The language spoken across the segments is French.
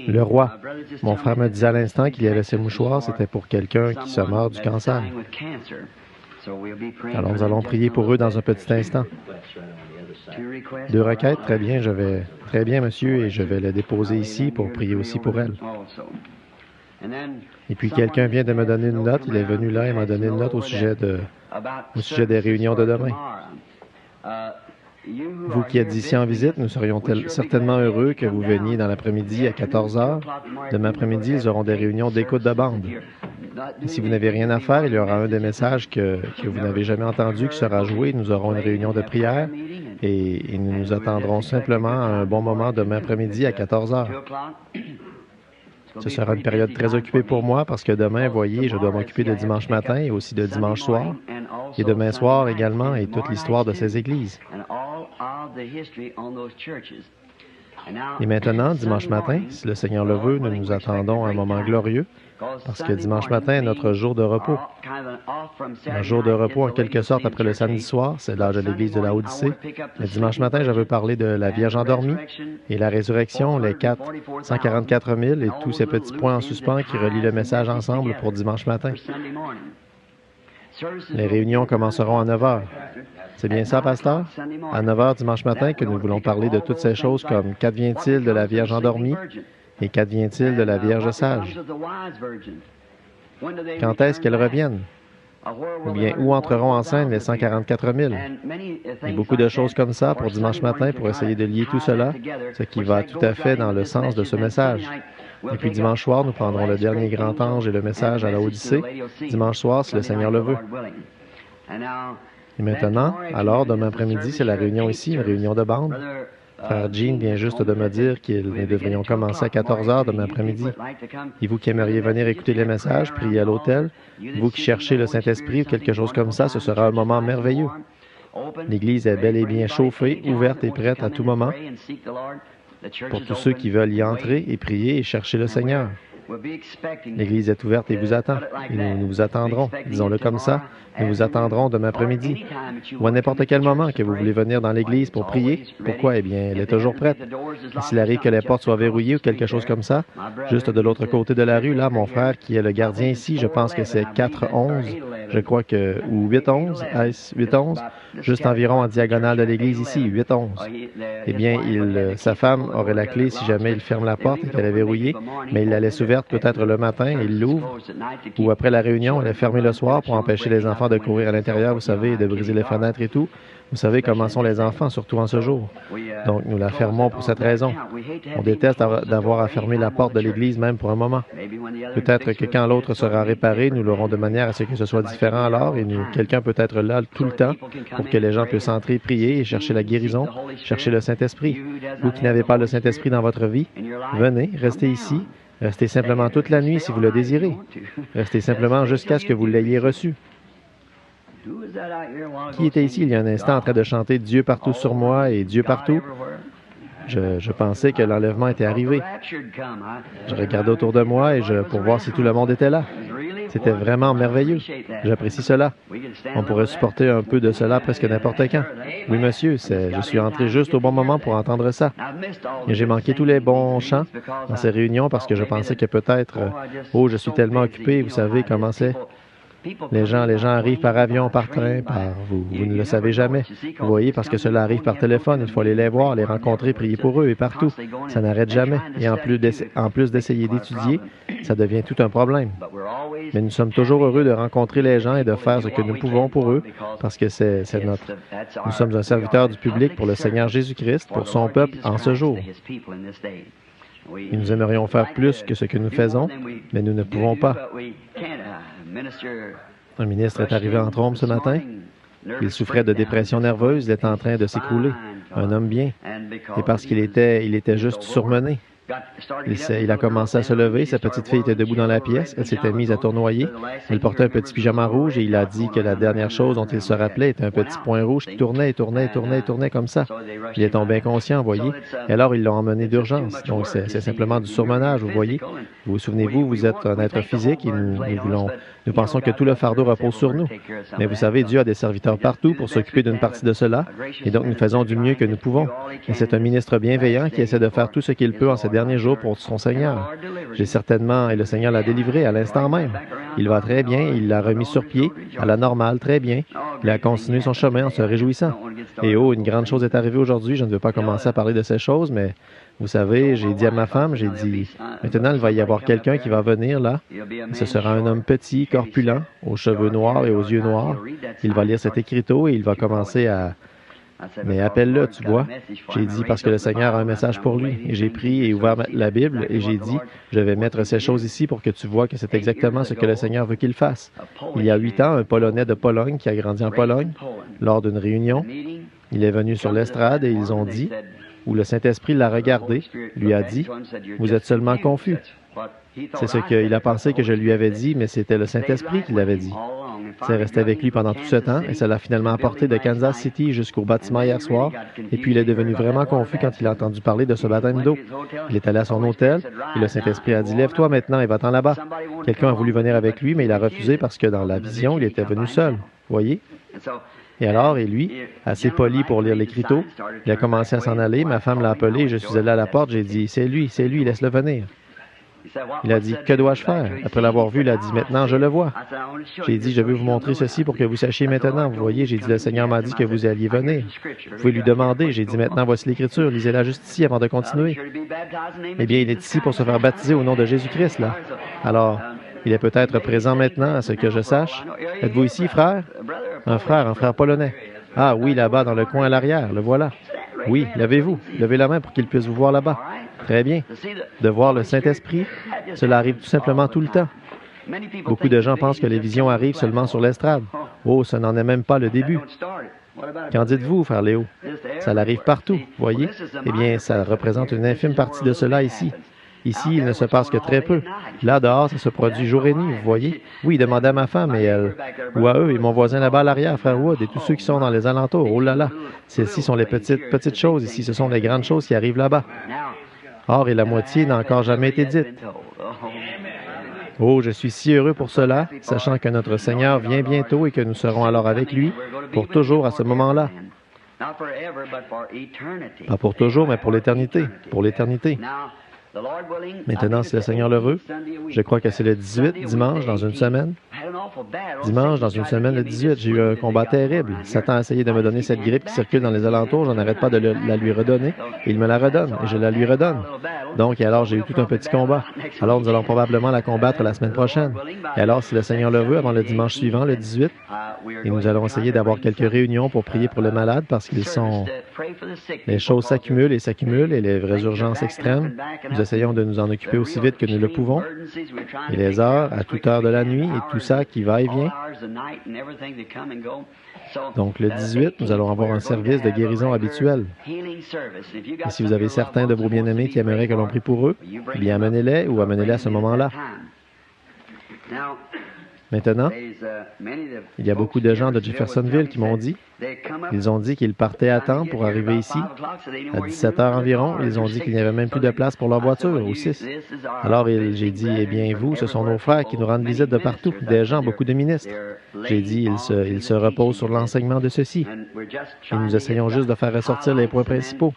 Le roi. Mon frère me disait à l'instant qu'il y avait ces mouchoirs, c'était pour quelqu'un qui se meurt du cancer. Alors nous allons prier pour eux dans un petit instant. 2 requêtes, très bien, très bien, monsieur, et je vais les déposer ici pour prier aussi pour elles. Et puis quelqu'un vient de me donner une note, il est venu là et m'a donné une note au sujet des réunions de demain. Vous qui êtes ici en visite, nous serions certainement heureux que vous veniez dans l'après-midi à 14 heures. Demain après-midi, ils auront des réunions d'écoute de bande. Et si vous n'avez rien à faire, il y aura un des messages que vous n'avez jamais entendu qui sera joué. Nous aurons une réunion de prière et nous nous attendrons simplement à un bon moment demain après-midi à 14 heures. Ce sera une période très occupée pour moi parce que demain, voyez, je dois m'occuper de dimanche matin et aussi de dimanche soir. Et demain soir également, et toute l'histoire de ces églises. Et maintenant, dimanche matin, si le Seigneur le veut, nous nous attendons à un moment glorieux, parce que dimanche matin est notre jour de repos. Un jour de repos, en quelque sorte, après le samedi soir, c'est l'âge de l'Église de la Odyssée. Mais dimanche matin, je veux parler de la Vierge endormie et la résurrection, les 144 000 et tous ces petits points en suspens qui relient le message ensemble pour dimanche matin. Les réunions commenceront à 9 heures. C'est bien ça, pasteur? À 9 heures dimanche matin que nous voulons parler de toutes ces choses comme qu'advient-il de la Vierge endormie et qu'advient-il de la Vierge sage? Quand est-ce qu'elles reviennent? Ou bien, où entreront en scène les 144 000? Et beaucoup de choses comme ça pour dimanche matin pour essayer de lier tout cela, ce qui va tout à fait dans le sens de ce message. Et puis dimanche soir, nous prendrons le dernier grand ange et le message à la Odyssée. Dimanche soir, si le Seigneur le veut. Et maintenant, alors, demain après-midi, c'est la réunion ici, une réunion de bande. Frère Jean vient juste de me dire que nous devrions commencer à 14 heures demain après-midi. Et vous qui aimeriez venir écouter les messages, prier à l'hôtel, vous qui cherchez le Saint-Esprit ou quelque chose comme ça, ce sera un moment merveilleux. L'Église est bel et bien chauffée, ouverte et prête à tout moment pour tous ceux qui veulent y entrer et prier et chercher le Seigneur. L'Église est ouverte et vous attend. Et nous vous attendrons, disons-le comme ça, nous vous attendrons demain après-midi. Ou à n'importe quel moment que vous voulez venir dans l'Église pour prier. Pourquoi? Eh bien, elle est toujours prête. Et s'il arrive que les portes soient verrouillées ou quelque chose comme ça, juste de l'autre côté de la rue, là, mon frère qui est le gardien ici, je pense que c'est 411, je crois que, ou 811, est-ce 811? Juste environ en diagonale de l'Église ici, 811. Eh bien, sa femme aurait la clé si jamais il ferme la porte et qu'elle est verrouillée, mais il la laisse ouverte peut-être le matin, il l'ouvre, ou après la réunion, elle est fermée le soir pour empêcher les enfants de courir à l'intérieur, vous savez, et de briser les fenêtres et tout. Vous savez comment sont les enfants, surtout en ce jour. Donc, nous la fermons pour cette raison. On déteste d'avoir à fermer la porte de l'Église même pour un moment. Peut-être que quand l'autre sera réparé, nous l'aurons de manière à ce que ce soit différent alors, et quelqu'un peut être là tout le temps pour que les gens puissent entrer, prier et chercher la guérison, chercher le Saint-Esprit. Vous qui n'avez pas le Saint-Esprit dans votre vie, venez, restez ici. Restez simplement toute la nuit si vous le désirez. Restez simplement jusqu'à ce que vous l'ayez reçu. Qui était ici il y a un instant en train de chanter « Dieu partout sur moi et Dieu partout » Je pensais que l'enlèvement était arrivé. Je regardais autour de moi pour voir si tout le monde était là. C'était vraiment merveilleux. J'apprécie cela. On pourrait supporter un peu de cela presque n'importe quand. Oui, monsieur, je suis entré juste au bon moment pour entendre ça. Et j'ai manqué tous les bons chants dans ces réunions parce que je pensais que peut-être, oh, je suis tellement occupé, vous savez comment c'est. Les gens arrivent par avion, par train, vous ne le savez jamais. Vous voyez, parce que cela arrive par téléphone, il faut aller les voir, les rencontrer, prier pour eux et partout. Ça n'arrête jamais. Et en plus d'essayer d'étudier, ça devient tout un problème. Mais nous sommes toujours heureux de rencontrer les gens et de faire ce que nous pouvons pour eux, parce que nous sommes un serviteur du public pour le Seigneur Jésus-Christ, pour son peuple en ce jour. Et nous aimerions faire plus que ce que nous faisons, mais nous ne pouvons pas. Un ministre est arrivé en trombe ce matin. Il souffrait de dépression nerveuse, il est en train de s'écrouler. Un homme bien. Et parce qu'il était juste surmené. Il a commencé à se lever, sa petite fille était debout dans la pièce, elle s'était mise à tournoyer. Elle portait un petit pyjama rouge et il a dit que la dernière chose dont il se rappelait était un petit point rouge qui tournait et tournait et tournait et tournait comme ça. Il est tombé inconscient, vous voyez. Et alors, ils l'ont emmené d'urgence. Donc, c'est simplement du surmenage, vous voyez. Vous vous souvenez-vous, vous êtes un être physique et nous pensons que tout le fardeau repose sur nous. Mais vous savez, Dieu a des serviteurs partout pour s'occuper d'une partie de cela. Et donc, nous faisons du mieux que nous pouvons. Et c'est un ministre bienveillant qui essaie de faire tout ce qu'il peut en ces derniers jours pour son Seigneur. J'ai certainement, et le Seigneur l'a délivré à l'instant même. Il va très bien, il l'a remis sur pied, à la normale, très bien. Il a continué son chemin en se réjouissant. Et oh, une grande chose est arrivée aujourd'hui, je ne veux pas commencer à parler de ces choses, mais vous savez, j'ai dit à ma femme, j'ai dit, maintenant il va y avoir quelqu'un qui va venir là. Ce sera un homme petit, corpulent, aux cheveux noirs et aux yeux noirs. Il va lire cet écriteau et il va commencer à... Mais appelle-le, tu vois. J'ai dit parce que le Seigneur a un message pour lui. Et j'ai pris et ouvert la Bible et j'ai dit, je vais mettre ces choses ici pour que tu vois que c'est exactement ce que le Seigneur veut qu'il fasse. Il y a 8 ans, un Polonais de Pologne qui a grandi en Pologne, lors d'une réunion, il est venu sur l'estrade et ils ont dit, où le Saint-Esprit l'a regardé, lui a dit, « Vous êtes seulement confus. » C'est ce qu'il a pensé que je lui avais dit, mais c'était le Saint-Esprit qui l'avait dit. C'est resté avec lui pendant tout ce temps et ça l'a finalement apporté de Kansas City jusqu'au bâtiment hier soir. Et puis il est devenu vraiment confus quand il a entendu parler de ce baptême d'eau. Il est allé à son hôtel et le Saint-Esprit a dit, « Lève-toi maintenant et va-t'en là-bas. » Quelqu'un a voulu venir avec lui, mais il a refusé parce que dans la vision, il était venu seul. Voyez? Et alors, et lui, assez poli pour lire l'écriteau, il a commencé à s'en aller. Ma femme l'a appelé et je suis allé à la porte. J'ai dit, c'est lui, laisse-le venir. Il a dit, que dois-je faire? Après l'avoir vu, il a dit, maintenant je le vois. J'ai dit, je veux vous montrer ceci pour que vous sachiez maintenant. Vous voyez, j'ai dit, le Seigneur m'a dit que vous alliez venir. Vous pouvez lui demander. J'ai dit, maintenant voici l'Écriture, lisez-la juste ici avant de continuer. Eh bien, il est ici pour se faire baptiser au nom de Jésus-Christ, là. Alors, il est peut-être présent maintenant, à ce que je sache. Êtes-vous ici, frère? Un frère polonais. Ah oui, là-bas, dans le coin à l'arrière, le voilà. Oui, levez-vous. Levez la main pour qu'il puisse vous voir là-bas. Très bien. De voir le Saint-Esprit, cela arrive tout simplement tout le temps. Beaucoup de gens pensent que les visions arrivent seulement sur l'estrade. Oh, ce n'en est même pas le début. Qu'en dites-vous, frère Léo? Ça arrive partout, voyez? Eh bien, ça représente une infime partie de cela ici. Ici, il ne se passe que très peu. Là, dehors, ça se produit jour et nuit, vous voyez? Oui, demandez à ma femme et elle, ou à eux, et mon voisin là-bas à l'arrière, frère Wood, et tous ceux qui sont dans les alentours. Oh là là! Celles-ci sont les petites choses ici. Ce sont les grandes choses qui arrivent là-bas. Or, et la moitié n'a encore jamais été dite. Oh, je suis si heureux pour cela, sachant que notre Seigneur vient bientôt et que nous serons alors avec lui pour toujours à ce moment-là. Pas pour toujours, mais pour l'éternité. Pour l'éternité. Maintenant, si le Seigneur le veut, je crois que c'est le 18, dimanche, dans une semaine. Dimanche, dans une semaine, le 18, j'ai eu un combat terrible. Satan a essayé de me donner cette grippe qui circule dans les alentours. Je n'arrête pas de la lui redonner. Et il me la redonne, et je la lui redonne. Donc, et alors, j'ai eu tout un petit combat. Alors, nous allons probablement la combattre la semaine prochaine. Et alors, si le Seigneur le veut, avant le dimanche suivant, le 18, et nous allons essayer d'avoir quelques réunions pour prier pour les malades parce qu'ils sont... Les choses s'accumulent et les vraies urgences extrêmes. Nous essayons de nous en occuper aussi vite que nous le pouvons. Et les heures, à toute heure de la nuit, et tout ça qui va et vient. Donc, le 18, nous allons avoir un service de guérison habituel. Et si vous avez certains de vos bien-aimés qui aimeraient que l'on prie pour eux, eh bien, amenez-les ou amenez-les à ce moment-là. Maintenant, il y a beaucoup de gens de Jeffersonville qui m'ont dit, ils ont dit qu'ils partaient à temps pour arriver ici, à 17 heures environ. Ils ont dit qu'il n'y avait même plus de place pour leur voiture, ou 6. Alors, j'ai dit, eh bien, vous, ce sont nos frères qui nous rendent visite de partout, des gens, beaucoup de ministres. J'ai dit, ils se reposent sur l'enseignement de ceci. Et nous essayons juste de faire ressortir les points principaux.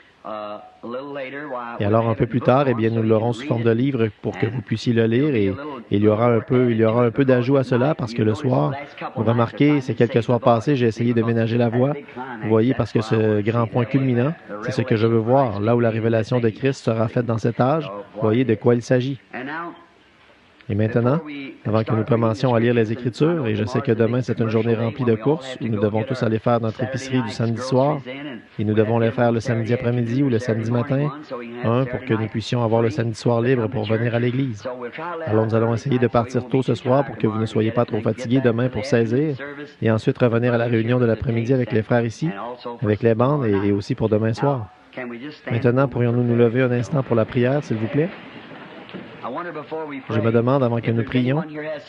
Et alors, un peu plus tard, eh bien, nous l'aurons sous forme de livre pour que vous puissiez le lire et il y aura un peu d'ajout à cela parce que le soir, vous remarquez, ces quelques soirs passés, j'ai essayé de ménager la voix. Vous voyez, parce que ce grand point culminant, c'est ce que je veux voir, là où la révélation de Christ sera faite dans cet âge. Vous voyez de quoi il s'agit. Et maintenant, avant que nous commencions à lire les Écritures, et je sais que demain c'est une journée remplie de courses, où nous devons tous aller faire notre épicerie du samedi soir, et nous devons les faire le samedi après-midi ou le samedi matin, pour que nous puissions avoir le samedi soir libre pour venir à l'église. Alors nous allons essayer de partir tôt ce soir pour que vous ne soyez pas trop fatigués demain pour saisir, et ensuite revenir à la réunion de l'après-midi avec les frères ici, avec les bandes, et aussi pour demain soir. Maintenant, pourrions-nous nous lever un instant pour la prière, s'il vous plaît? Je me demande, avant que nous prions,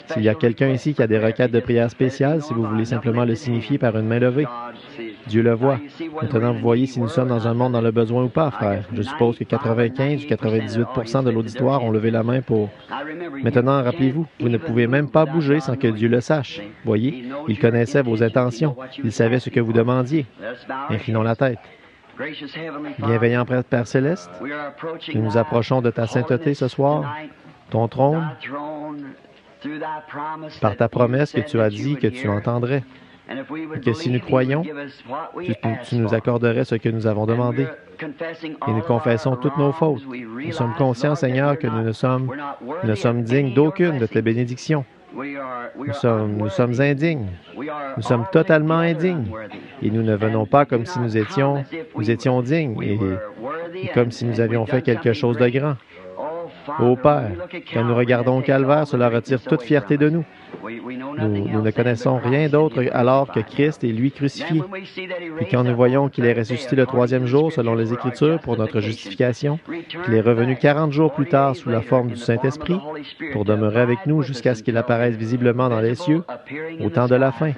s'il y a quelqu'un ici qui a des requêtes de prière spéciales, si vous voulez simplement le signifier par une main levée. Dieu le voit. Maintenant, vous voyez si nous sommes dans un monde dans le besoin ou pas, frère. Je suppose que 95 ou 98% de l'auditoire ont levé la main pour... Maintenant, rappelez-vous, vous ne pouvez même pas bouger sans que Dieu le sache. Voyez, il connaissait vos intentions. Il savait ce que vous demandiez. Inclinons la tête. Bienveillant Père Céleste, nous nous approchons de ta sainteté ce soir, ton trône, par ta promesse que tu as dit que tu entendrais, et que si nous croyons, tu nous accorderais ce que nous avons demandé. Et nous confessons toutes nos fautes. Nous sommes conscients, Seigneur, que nous ne sommes dignes d'aucune de tes bénédictions. Nous sommes indignes. Nous sommes totalement indignes. Et nous ne venons pas comme si nous étions dignes et comme si nous avions fait quelque chose de grand. Ô Père, quand nous regardons au calvaire, cela retire toute fierté de nous. Nous ne connaissons rien d'autre alors que Christ et lui crucifié. Et quand nous voyons qu'il est ressuscité le troisième jour selon les Écritures pour notre justification, qu'il est revenu 40 jours plus tard sous la forme du Saint-Esprit pour demeurer avec nous jusqu'à ce qu'il apparaisse visiblement dans les cieux au temps de la fin.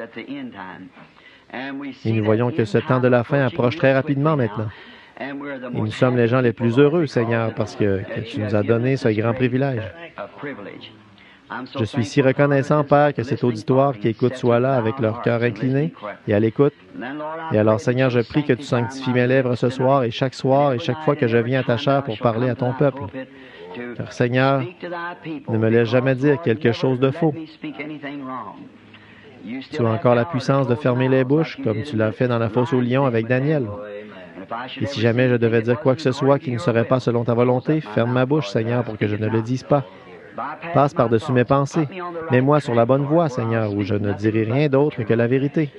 Et nous voyons que ce temps de la fin approche très rapidement maintenant. Et nous sommes les gens les plus heureux, Seigneur, parce que tu nous as donné ce grand privilège. Je suis si reconnaissant, Père, que cet auditoire qui écoute soit là avec leur cœur incliné et à l'écoute. Et alors, Seigneur, je prie que tu sanctifies mes lèvres ce soir et chaque fois que je viens à ta chair pour parler à ton peuple. Car, Seigneur, ne me laisse jamais dire quelque chose de faux. Tu as encore la puissance de fermer les bouches, comme tu l'as fait dans la fosse aux lions avec Daniel. Et si jamais je devais dire quoi que ce soit qui ne serait pas selon ta volonté, ferme ma bouche, Seigneur, pour que je ne le dise pas. Passe par-dessus mes pensées. Mets-moi sur la bonne voie, Seigneur, où je ne dirai rien d'autre que la vérité.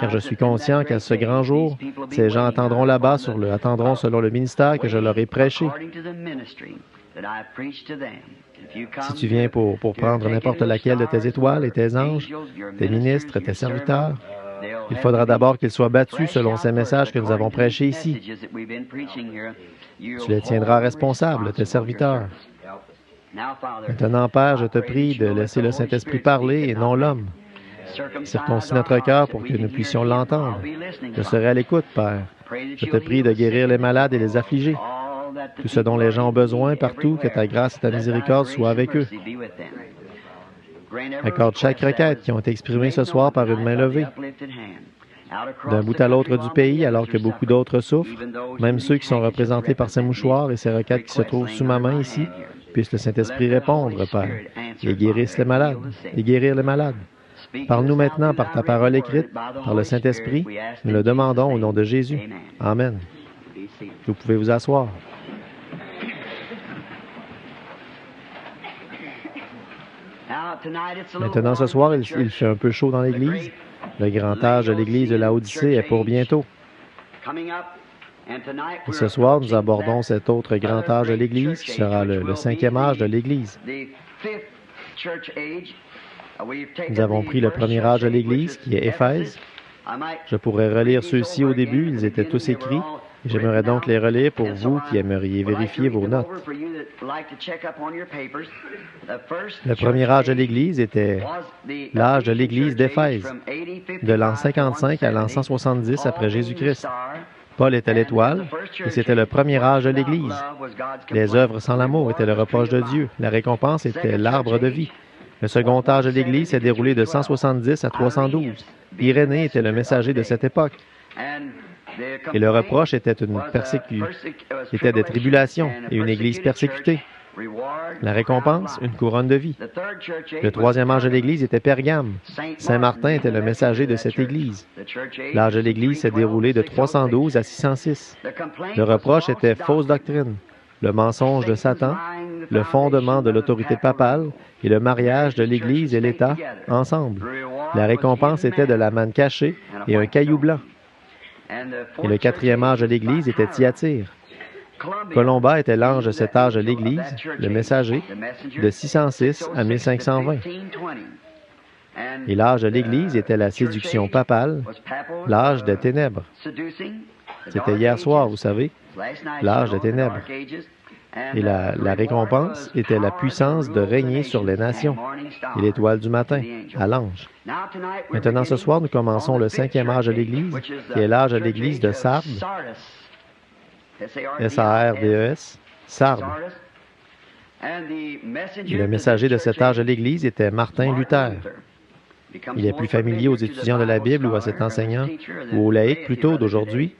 Car je suis conscient qu'à ce grand jour, ces gens attendront là-bas attendront selon le ministère que je leur ai prêché. Si tu viens pour prendre n'importe laquelle de tes étoiles et tes anges, tes ministres, tes serviteurs, il faudra d'abord qu'ils soient battus selon ces messages que nous avons prêchés ici. Tu les tiendras responsables, tes serviteurs. Maintenant, Père, je te prie de laisser le Saint-Esprit parler et non l'homme. Circoncis notre cœur pour que nous puissions l'entendre. Je serai à l'écoute, Père. Je te prie de guérir les malades et les affligés. Tout ce dont les gens ont besoin partout, que ta grâce et ta miséricorde soient avec eux. Accorde chaque requête qui ont été exprimées ce soir par une main levée. D'un bout à l'autre du pays, alors que beaucoup d'autres souffrent, même ceux qui sont représentés par ces mouchoirs et ces requêtes qui se trouvent sous ma main ici, puisse le Saint-Esprit répondre, Père, et guérir les malades. Parle-nous maintenant par ta parole écrite, par le Saint-Esprit. Nous le demandons au nom de Jésus. Amen. Vous pouvez vous asseoir. Maintenant, ce soir, il fait un peu chaud dans l'Église. Le grand âge de l'Église de Laodicée est pour bientôt. Et ce soir, nous abordons cet autre grand âge de l'Église, qui sera le cinquième âge de l'Église. Nous avons pris le premier âge de l'Église, qui est Éphèse. Je pourrais relire ceux-ci au début, ils étaient tous écrits. J'aimerais donc les relire pour vous qui aimeriez vérifier vos notes. Le premier âge de l'Église était l'âge de l'Église d'Éphèse, de l'an 55 à l'an 170 après Jésus-Christ. Paul était l'étoile, et c'était le premier âge de l'Église. Les œuvres sans l'amour étaient le reproche de Dieu. La récompense était l'arbre de vie. Le second âge de l'Église s'est déroulé de 170 à 312. Irénée était le messager de cette époque. Et le reproche était des tribulations et une Église persécutée. La récompense, une couronne de vie. Le troisième âge de l'Église était Pergame. Saint Martin était le messager de cette Église. L'âge de l'Église s'est déroulé de 312 à 606. Le reproche était fausse doctrine, le mensonge de Satan, le fondement de l'autorité papale et le mariage de l'Église et l'État ensemble. La récompense était de la manne cachée et un caillou blanc. Et le quatrième âge de l'Église était Thyatire. Colomba était l'ange de cet âge de l'Église, le messager, de 606 à 1520. Et l'âge de l'Église était la séduction papale, l'âge des ténèbres. C'était hier soir, vous savez, l'âge des ténèbres. Et la récompense était la puissance de régner sur les nations et l'étoile du matin, à l'ange. Maintenant, ce soir, nous commençons le cinquième âge de l'Église, qui est l'âge de l'Église de Sardes, S-A-R-D-E-S, Sardes. Le messager de cet âge de l'Église était Martin Luther. Il est plus familier aux étudiants de la Bible ou à cet enseignant, ou aux laïcs plutôt d'aujourd'hui.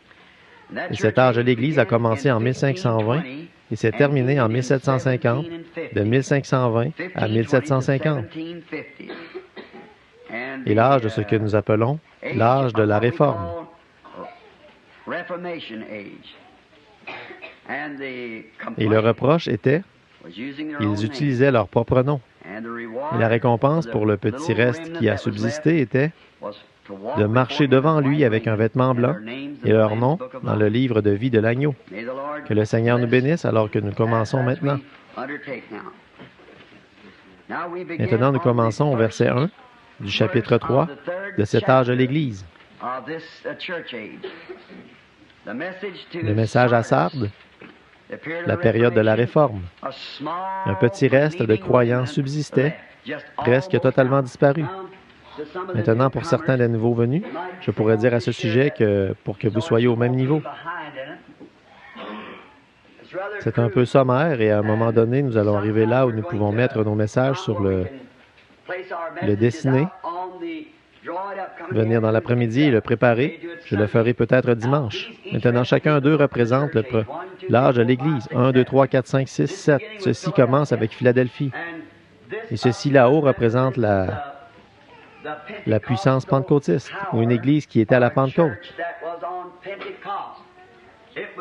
Et cet âge de l'Église a commencé en 1520 et s'est terminé en 1750, de 1520 à 1750. Et l'âge de ce que nous appelons l'âge de la Réforme. Et le reproche était, ils utilisaient leur propre nom. Et la récompense pour le petit reste qui a subsisté était de marcher devant lui avec un vêtement blanc et leur nom dans le livre de vie de l'agneau. Que le Seigneur nous bénisse alors que nous commençons maintenant. Maintenant, nous commençons au verset 1 du chapitre 3 de cet âge de l'Église. Le message à Sardes, la période de la Réforme. Un petit reste de croyants subsistait, presque totalement disparu. Maintenant, pour certains des nouveaux venus, je pourrais dire à ce sujet que pour que vous soyez au même niveau, c'est un peu sommaire et à un moment donné, nous allons arriver là où nous pouvons mettre nos messages sur le dessiner, venir dans l'après-midi et le préparer. Je le ferai peut-être dimanche. Maintenant, chacun d'eux représente l'âge de l'Église. 1, 2, 3, 4, 5, 6, 7. Ceci commence avec Philadelphie. Et ceci là-haut représente la puissance pentecôtiste, ou une Église qui était à la Pentecôte.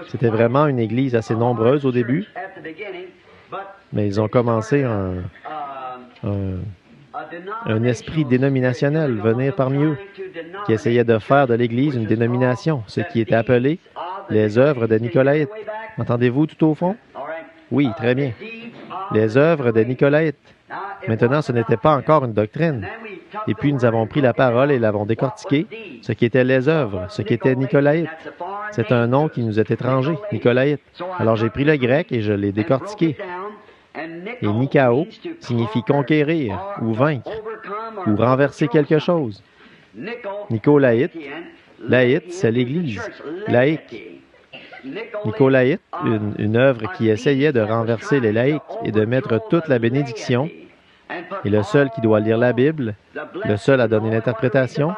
C'était vraiment une Église assez nombreuse au début, mais ils ont commencé un esprit dénominationnel venir parmi eux, qui essayait de faire de l'Église une dénomination, ce qui était appelé les œuvres des Nicolaïtes. Entendez-vous tout au fond? Oui, très bien. Les œuvres des Nicolaïtes. Maintenant, ce n'était pas encore une doctrine. Et puis, nous avons pris la parole et l'avons décortiquée, ce qui était les œuvres, ce qui était Nicolaïte. C'est un nom qui nous est étranger, Nicolaïte. Alors, j'ai pris le grec et je l'ai décortiqué. Et Nikao signifie conquérir ou vaincre ou renverser quelque chose. Nicolaïte, laïte, c'est l'Église, laïque. Nicolaïte, une œuvre qui essayait de renverser les laïcs et de mettre toute la bénédiction. Et le seul qui doit lire la Bible, le seul à donner l'interprétation,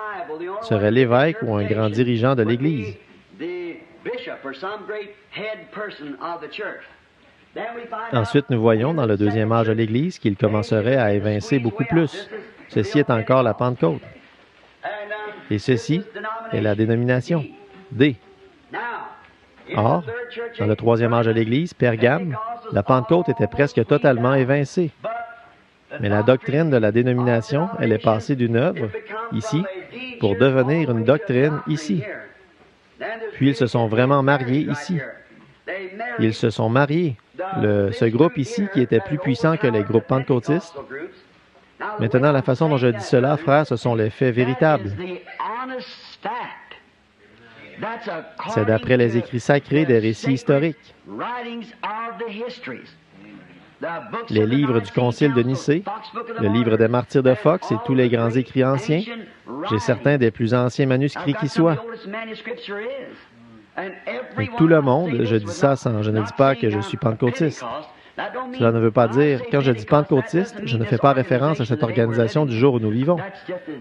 serait l'évêque ou un grand dirigeant de l'Église. Ensuite, nous voyons dans le deuxième âge de l'Église qu'il commencerait à évincer beaucoup plus. Ceci est encore la Pentecôte. Et ceci est la dénomination, D. Or, dans le troisième âge de l'Église, Pergame, la Pentecôte était presque totalement évincée. Mais la doctrine de la dénomination, elle est passée d'une œuvre, ici, pour devenir une doctrine, ici. Puis ils se sont vraiment mariés ici. Ils se sont mariés. Ce groupe ici, qui était plus puissant que les groupes pentecôtistes. Maintenant, la façon dont je dis cela, frère, ce sont les faits véritables. C'est d'après les écrits sacrés des récits historiques. Les livres du Concile de Nicée, le livre des Martyrs de Fox et tous les grands écrits anciens. J'ai certains des plus anciens manuscrits qui soient. Et tout le monde, je dis ça je ne dis pas que je suis pentecôtiste. Cela ne veut pas dire, quand je dis pentecôtiste, je ne fais pas référence à cette organisation du jour où nous vivons.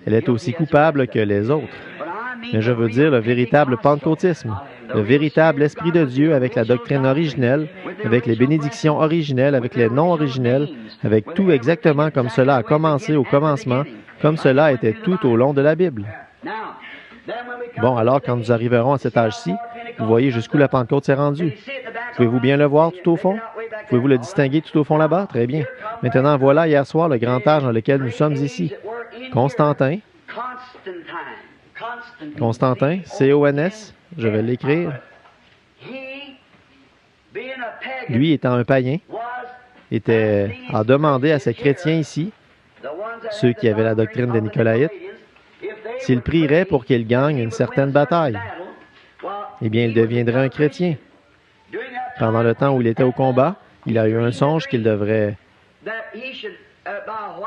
Elle est aussi coupable que les autres. Mais je veux dire le véritable pentecôtisme, le véritable Esprit de Dieu avec la doctrine originelle, avec les bénédictions originelles, avec les noms originels, avec tout exactement comme cela a commencé au commencement, comme cela était tout au long de la Bible. Bon, alors quand nous arriverons à cet âge-ci, vous voyez jusqu'où la Pentecôte s'est rendue. Pouvez-vous bien le voir tout au fond? Pouvez-vous le distinguer tout au fond là-bas? Très bien. Maintenant, voilà hier soir le grand âge dans lequel nous sommes ici. Constantin, C-O-N-S, je vais l'écrire. Lui, étant un païen, a demandé à ces chrétiens ici, ceux qui avaient la doctrine des Nicolaïtes, s'ils prieraient pour qu'ils gagnent une certaine bataille. Eh bien, il deviendrait un chrétien. Pendant le temps où il était au combat, il a eu un songe qu'il devrait,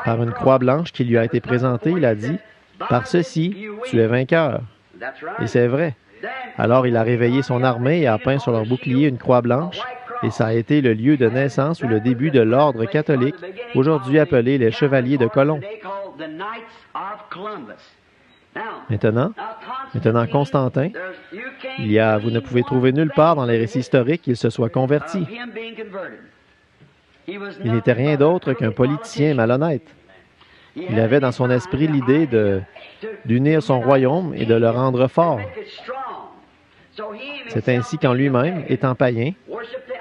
par une croix blanche qui lui a été présentée, il a dit, « Par ceci, tu es vainqueur. » Et c'est vrai. Alors il a réveillé son armée et a peint sur leur bouclier une croix blanche, et ça a été le lieu de naissance ou le début de l'ordre catholique, aujourd'hui appelé les Chevaliers de Colomb. Maintenant, Constantin, vous ne pouvez trouver nulle part dans les récits historiques qu'il se soit converti. Il n'était rien d'autre qu'un politicien malhonnête. Il avait dans son esprit l'idée d'unir son royaume et de le rendre fort. C'est ainsi qu'en lui-même, étant païen,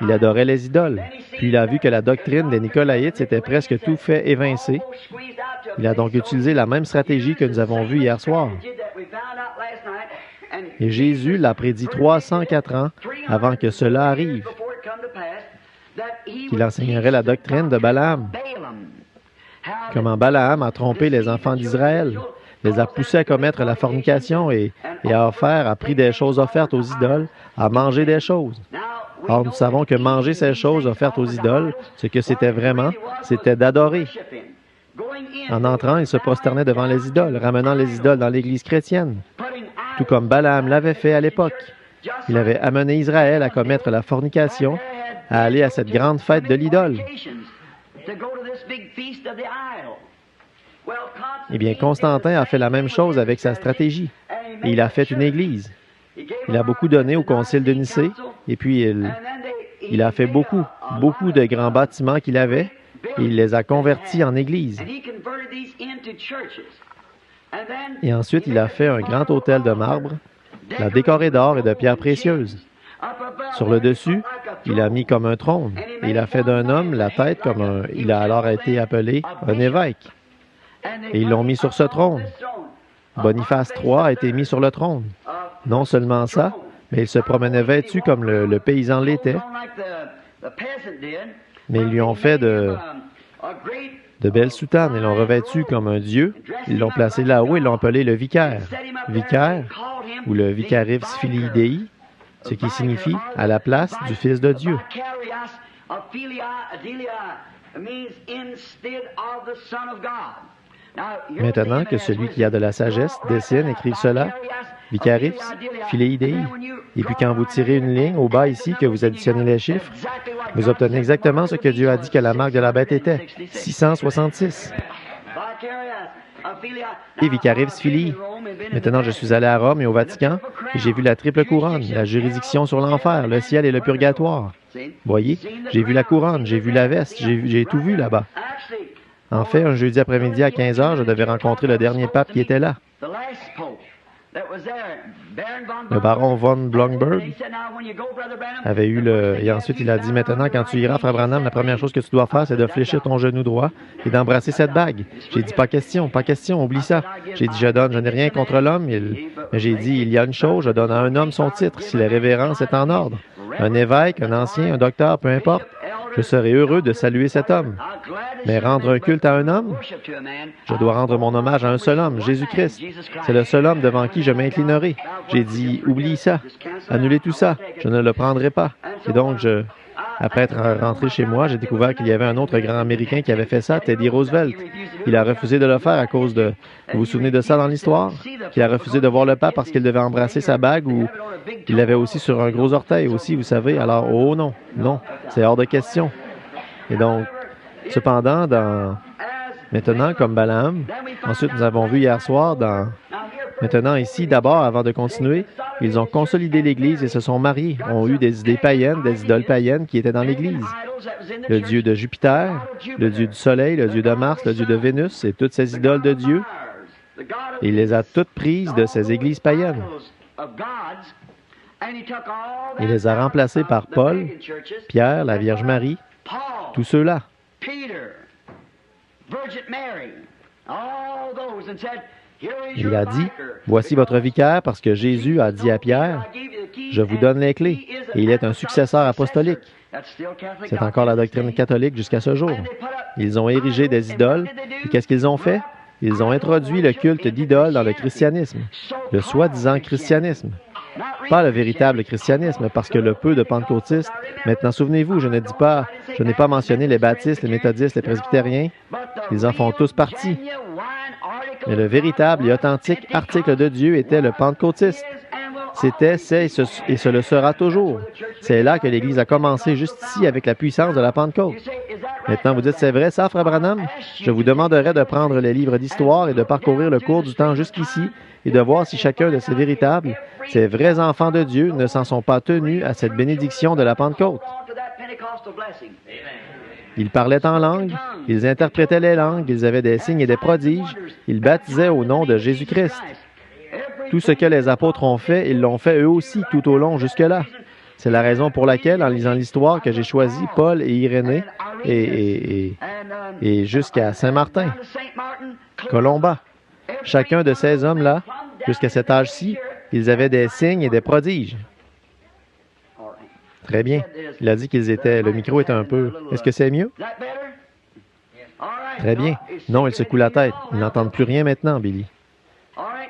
il adorait les idoles. Puis il a vu que la doctrine des Nicolaïtes s'était presque tout fait évincer. Il a donc utilisé la même stratégie que nous avons vue hier soir. Et Jésus l'a prédit 304 ans avant que cela arrive, qu'il enseignerait la doctrine de Balaam. Comment Balaam a trompé les enfants d'Israël, les a poussés à commettre la fornication et a pris des choses offertes aux idoles, à manger des choses. Or, nous savons que manger ces choses offertes aux idoles, ce que c'était vraiment, c'était d'adorer. En entrant, il se prosternait devant les idoles, ramenant les idoles dans l'Église chrétienne, tout comme Balaam l'avait fait à l'époque. Il avait amené Israël à commettre la fornication, à aller à cette grande fête de l'idole. Eh bien, Constantin a fait la même chose avec sa stratégie, et il a fait une église. Il a beaucoup donné au concile de Nicée, et puis il a fait beaucoup de grands bâtiments qu'il avait, et il les a convertis en églises. Et ensuite, il a fait un grand autel de marbre, l'a décoré d'or et de pierres précieuses. Sur le dessus, il a mis comme un trône, et il a fait d'un homme la tête comme un... Il a alors été appelé un évêque. Et ils l'ont mis sur ce trône. Boniface III a été mis sur le trône. Non seulement ça, mais il se promenait vêtu comme le paysan l'était. Mais ils lui ont fait de belles soutanes. Ils l'ont revêtu comme un dieu. Ils l'ont placé là-haut et l'ont appelé le vicaire. Vicaire, ou le vicarius filii Dei, ce qui signifie « à la place du Fils de Dieu ». Maintenant que celui qui a de la sagesse dessine, écrive cela, Vicarius, Filii Dei, et puis quand vous tirez une ligne au bas ici, que vous additionnez les chiffres, vous obtenez exactement ce que Dieu a dit que la marque de la bête était, 666. Et Vicarius Filii. Maintenant, je suis allé à Rome et au Vatican, et j'ai vu la triple couronne, la juridiction sur l'enfer, le ciel et le purgatoire. Voyez, j'ai vu la couronne, j'ai vu la veste, j'ai tout vu là-bas. En fait, un jeudi après-midi à 15 heures, je devais rencontrer le dernier pape qui était là, le baron von Blomberg avait eu Et ensuite, il a dit, maintenant, quand tu iras, frère Branham, la première chose que tu dois faire, c'est de fléchir ton genou droit et d'embrasser cette bague. J'ai dit, pas question, oublie ça. J'ai dit, je n'ai rien contre l'homme. Mais j'ai dit, il y a une chose, je donne à un homme son titre, si la révérence est en ordre. Un évêque, un ancien, un docteur, peu importe. Je serai heureux de saluer cet homme. Mais rendre un culte à un homme, je dois rendre mon hommage à un seul homme, Jésus-Christ. C'est le seul homme devant qui je m'inclinerai. J'ai dit, oublie ça, annulez tout ça, je ne le prendrai pas. Et donc, après être rentré chez moi, j'ai découvert qu'il y avait un autre grand Américain qui avait fait ça, Teddy Roosevelt. Il a refusé de le faire à cause de... Vous vous souvenez de ça dans l'histoire? Qu'il a refusé de voir le pape parce qu'il devait embrasser sa bague ou il l'avait aussi sur un gros orteil aussi, vous savez. Alors, oh non, c'est hors de question. Et donc, cependant, maintenant, comme Balaam, ensuite nous avons vu hier soir, maintenant ici, d'abord, avant de continuer, ils ont consolidé l'Église et se sont mariés, ont eu des idées païennes, des idoles païennes qui étaient dans l'Église. Le dieu de Jupiter, le dieu du Soleil, le dieu de Mars, le dieu de Vénus, et toutes ces idoles de Dieu. Il les a toutes prises de ces églises païennes. Il les a remplacées par Paul, Pierre, la Vierge Marie, tous ceux-là. Il a dit, voici votre vicaire, parce que Jésus a dit à Pierre, je vous donne les clés, et il est un successeur apostolique. C'est encore la doctrine catholique jusqu'à ce jour. Ils ont érigé des idoles, et qu'est-ce qu'ils ont fait? Ils ont introduit le culte d'idoles dans le christianisme, le soi-disant christianisme. Pas le véritable christianisme, parce que le peu de pentecôtistes... Maintenant, souvenez-vous, je n'ai pas mentionné les baptistes, les méthodistes, les presbytériens. Ils en font tous partie. Mais le véritable et authentique article de Dieu était le pentecôtiste. C'était, c'est et ce le sera toujours. C'est là que l'Église a commencé, juste ici, avec la puissance de la Pentecôte. Maintenant, vous dites, c'est vrai ça, Frère Branham? Je vous demanderai de prendre les livres d'histoire et de parcourir le cours du temps jusqu'ici et de voir si chacun de ces véritables, ces vrais enfants de Dieu, ne s'en sont pas tenus à cette bénédiction de la Pentecôte. Ils parlaient en langue, ils interprétaient les langues, ils avaient des signes et des prodiges, ils baptisaient au nom de Jésus-Christ. Tout ce que les apôtres ont fait, ils l'ont fait eux aussi tout au long jusque-là. C'est la raison pour laquelle, en lisant l'histoire, que j'ai choisi Paul et Irénée et jusqu'à Saint-Martin, Colomba. Chacun de ces hommes-là, jusqu'à cet âge-ci, ils avaient des signes et des prodiges. Très bien. Il a dit qu'ils étaient... Le micro est un peu... Est-ce que c'est mieux? Très bien. Non, il secoue la tête. Ils n'entendent plus rien maintenant, Billy.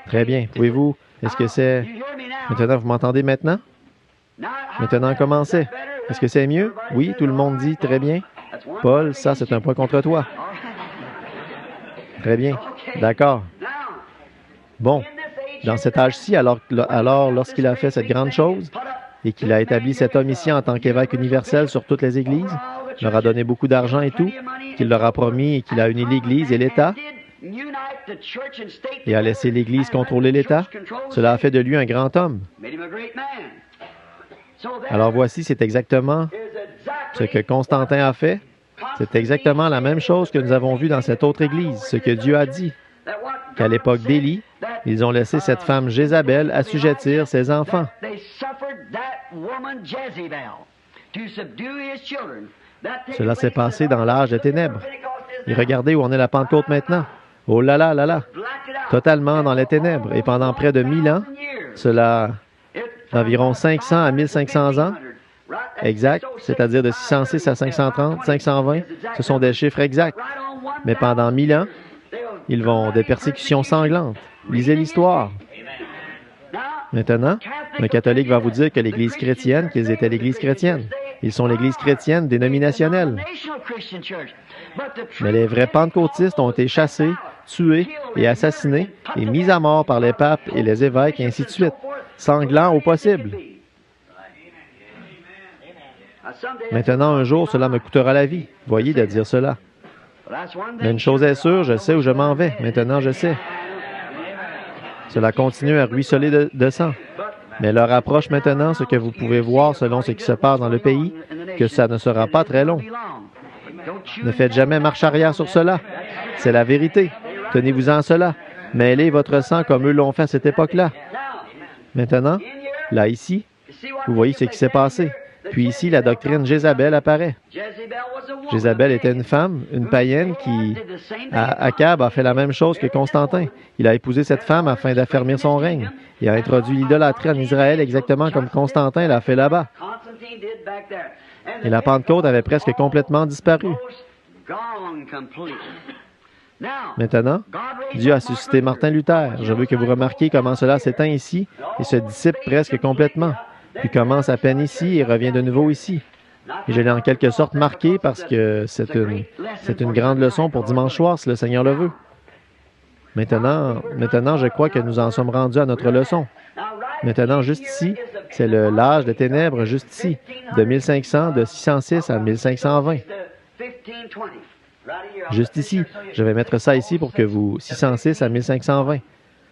Très bien. Pouvez-vous... Est-ce que c'est... Maintenant, vous m'entendez maintenant? Maintenant, commencez. Est-ce que c'est mieux? Oui, tout le monde dit très bien. Paul, ça, c'est un point contre toi. Très bien. D'accord. Bon. Dans cet âge-ci, alors lorsqu'il a fait cette grande chose et qu'il a établi cet homme ici en tant qu'évêque universel sur toutes les églises, leur a donné beaucoup d'argent et tout, qu'il leur a promis et qu'il a uni l'Église et l'État, et a laissé l'Église contrôler l'État, cela a fait de lui un grand homme. Alors voici, c'est exactement ce que Constantin a fait. C'est exactement la même chose que nous avons vu dans cette autre Église, ce que Dieu a dit, qu'à l'époque d'Élie, ils ont laissé cette femme Jézabel assujettir ses enfants. Cela s'est passé dans l'âge des ténèbres. Et regardez où en est la Pentecôte maintenant. Oh là là là là! Totalement dans les ténèbres. Et pendant près de 1000 ans, cela d'environ 500 à 1500 ans, exact, c'est-à-dire de 606 à 530, 520, ce sont des chiffres exacts. Mais pendant 1000 ans, ils vont des persécutions sanglantes. Lisez l'histoire. Maintenant, un catholique va vous dire que l'Église chrétienne, qu'ils étaient l'Église chrétienne. Ils sont l'Église chrétienne dénominationnelle. Mais les vrais pentecôtistes ont été chassés, tués et assassinés et mis à mort par les papes et les évêques, et ainsi de suite. Sanglants au possible. Maintenant, un jour, cela me coûtera la vie. Voyez de dire cela. Mais une chose est sûre, je sais où je m'en vais. Maintenant, je sais. Cela continue à ruisseler de sang. Mais l'heure approche maintenant, ce que vous pouvez voir selon ce qui se passe dans le pays, que ça ne sera pas très long. Ne faites jamais marche arrière sur cela. C'est la vérité. Tenez-vous-en à cela. Mêlez votre sang comme eux l'ont fait à cette époque-là. Maintenant, là, ici, vous voyez ce qui s'est passé. Puis ici, la doctrine Jézabel apparaît. Jézabel était une femme, une païenne qui, à Akab, a fait la même chose que Constantin. Il a épousé cette femme afin d'affermir son règne. Il a introduit l'idolâtrie en Israël exactement comme Constantin l'a fait là-bas. Et la Pentecôte avait presque complètement disparu. Maintenant, Dieu a suscité Martin Luther. Je veux que vous remarquiez comment cela s'éteint ici et se dissipe presque complètement, puis commence à peine ici et revient de nouveau ici. Et je l'ai en quelque sorte marqué parce que c'est une grande leçon pour dimanche soir, si le Seigneur le veut. Maintenant, je crois que nous en sommes rendus à notre leçon. Maintenant, juste ici, c'est l'âge des ténèbres, juste ici, de 1500, de 606 à 1520. Juste ici. Je vais mettre ça ici pour que vous... 606 à 1520.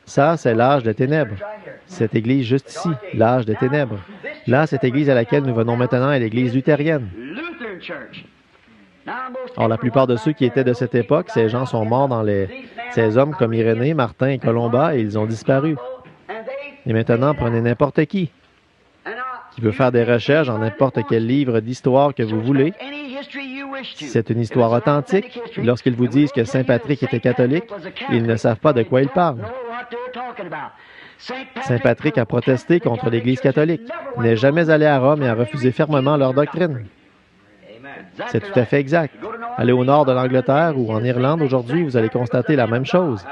Ça, c'est l'âge des ténèbres. Cette église juste ici, l'âge des ténèbres. Là, cette église à laquelle nous venons maintenant est l'église luthérienne. Or, la plupart de ceux qui étaient de cette époque, ces gens sont morts dans ces hommes comme Irénée, Martin et Colomba, et ils ont disparu. Et maintenant, prenez n'importe qui veut faire des recherches dans n'importe quel livre d'histoire que vous voulez. Si c'est une histoire authentique, lorsqu'ils vous disent que Saint Patrick était catholique, ils ne savent pas de quoi ils parlent. Saint Patrick a protesté contre l'Église catholique. Il n'est jamais allé à Rome et a refusé fermement leur doctrine. C'est tout à fait exact. Allez au nord de l'Angleterre ou en Irlande aujourd'hui, vous allez constater la même chose.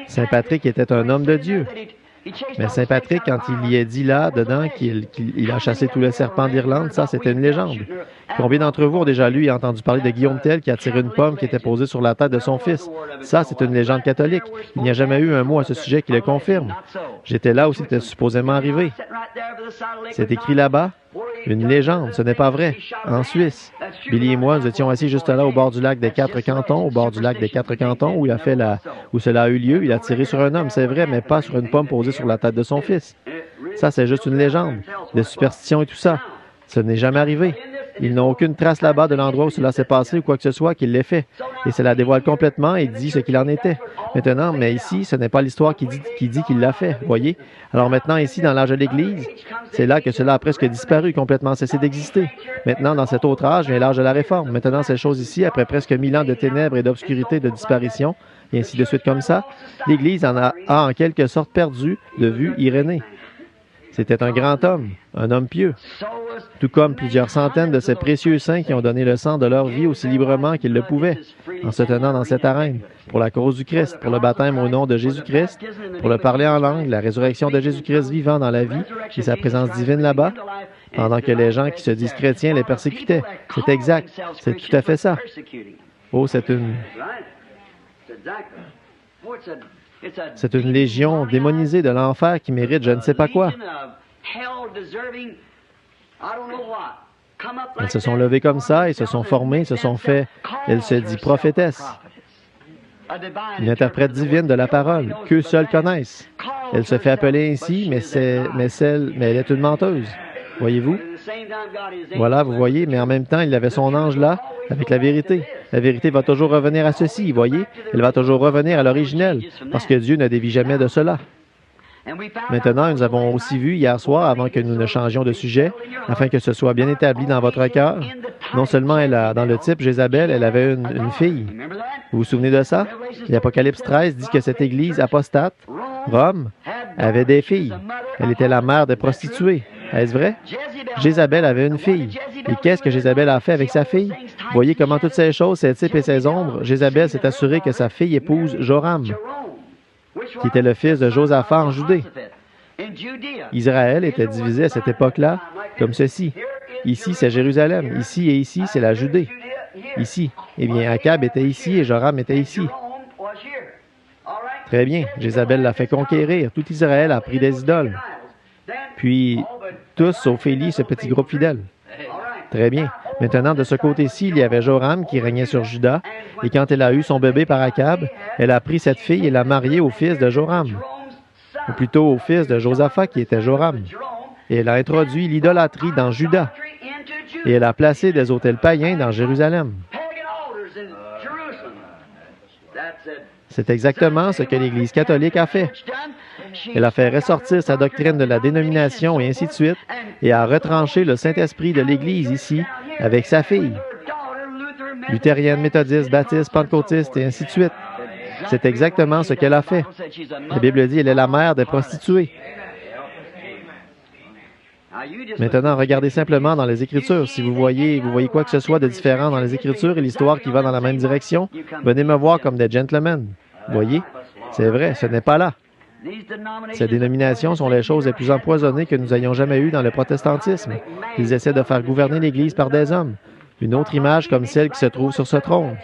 Saint Patrick était un homme de Dieu. Mais Saint Patrick, quand il y a dit là-dedans qu'il a chassé tous les serpents d'Irlande, ça, c'était une légende. Combien d'entre vous ont déjà lu et entendu parler de Guillaume Tell qui a tiré une pomme qui était posée sur la tête de son fils? Ça, c'est une légende catholique. Il n'y a jamais eu un mot à ce sujet qui le confirme. J'étais là où c'était supposément arrivé. C'est écrit là-bas. Une légende, ce n'est pas vrai. En Suisse. Billy et moi, nous étions assis juste là au bord du lac des Quatre Cantons, où cela a eu lieu. Il a tiré sur un homme, c'est vrai, mais pas sur une pomme posée sur la tête de son fils. Ça, c'est juste une légende. Des superstitions et tout ça. Ce n'est jamais arrivé. Ils n'ont aucune trace là-bas de l'endroit où cela s'est passé ou quoi que ce soit qui l'ait fait. Et cela dévoile complètement et dit ce qu'il en était. Maintenant, mais ici, ce n'est pas l'histoire qui dit qu'il l'a fait, voyez? Alors maintenant, ici, dans l'âge de l'Église, c'est là que cela a presque disparu, complètement cessé d'exister. Maintenant, dans cet autre âge, vient l'âge de la Réforme. Maintenant, ces choses ici, après presque 1000 ans de ténèbres et d'obscurité, de disparition, et ainsi de suite comme ça, l'Église a en quelque sorte perdu de vue Irénée. C'était un grand homme, un homme pieux, tout comme plusieurs centaines de ces précieux saints qui ont donné le sang de leur vie aussi librement qu'ils le pouvaient, en se tenant dans cette arène, pour la cause du Christ, pour le baptême au nom de Jésus-Christ, pour le parler en langue, la résurrection de Jésus-Christ vivant dans la vie et sa présence divine là-bas, pendant que les gens qui se disent chrétiens les persécutaient. C'est exact, c'est tout à fait ça. Oh, c'est une légion démonisée de l'enfer qui mérite je ne sais pas quoi. Elles se sont levées comme ça, ils se sont formés, se sont fait, elle se dit prophétesse, une interprète divine de la parole, qu'eux seuls connaissent. Elle se fait appeler ainsi, mais elle est une menteuse. Voyez-vous? Voilà, vous voyez, mais en même temps, il avait son ange là, avec la vérité. La vérité va toujours revenir à ceci, voyez? Elle va toujours revenir à l'originel, parce que Dieu ne dévie jamais de cela. Maintenant, nous avons aussi vu hier soir, avant que nous ne changions de sujet, afin que ce soit bien établi dans votre cœur, non seulement dans le type Jézabel, elle avait une fille. Vous vous souvenez de ça? L'Apocalypse 13 dit que cette église apostate, Rome, avait des filles. Elle était la mère des prostituées. Est-ce vrai? Jézabel avait une fille. Et qu'est-ce que Jézabel a fait avec sa fille? Voyez comment toutes ces choses, ces types et ces ombres, Jézabel s'est assurée que sa fille épouse Joram, qui était le fils de Josaphat en Judée. Israël était divisé à cette époque-là comme ceci. Ici, c'est Jérusalem. Ici et ici, c'est la Judée. Ici. Eh bien, Akab était ici et Joram était ici. Très bien. Jézabel l'a fait conquérir. Tout Israël a pris des idoles. Puis, tous, sauf Élie, ce petit groupe fidèle. Très bien. Maintenant, de ce côté-ci, il y avait Joram qui régnait sur Juda, et quand elle a eu son bébé par Akab, elle a pris cette fille et l'a mariée au fils de Joram, ou plutôt au fils de Josaphat qui était Joram. Et elle a introduit l'idolâtrie dans Juda, et elle a placé des autels païens dans Jérusalem. C'est exactement ce que l'Église catholique a fait. Elle a fait ressortir sa doctrine de la dénomination et ainsi de suite, et a retranché le Saint-Esprit de l'Église ici avec sa fille. Luthérienne, méthodiste, baptiste, pentecôtiste et ainsi de suite. C'est exactement ce qu'elle a fait. La Bible dit, elle est la mère des prostituées. Maintenant, regardez simplement dans les Écritures. Si vous voyez quoi que ce soit de différent dans les Écritures et l'histoire qui va dans la même direction, venez me voir comme des gentlemen. Voyez? C'est vrai, ce n'est pas là. Ces dénominations sont les choses les plus empoisonnées que nous ayons jamais eues dans le protestantisme. Ils essaient de faire gouverner l'Église par des hommes. Une autre image comme celle qui se trouve sur ce trône.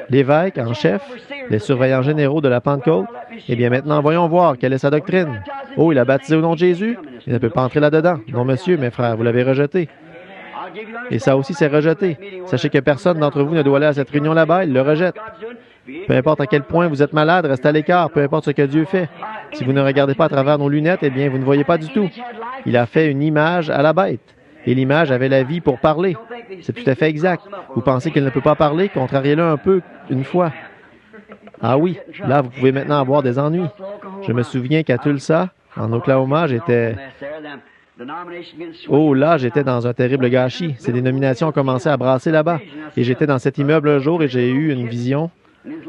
L'évêque en chef, les surveillants généraux de la Pentecôte. Eh bien maintenant, voyons voir, quelle est sa doctrine. Oh, il a baptisé au nom de Jésus? Il ne peut pas entrer là-dedans. Non, monsieur, mes frères, vous l'avez rejeté. Et ça aussi, c'est rejeté. Sachez que personne d'entre vous ne doit aller à cette réunion là-bas, il le rejette. Peu importe à quel point vous êtes malade, restez à l'écart, peu importe ce que Dieu fait. Si vous ne regardez pas à travers nos lunettes, eh bien, vous ne voyez pas du tout. Il a fait une image à la bête. Et l'image avait la vie pour parler. C'est tout à fait exact. Vous pensez qu'il ne peut pas parler? Contrariez-le un peu, une fois. Ah oui, là, vous pouvez maintenant avoir des ennuis. Je me souviens qu'à Tulsa, en Oklahoma, j'étais dans un terrible gâchis. Ces dénominations ont commencé à brasser là-bas. Et j'étais dans cet immeuble un jour et j'ai eu une vision.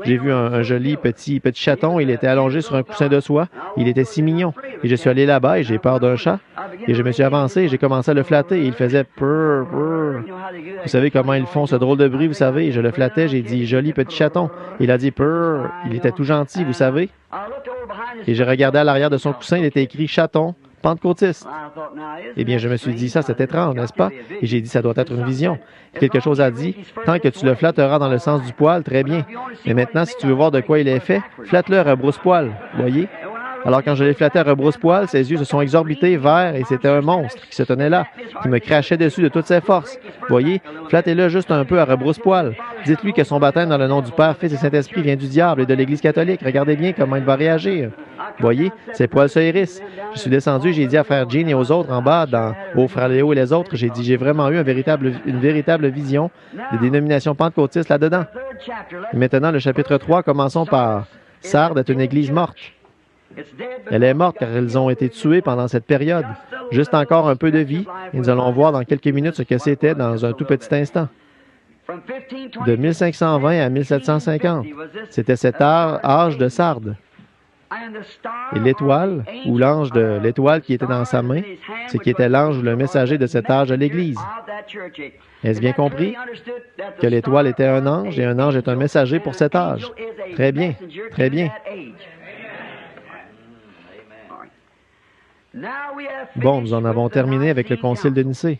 J'ai vu un joli petit chaton. Il était allongé sur un coussin de soie. Il était si mignon. Et je suis allé là-bas et j'ai peur d'un chat. Et je me suis avancé et j'ai commencé à le flatter. Et il faisait purr, purr. Vous savez comment ils font ce drôle de bruit, vous savez? Je le flattais, j'ai dit « joli petit chaton ». Il a dit « purr ». Il était tout gentil, vous savez. et j'ai regardé à l'arrière de son coussin, il était écrit « Chaton, pentecôtiste ». Eh bien, je me suis dit, ça c'est étrange, n'est-ce pas? Et j'ai dit, ça doit être une vision. Et quelque chose a dit, tant que tu le flatteras dans le sens du poil, très bien. Mais maintenant, si tu veux voir de quoi il est fait, flatte-le à rebrousse-poil, voyez? Alors, quand je l'ai flatté à rebrousse-poil, ses yeux se sont exorbités, verts, et c'était un monstre qui se tenait là, qui me crachait dessus de toutes ses forces. Voyez, flattez-le juste un peu à rebrousse-poil. Dites-lui que son baptême dans le nom du Père, Fils et Saint-Esprit vient du diable et de l'Église catholique. Regardez bien comment il va réagir. Voyez, ses poils se hérissent. Je suis descendu, j'ai dit à frère Jean et aux autres en bas, aux frères Léo et les autres, j'ai dit, j'ai vraiment eu une véritable vision des dénominations pentecôtistes là-dedans. Et maintenant, le chapitre 3, commençons par Sardes est une église morte. Elle est morte car ils ont été tués pendant cette période. Juste encore un peu de vie, et nous allons voir dans quelques minutes ce que c'était dans un tout petit instant. De 1520 à 1750, c'était cet âge de Sardes. Et l'étoile, ou l'ange de l'étoile qui était dans sa main, c'est qui était l'ange ou le messager de cet âge de l'Église. Est-ce bien compris que l'étoile était un ange et un ange est un messager pour cet âge? Très bien, très bien. Bon, nous en avons terminé avec le concile de Nicée.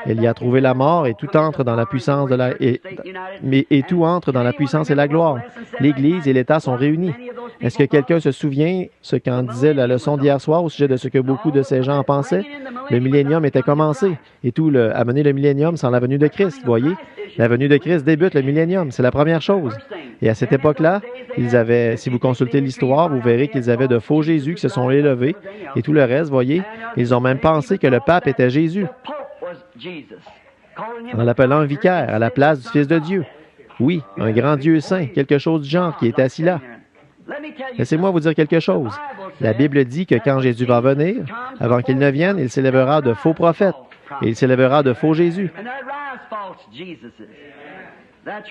Elle y a trouvé la mort et tout entre dans la puissance de et tout entre dans la puissance et la gloire. L'Église et l'État sont réunis. Est-ce que quelqu'un se souvient ce qu'en disait la leçon d'hier soir au sujet de ce que beaucoup de ces gens en pensaient? Le millénium était commencé et amener le millénium sans la venue de Christ, voyez? La venue de Christ débute le millénium, c'est la première chose. Et à cette époque-là, si vous consultez l'histoire, vous verrez qu'ils avaient de faux Jésus qui se sont élevés et tout le reste, voyez, ils ont même pensé que le pape était Jésus, en l'appelant un vicaire à la place du Fils de Dieu. Oui, un grand Dieu saint, quelque chose du genre, qui est assis là. Laissez-moi vous dire quelque chose. La Bible dit que quand Jésus va venir, avant qu'il ne vienne, il s'élèvera de faux prophètes et il s'élèvera de faux Jésus.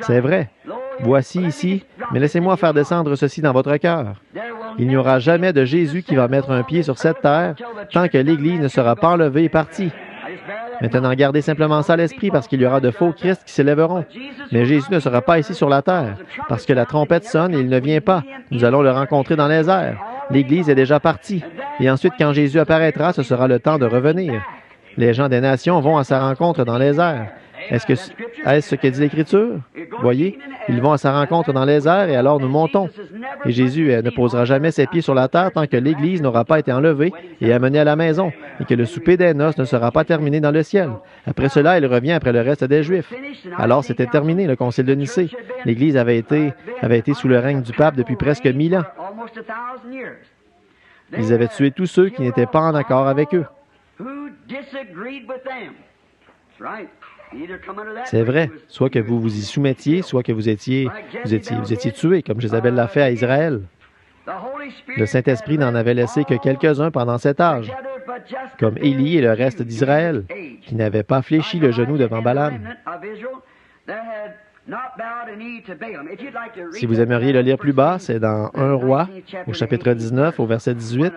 C'est vrai. Voici ici, mais laissez-moi faire descendre ceci dans votre cœur. Il n'y aura jamais de Jésus qui va mettre un pied sur cette terre tant que l'Église ne sera pas enlevée et partie. Maintenant, gardez simplement ça à l'esprit parce qu'il y aura de faux Christ qui s'élèveront. Mais Jésus ne sera pas ici sur la terre parce que la trompette sonne et il ne vient pas. Nous allons le rencontrer dans les airs. L'Église est déjà partie. Et ensuite, quand Jésus apparaîtra, ce sera le temps de revenir. Les gens des nations vont à sa rencontre dans les airs. Est-ce ce que dit l'Écriture? Voyez, ils vont à sa rencontre dans les airs et alors nous montons. Et Jésus ne posera jamais ses pieds sur la terre tant que l'Église n'aura pas été enlevée et amenée à la maison et que le souper des noces ne sera pas terminé dans le ciel. Après cela, il revient après le reste des Juifs. Alors c'était terminé, le concile de Nicée. L'Église avait été sous le règne du pape depuis presque 1000 ans. Ils avaient tué tous ceux qui n'étaient pas en accord avec eux. C'est vrai, soit que vous vous y soumettiez, soit que vous étiez tués, comme Jézabel l'a fait à Israël. Le Saint-Esprit n'en avait laissé que quelques-uns pendant cet âge, comme Élie et le reste d'Israël, qui n'avaient pas fléchi le genou devant Balaam. Si vous aimeriez le lire plus bas, c'est dans 1 Roi, au chapitre 19, au verset 18,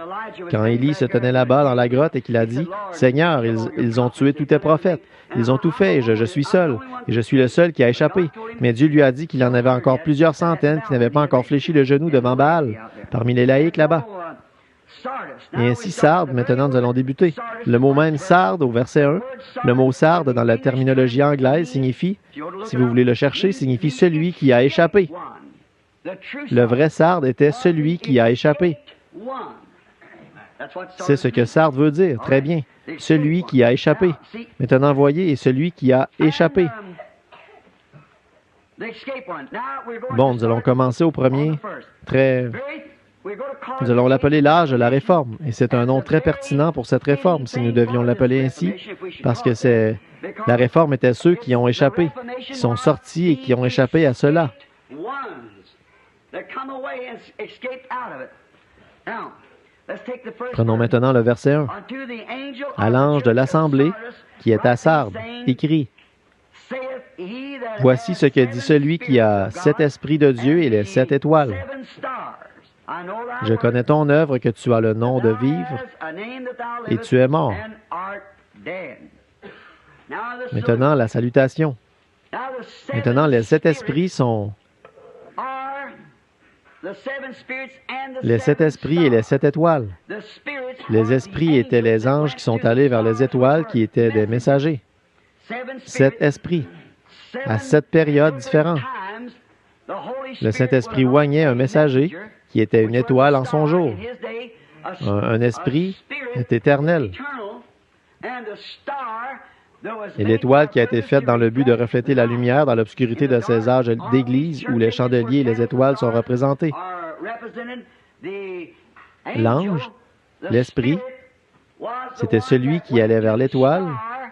quand Élie se tenait là-bas dans la grotte et qu'il a dit, « Seigneur, ils ont tué tous tes prophètes. Ils ont tout fait et je suis seul, et je suis le seul qui a échappé. » Mais Dieu lui a dit qu'il en avait encore plusieurs centaines qui n'avaient pas encore fléchi le genou devant Baal, parmi les laïcs là-bas. Et ainsi, Sardes, maintenant nous allons débuter. Le mot même Sardes au verset 1, le mot Sardes dans la terminologie anglaise signifie, si vous voulez le chercher, signifie celui qui a échappé. Le vrai Sardes était celui qui a échappé. C'est ce que Sardes veut dire, très bien. Celui qui a échappé. Maintenant, voyez, et celui qui a échappé. Bon, nous allons commencer au premier, nous allons l'appeler l'âge de la réforme, et c'est un nom très pertinent pour cette réforme, si nous devions l'appeler ainsi, parce que la réforme était ceux qui ont échappé, qui sont sortis et qui ont échappé à cela. Prenons maintenant le verset 1. À l'ange de l'assemblée qui est à Sardes, écrit, « Voici ce que dit celui qui a 7 esprits de Dieu et les 7 étoiles. Je connais ton œuvre que tu as le nom de vivre et tu es mort. » Maintenant, la salutation. Maintenant, les 7 esprits sont Les 7 esprits et les 7 étoiles. Les esprits étaient les anges qui sont allés vers les étoiles qui étaient des messagers. 7 esprits, à 7 périodes différentes. Le Saint-Esprit oignait un messager qui était une étoile en son jour. Un esprit est éternel. Et l'étoile qui a été faite dans le but de refléter la lumière dans l'obscurité de ces âges d'église où les chandeliers et les étoiles sont représentés. L'ange, l'esprit, c'était celui qui allait vers l'étoile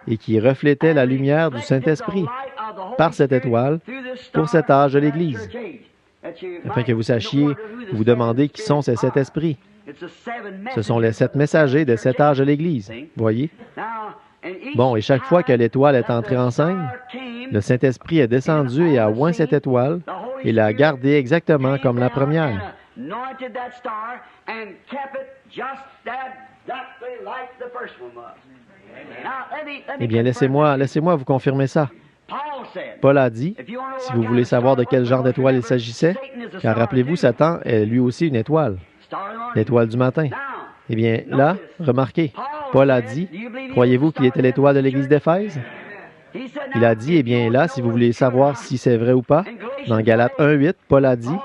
et qui reflétait la lumière du Saint-Esprit par cette étoile pour cet âge de l'Église. Afin que vous sachiez, vous demandez qui sont ces 7 esprits. Ce sont les 7 messagers de cet âge de l'Église. Voyez? Bon, et chaque fois que l'étoile est entrée en scène, le Saint-Esprit est descendu et a oint cette étoile et l'a gardée exactement comme la première. Eh bien, laissez-moi vous confirmer ça. Paul a dit, si vous voulez savoir de quel genre d'étoile il s'agissait, car rappelez-vous, Satan est lui aussi une étoile, l'étoile du matin. Eh bien, là, remarquez, Paul a dit, croyez-vous qu'il était l'étoile de l'Église d'Éphèse? Il a dit, eh bien là, si vous voulez savoir si c'est vrai ou pas, dans Galates 1:8, Paul a dit,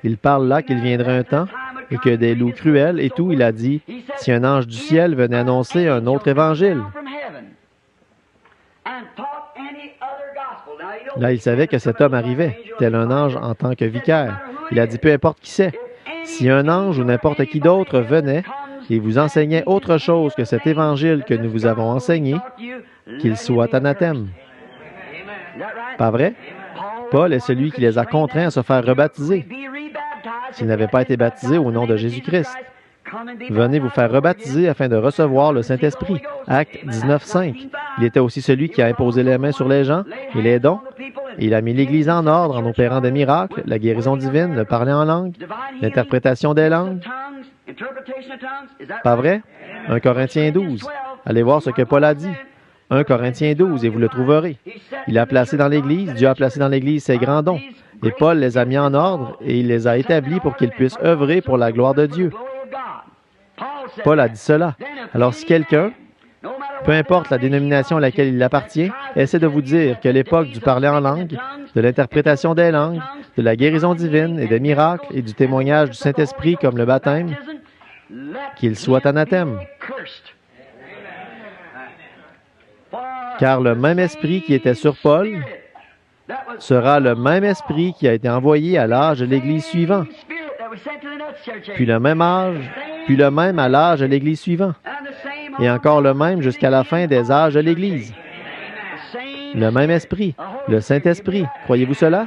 il parle là qu'il viendrait un temps et que des loups cruels et tout, il a dit, si un ange du ciel venait annoncer un autre évangile. Là, il savait que cet homme arrivait, tel un ange en tant que vicaire. Il a dit, peu importe qui c'est, si un ange ou n'importe qui d'autre venait et vous enseignait autre chose que cet évangile que nous vous avons enseigné, qu'il soit anathème. Pas vrai? Paul est celui qui les a contraints à se faire rebaptiser. S'ils n'avaient pas été baptisés au nom de Jésus-Christ, venez vous faire rebaptiser afin de recevoir le Saint-Esprit. Acte 19:5. Il était aussi celui qui a imposé les mains sur les gens et les dons. Et il a mis l'Église en ordre en opérant des miracles, la guérison divine, le parler en langue, l'interprétation des langues. Pas vrai? 1 Corinthiens 12. Allez voir ce que Paul a dit. 1 Corinthiens 12, et vous le trouverez. Il a placé dans l'Église, Dieu a placé dans l'Église ses grands dons. Et Paul les a mis en ordre et il les a établis pour qu'ils puissent œuvrer pour la gloire de Dieu. Paul a dit cela. Alors si quelqu'un, peu importe la dénomination à laquelle il appartient, essaie de vous dire que l'époque du parler en langue, de l'interprétation des langues, de la guérison divine et des miracles et du témoignage du Saint-Esprit comme le baptême, qu'il soit anathème. Car le même esprit qui était sur Paul sera le même esprit qui a été envoyé à l'âge de l'Église suivant, puis le même à l'âge de l'Église suivant, et encore le même jusqu'à la fin des âges de l'Église. Le même esprit, le Saint-Esprit. Croyez-vous cela?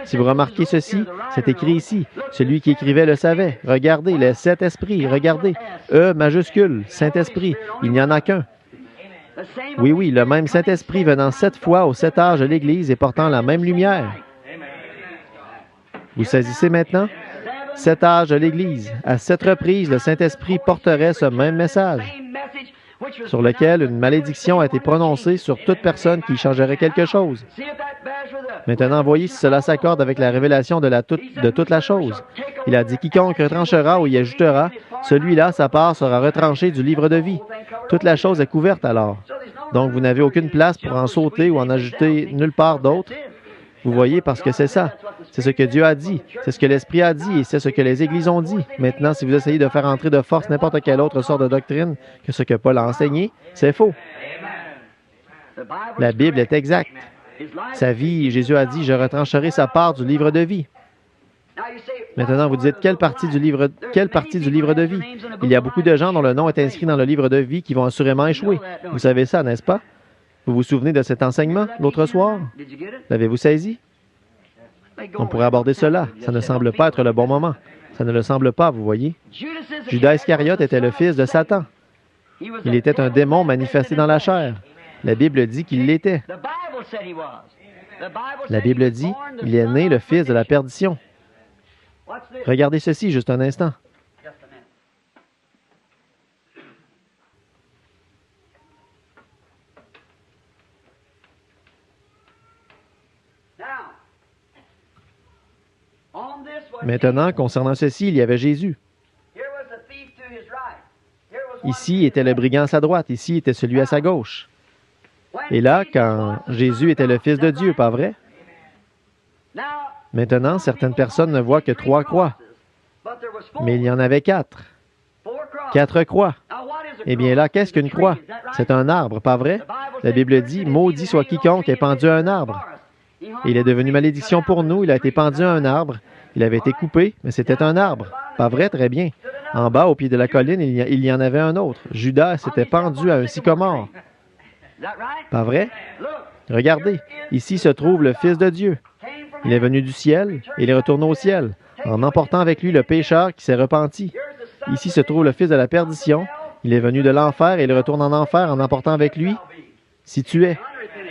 Si vous remarquez ceci, c'est écrit ici. Celui qui écrivait le savait. Regardez, les 7 esprits, regardez. E majuscule, Saint-Esprit. Il n'y en a qu'un. Oui, oui, le même Saint-Esprit venant 7 fois aux 7 âges de l'Église et portant la même lumière. Vous saisissez maintenant? 7 âges de l'Église. À 7 reprises, le Saint-Esprit porterait ce même message, sur lequel une malédiction a été prononcée sur toute personne qui changerait quelque chose. Maintenant, voyez si cela s'accorde avec la révélation de toute la chose. Il a dit, quiconque retranchera ou y ajoutera, celui-là, sa part sera retranchée du livre de vie. Toute la chose est couverte alors. Donc, vous n'avez aucune place pour en sauter ou en ajouter nulle part d'autre. Vous voyez, parce que c'est ça. C'est ce que Dieu a dit. C'est ce que l'Esprit a dit et c'est ce que les Églises ont dit. Maintenant, si vous essayez de faire entrer de force n'importe quelle autre sorte de doctrine que ce que Paul a enseigné, c'est faux. La Bible est exacte. Sa vie, Jésus a dit, je retrancherai sa part du livre de vie. Maintenant, vous dites, quelle partie du livre de vie? Il y a beaucoup de gens dont le nom est inscrit dans le livre de vie qui vont assurément échouer. Vous savez ça, n'est-ce pas? Vous vous souvenez de cet enseignement l'autre soir? L'avez-vous saisi? On pourrait aborder cela. Ça ne semble pas être le bon moment. Ça ne le semble pas, vous voyez. Judas Iscariote était le fils de Satan. Il était un démon manifesté dans la chair. La Bible dit qu'il l'était. La Bible dit, il est né le fils de la perdition. Regardez ceci juste un instant. Maintenant, concernant ceci, il y avait Jésus. Ici était le brigand à sa droite, ici était celui à sa gauche. Et là, quand Jésus était le Fils de Dieu, pas vrai? Maintenant, certaines personnes ne voient que 3 croix, mais il y en avait 4. 4 croix. Eh bien là, qu'est-ce qu'une croix? C'est un arbre, pas vrai? La Bible dit, « Maudit soit quiconque est pendu à un arbre. » Il est devenu malédiction pour nous, il a été pendu à un arbre. Il avait été coupé, mais c'était un arbre. Pas vrai? Très bien. En bas, au pied de la colline, il y en avait un autre. Judas s'était pendu à un sycomore. Pas vrai? Regardez, ici se trouve le Fils de Dieu. Il est venu du ciel et il est retourné au ciel, en emportant avec lui le pécheur qui s'est repenti. Ici se trouve le fils de la perdition. Il est venu de l'enfer et il retourne en enfer en emportant avec lui, si tu es,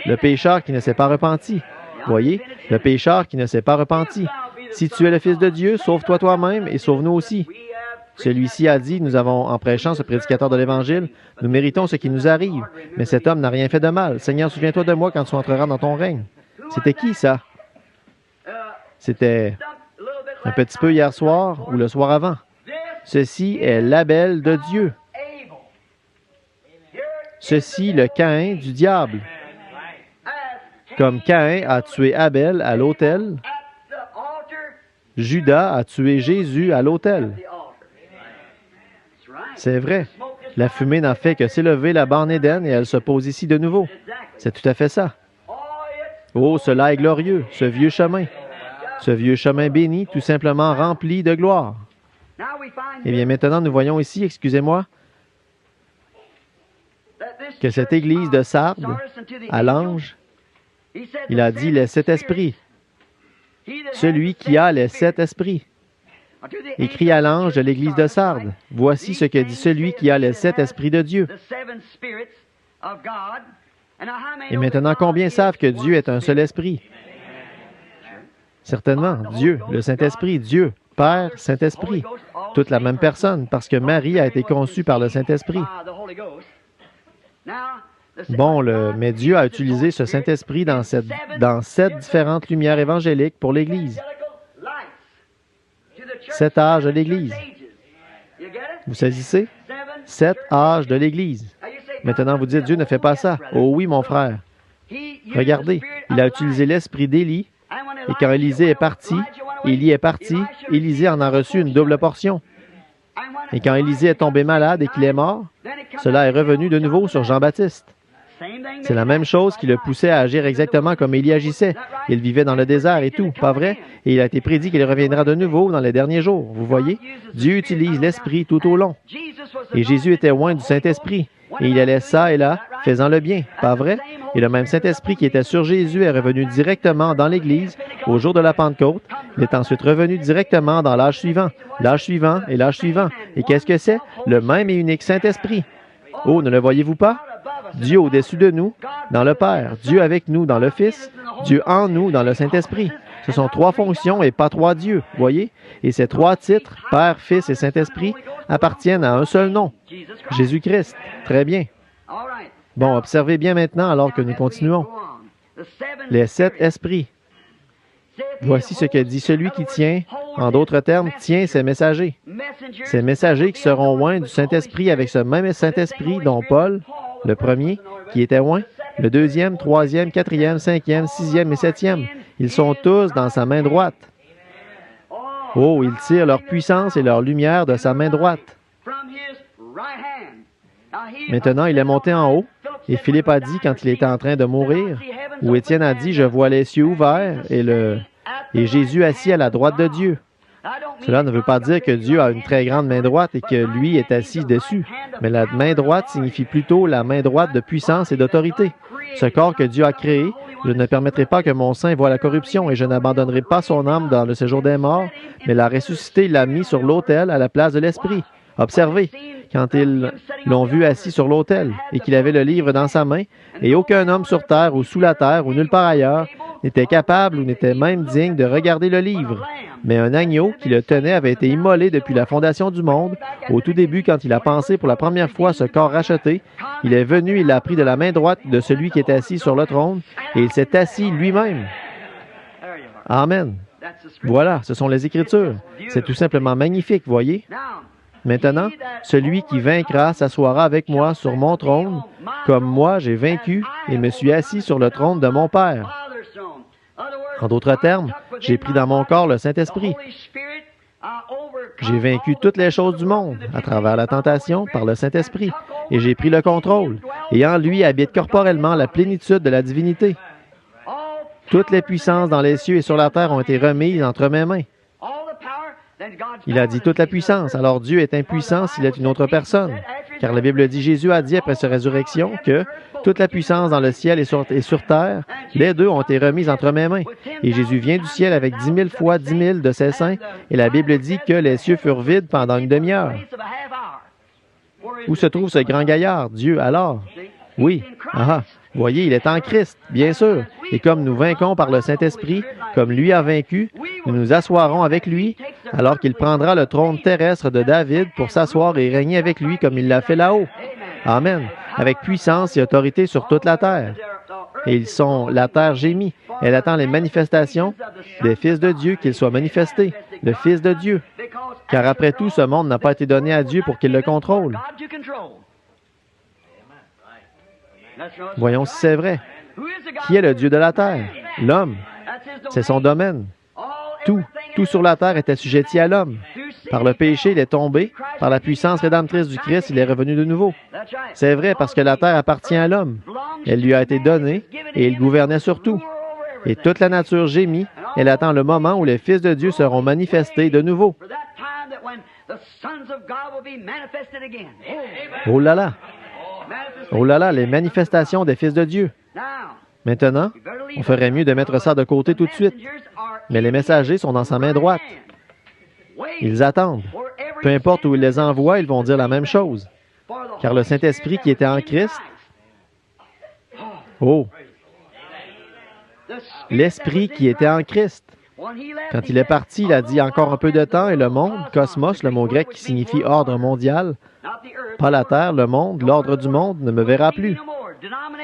le pécheur qui ne s'est pas repenti. Voyez, le pécheur qui ne s'est pas repenti. Si tu es le Fils de Dieu, sauve-toi toi-même et sauve-nous aussi. Celui-ci a dit, nous avons, en prêchant ce prédicateur de l'Évangile, nous méritons ce qui nous arrive, mais cet homme n'a rien fait de mal. Seigneur, souviens-toi de moi quand tu entreras dans ton règne. C'était qui, ça? C'était un petit peu hier soir ou le soir avant. Ceci est l'Abel de Dieu. Ceci, le Caïn du diable. Comme Caïn a tué Abel à l'autel, Judas a tué Jésus à l'autel. C'est vrai. La fumée n'a fait que s'élever là-bas en Éden et elle se pose ici de nouveau. C'est tout à fait ça. Oh, cela est glorieux, ce vieux chemin. Ce vieux chemin béni, tout simplement rempli de gloire. Eh bien, maintenant, nous voyons ici, excusez-moi, que cette église de Sardes, à l'ange, il a dit les 7 esprits. Celui qui a les 7 esprits. Écrit à l'ange de l'église de Sardes. Voici ce que dit celui qui a les 7 esprits de Dieu. Et maintenant, combien savent que Dieu est un seul esprit? Certainement, Dieu, le Saint-Esprit, Dieu, Père, Saint-Esprit, toute la même personne, parce que Marie a été conçue par le Saint-Esprit. Bon, mais Dieu a utilisé ce Saint-Esprit dans 7 différentes lumières évangéliques pour l'Église. 7 âges de l'Église. Vous saisissez? 7 âges de l'Église. Maintenant, vous dites, Dieu ne fait pas ça. Oh oui, mon frère. Regardez, il a utilisé l'esprit d'Élie, et quand Élisée est parti, Élie est parti, Élisée en a reçu une double portion. Et quand Élisée est tombé malade et qu'il est mort, cela est revenu de nouveau sur Jean-Baptiste. C'est la même chose qui le poussait à agir exactement comme Élie agissait. Il vivait dans le désert et tout, pas vrai? Et il a été prédit qu'il reviendra de nouveau dans les derniers jours. Vous voyez? Dieu utilise l'Esprit tout au long. Et Jésus était loin du Saint-Esprit. Et il allait ça et là, faisant le bien, pas vrai? Et le même Saint-Esprit qui était sur Jésus est revenu directement dans l'Église au jour de la Pentecôte. Il est ensuite revenu directement dans l'âge suivant et l'âge suivant. Et qu'est-ce que c'est? Le même et unique Saint-Esprit. Oh, ne le voyez-vous pas? Dieu au-dessus de nous, dans le Père. Dieu avec nous, dans le Fils. Dieu en nous, dans le Saint-Esprit. Ce sont 3 fonctions et pas 3 dieux, voyez? Et ces 3 titres, Père, Fils et Saint-Esprit, appartiennent à un seul nom, Jésus-Christ. Très bien. Bon, observez bien maintenant alors que nous continuons. Les 7 esprits. Voici ce que dit celui qui tient, en d'autres termes, tient ses messagers. Ces messagers qui seront oints du Saint-Esprit avec ce même Saint-Esprit dont Paul, le premier, qui était oint, le deuxième, troisième, quatrième, cinquième, sixième et septième. Ils sont tous dans sa main droite. Oh, il tire leur puissance et leur lumière de sa main droite. Maintenant, il est monté en haut, et Philippe a dit, quand il était en train de mourir, ou Étienne a dit, « Je vois les cieux ouverts, et Jésus assis à la droite de Dieu. » Cela ne veut pas dire que Dieu a une très grande main droite et que lui est assis dessus, mais la main droite signifie plutôt la main droite de puissance et d'autorité. Ce corps que Dieu a créé, je ne permettrai pas que mon sein voie la corruption et je n'abandonnerai pas son âme dans le séjour des morts, mais l'a ressuscité, il l'a mis sur l'autel à la place de l'Esprit. Observez, quand ils l'ont vu assis sur l'autel et qu'il avait le livre dans sa main, et aucun homme sur terre ou sous la terre ou nulle part ailleurs n'était capable ou n'était même digne de regarder le livre. Mais un agneau qui le tenait avait été immolé depuis la fondation du monde. Au tout début, quand il a pensé pour la première fois ce corps racheté, il est venu, il l'a pris de la main droite de celui qui était assis sur le trône, et il s'est assis lui-même. Amen. Voilà, ce sont les Écritures. C'est tout simplement magnifique, voyez. Maintenant, celui qui vaincra s'assoira avec moi sur mon trône, comme moi j'ai vaincu et me suis assis sur le trône de mon Père. En d'autres termes, j'ai pris dans mon corps le Saint-Esprit. J'ai vaincu toutes les choses du monde à travers la tentation par le Saint-Esprit, et j'ai pris le contrôle, et en lui habite corporellement la plénitude de la divinité. Toutes les puissances dans les cieux et sur la terre ont été remises entre mes mains. Il a dit toute la puissance, alors Dieu est impuissant s'il est une autre personne, car la Bible dit, Jésus a dit après sa résurrection que toute la puissance dans le ciel et sur terre, les deux ont été remises entre mes mains. Et Jésus vient du ciel avec 10 000 fois 10 000 de ses saints, et la Bible dit que les cieux furent vides pendant une demi-heure. Où se trouve ce grand gaillard, Dieu, alors? Oui. Ah, voyez, il est en Christ, bien sûr. Et comme nous vainquons par le Saint-Esprit, comme lui a vaincu, nous nous asseoirons avec lui, alors qu'il prendra le trône terrestre de David pour s'asseoir et régner avec lui comme il l'a fait là-haut. Amen. Avec puissance et autorité sur toute la terre. Et la terre gémit. Elle attend les manifestations des fils de Dieu, qu'ils soient manifestés, le Fils de Dieu. Car après tout, ce monde n'a pas été donné à Dieu pour qu'il le contrôle. Voyons si c'est vrai. Qui est le Dieu de la terre? L'homme. C'est son domaine. Tout sur la terre est assujetti à l'homme. Par le péché, il est tombé. Par la puissance rédemptrice du Christ, il est revenu de nouveau. C'est vrai parce que la terre appartient à l'homme. Elle lui a été donnée et il gouvernait sur tout. Et toute la nature gémit. Elle attend le moment où les fils de Dieu seront manifestés de nouveau. Oh là là! Oh là là, les manifestations des fils de Dieu. Maintenant, on ferait mieux de mettre ça de côté tout de suite. Mais les messagers sont dans sa main droite. Ils attendent. Peu importe où il les envoie, ils vont dire la même chose. Car le Saint-Esprit qui était en Christ, l'Esprit qui était en Christ. Quand il est parti, il a dit encore un peu de temps et le monde, cosmos, le mot grec qui signifie ordre mondial, pas la terre, le monde, l'ordre du monde, ne me verra plus.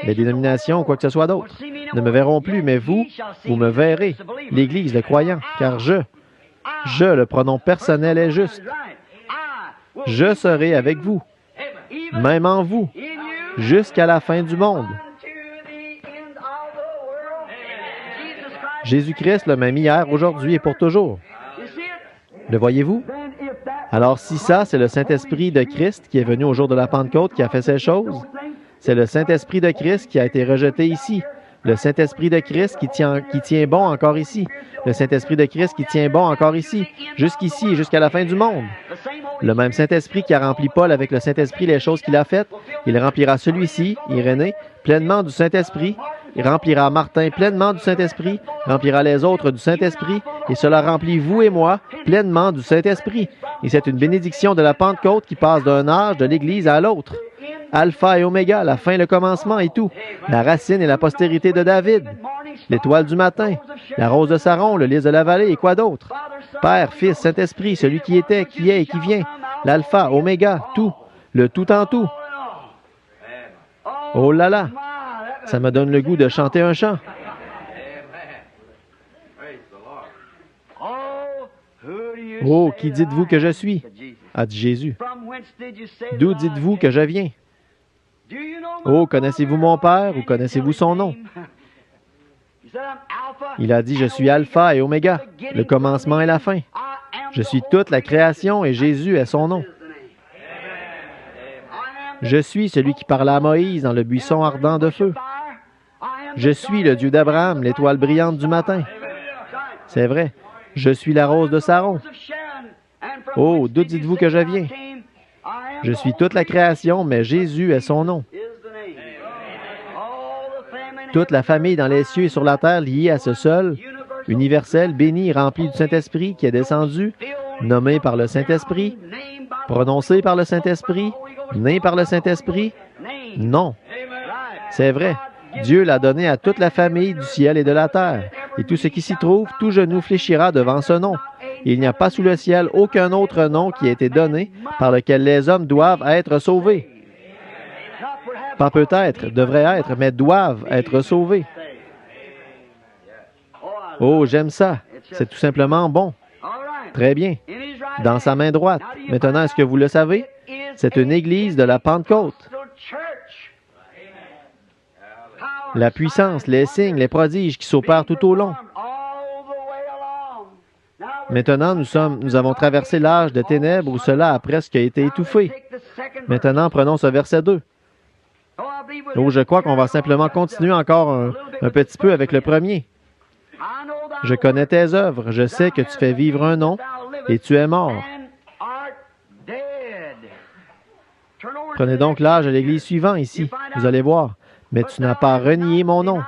Les dénominations ou quoi que ce soit d'autre ne me verront plus, mais vous me verrez, l'Église, le croyant, car je, le pronom personnel est juste. Je serai avec vous, même en vous, jusqu'à la fin du monde. Jésus-Christ le même hier, aujourd'hui et pour toujours. Le voyez-vous? Alors si ça, c'est le Saint-Esprit de Christ qui est venu au jour de la Pentecôte qui a fait ces choses, c'est le Saint-Esprit de Christ qui a été rejeté ici. Le Saint-Esprit de Christ qui tient bon encore ici. Le Saint-Esprit de Christ qui tient bon encore ici, jusqu'ici et jusqu'à la fin du monde. Le même Saint-Esprit qui a rempli Paul avec le Saint-Esprit les choses qu'il a faites, il remplira celui-ci, Irénée, pleinement du Saint-Esprit. Il remplira Martin pleinement du Saint-Esprit, remplira les autres du Saint-Esprit, et cela remplit vous et moi pleinement du Saint-Esprit. Et c'est une bénédiction de la Pentecôte qui passe d'un âge de l'Église à l'autre. Alpha et Oméga, la fin, le commencement et tout. La racine et la postérité de David. L'étoile du matin. La rose de Saron, le lys de la vallée et quoi d'autre? Père, Fils, Saint-Esprit, celui qui était, qui est et qui vient. L'Alpha, Oméga, tout. Le tout en tout. Oh là là! Ça me donne le goût de chanter un chant. Oh, qui dites-vous que je suis? A dit Jésus. D'où dites-vous que je viens? Oh, connaissez-vous mon Père ou connaissez-vous son nom? Il a dit, je suis Alpha et Oméga, le commencement et la fin. Je suis toute la création et Jésus est son nom. Je suis celui qui parla à Moïse dans le buisson ardent de feu. Je suis le Dieu d'Abraham, l'étoile brillante du matin. C'est vrai. Je suis la rose de Saron. Oh, d'où dites-vous que je viens? Je suis toute la création, mais Jésus est son nom. Toute la famille dans les cieux et sur la terre liée à ce seul, universel, béni, rempli du Saint-Esprit, qui est descendu, nommé par le Saint-Esprit, prononcé par le Saint-Esprit, né par le Saint-Esprit? Non. C'est vrai. Dieu l'a donné à toute la famille du ciel et de la terre. Et tout ce qui s'y trouve, tout genou fléchira devant ce nom. Et il n'y a pas sous le ciel aucun autre nom qui a été donné par lequel les hommes doivent être sauvés. Pas peut-être, devraient être, mais doivent être sauvés. Oh, j'aime ça. C'est tout simplement bon. Très bien. Dans sa main droite. Maintenant, est-ce que vous le savez? C'est une église de la Pentecôte. La puissance, les signes, les prodiges qui s'opèrent tout au long. Maintenant, nous avons traversé l'âge de ténèbres où cela a presque été étouffé. Maintenant, prenons ce verset 2. Oh, je crois qu'on va simplement continuer encore un petit peu avec le premier. Je connais tes œuvres, je sais que tu fais vivre un nom et tu es mort. Prenez donc l'âge de l'église suivante ici, vous allez voir. Mais tu n'as pas renié mon nom.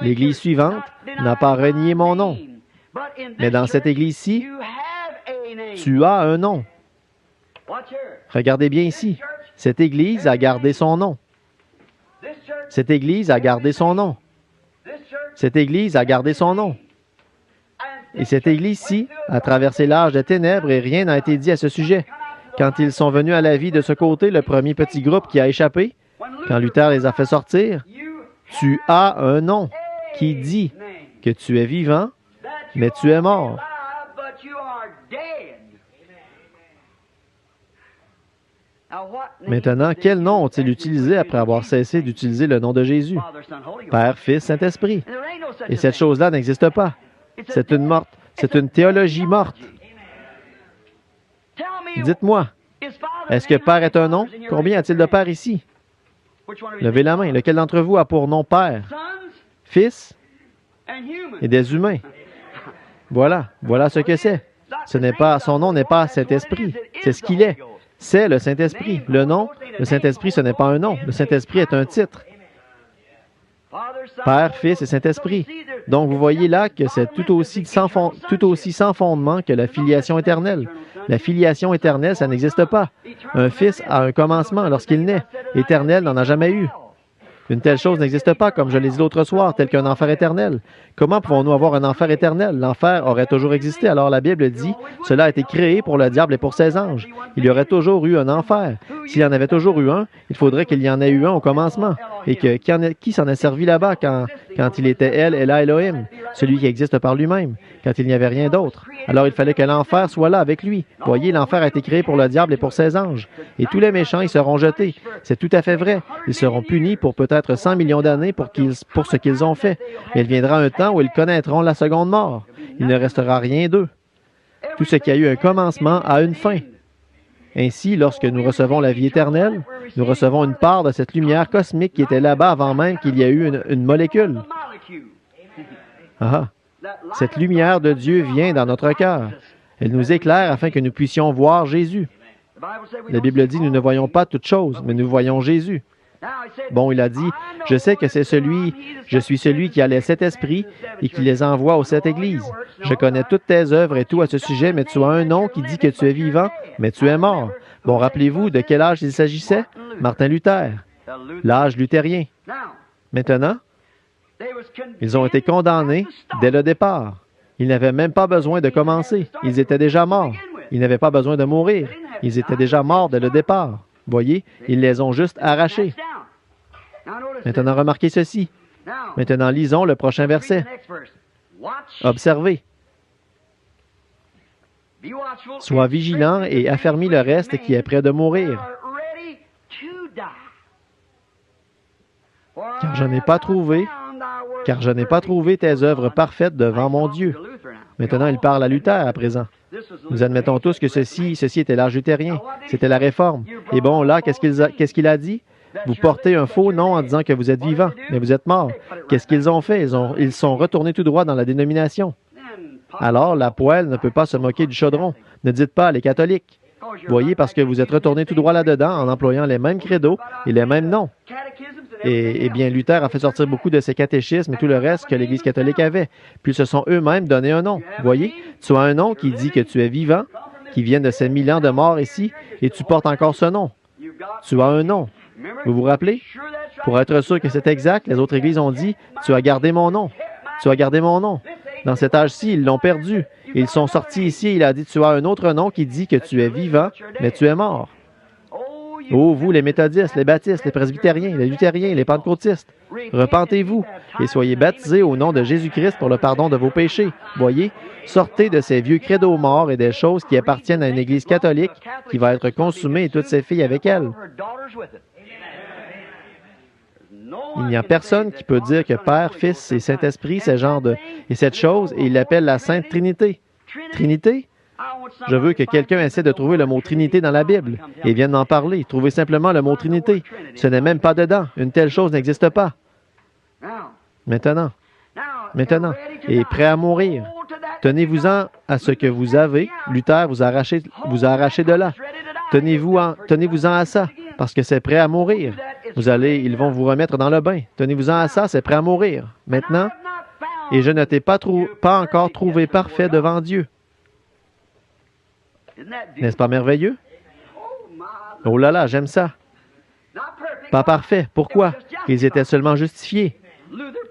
L'église suivante n'a pas renié mon nom. Mais dans cette église-ci, tu as un nom. Regardez bien ici. Cette église a gardé son nom. Cette église a gardé son nom. Cette église a gardé son nom. Et cette église-ci a traversé l'âge des ténèbres et rien n'a été dit à ce sujet. Quand ils sont venus à la vie de ce côté, le premier petit groupe qui a échappé, quand Luther les a fait sortir, tu as un nom qui dit que tu es vivant, mais tu es mort. Maintenant, quel nom ont-ils utilisé après avoir cessé d'utiliser le nom de Jésus? Père, Fils, Saint-Esprit. Et cette chose-là n'existe pas. C'est une théologie morte. Dites-moi, est-ce que Père est un nom? Combien a-t-il de pères ici? Levez la main. Lequel d'entre vous a pour nom Père? Fils et des humains. Voilà ce que c'est. Son nom n'est pas Saint-Esprit. C'est ce qu'il est. C'est le Saint-Esprit. Le nom, le Saint-Esprit, ce n'est pas un nom. Le Saint-Esprit est un titre. Père, Fils et Saint-Esprit. Donc, vous voyez là que c'est tout aussi sans fondement que la filiation éternelle. La filiation éternelle, ça n'existe pas. Un fils a un commencement lorsqu'il naît. Éternel n'en a jamais eu. Une telle chose n'existe pas, comme je l'ai dit l'autre soir, tel qu'un enfer éternel. Comment pouvons-nous avoir un enfer éternel? L'enfer aurait toujours existé. Alors la Bible dit, cela a été créé pour le diable et pour ses anges. Il y aurait toujours eu un enfer. S'il y en avait toujours eu un, il faudrait qu'il y en ait eu un au commencement. Et qui s'en est servi là-bas quand il était El Elohim, celui qui existe par lui-même, quand il n'y avait rien d'autre? Alors il fallait que l'enfer soit là avec lui. Voyez, l'enfer a été créé pour le diable et pour ses anges. Et tous les méchants y seront jetés. C'est tout à fait vrai. Ils seront punis pour peut-être 100 millions d'années pour ce qu'ils ont fait. Mais il viendra un temps où ils connaîtront la seconde mort. Il ne restera rien d'eux. Tout ce qui a eu un commencement a une fin. Ainsi, lorsque nous recevons la vie éternelle, nous recevons une part de cette lumière cosmique qui était là-bas avant même qu'il y ait eu une molécule. Ah, cette lumière de Dieu vient dans notre cœur. Elle nous éclaire afin que nous puissions voir Jésus. La Bible dit, nous ne voyons pas toutes choses, mais nous voyons Jésus. Bon, il a dit, je sais que je suis celui qui a les 7 esprits et qui les envoie aux 7 églises. Je connais toutes tes œuvres et tout à ce sujet, mais tu as un nom qui dit que tu es vivant, mais tu es mort. Bon, rappelez-vous de quel âge il s'agissait? Martin Luther, l'âge luthérien. Maintenant, ils ont été condamnés dès le départ. Ils n'avaient même pas besoin de commencer. Ils étaient déjà morts. Ils n'avaient pas besoin de mourir. Ils étaient déjà morts dès le départ. Voyez, ils les ont juste arrachés. Maintenant, remarquez ceci. Maintenant, lisons le prochain verset. Observez. Sois vigilant et affermis le reste qui est près de mourir. Car je n'ai pas trouvé tes œuvres parfaites devant mon Dieu. Maintenant, il parle à Luther à présent. Nous admettons tous que ceci était l'âge luthérien. C'était la réforme. Et bon, là, qu'est-ce qu'il a dit? Vous portez un faux nom en disant que vous êtes vivant, mais vous êtes mort. Qu'est-ce qu'ils ont fait? Ils sont retournés tout droit dans la dénomination. Alors, la poêle ne peut pas se moquer du chaudron. Ne dites pas les catholiques. Voyez, parce que vous êtes retournés tout droit là-dedans en employant les mêmes credos et les mêmes noms. Et bien, Luther a fait sortir beaucoup de ses catéchismes et tout le reste que l'Église catholique avait. Puis ils se sont eux-mêmes donné un nom. Voyez, tu as un nom qui dit que tu es vivant, qui vient de ces 1000 ans de mort ici, et tu portes encore ce nom. Tu as un nom. Vous vous rappelez? Pour être sûr que c'est exact, les autres églises ont dit, tu as gardé mon nom. Tu as gardé mon nom. Dans cet âge-ci, ils l'ont perdu. Ils sont sortis ici et il a dit, tu as un autre nom qui dit que tu es vivant, mais tu es mort. Ô vous, les méthodistes, les baptistes, les presbytériens, les luthériens, les pentecôtistes, repentez-vous et soyez baptisés au nom de Jésus-Christ pour le pardon de vos péchés. Voyez, sortez de ces vieux credos morts et des choses qui appartiennent à une Église catholique qui va être consumée et toutes ses filles avec elle. Il n'y a personne qui peut dire que Père, Fils et Saint-Esprit, ce genre de... et cette chose, et il l'appelle la Sainte Trinité. Trinité? Je veux que quelqu'un essaie de trouver le mot Trinité dans la Bible et vienne d'en parler. Trouvez simplement le mot Trinité. Ce n'est même pas dedans. Une telle chose n'existe pas. Maintenant, et prêt à mourir. Tenez-vous-en à ce que vous avez. Luther vous a arraché de là. Tenez-vous-en à ça, parce que c'est prêt à mourir. Ils vont vous remettre dans le bain. Tenez-vous-en à ça, c'est prêt à mourir. Maintenant, et je ne t'ai pas encore trouvé parfait devant Dieu. N'est-ce pas merveilleux? Oh là là, j'aime ça. Pas parfait. Pourquoi? Ils étaient seulement justifiés.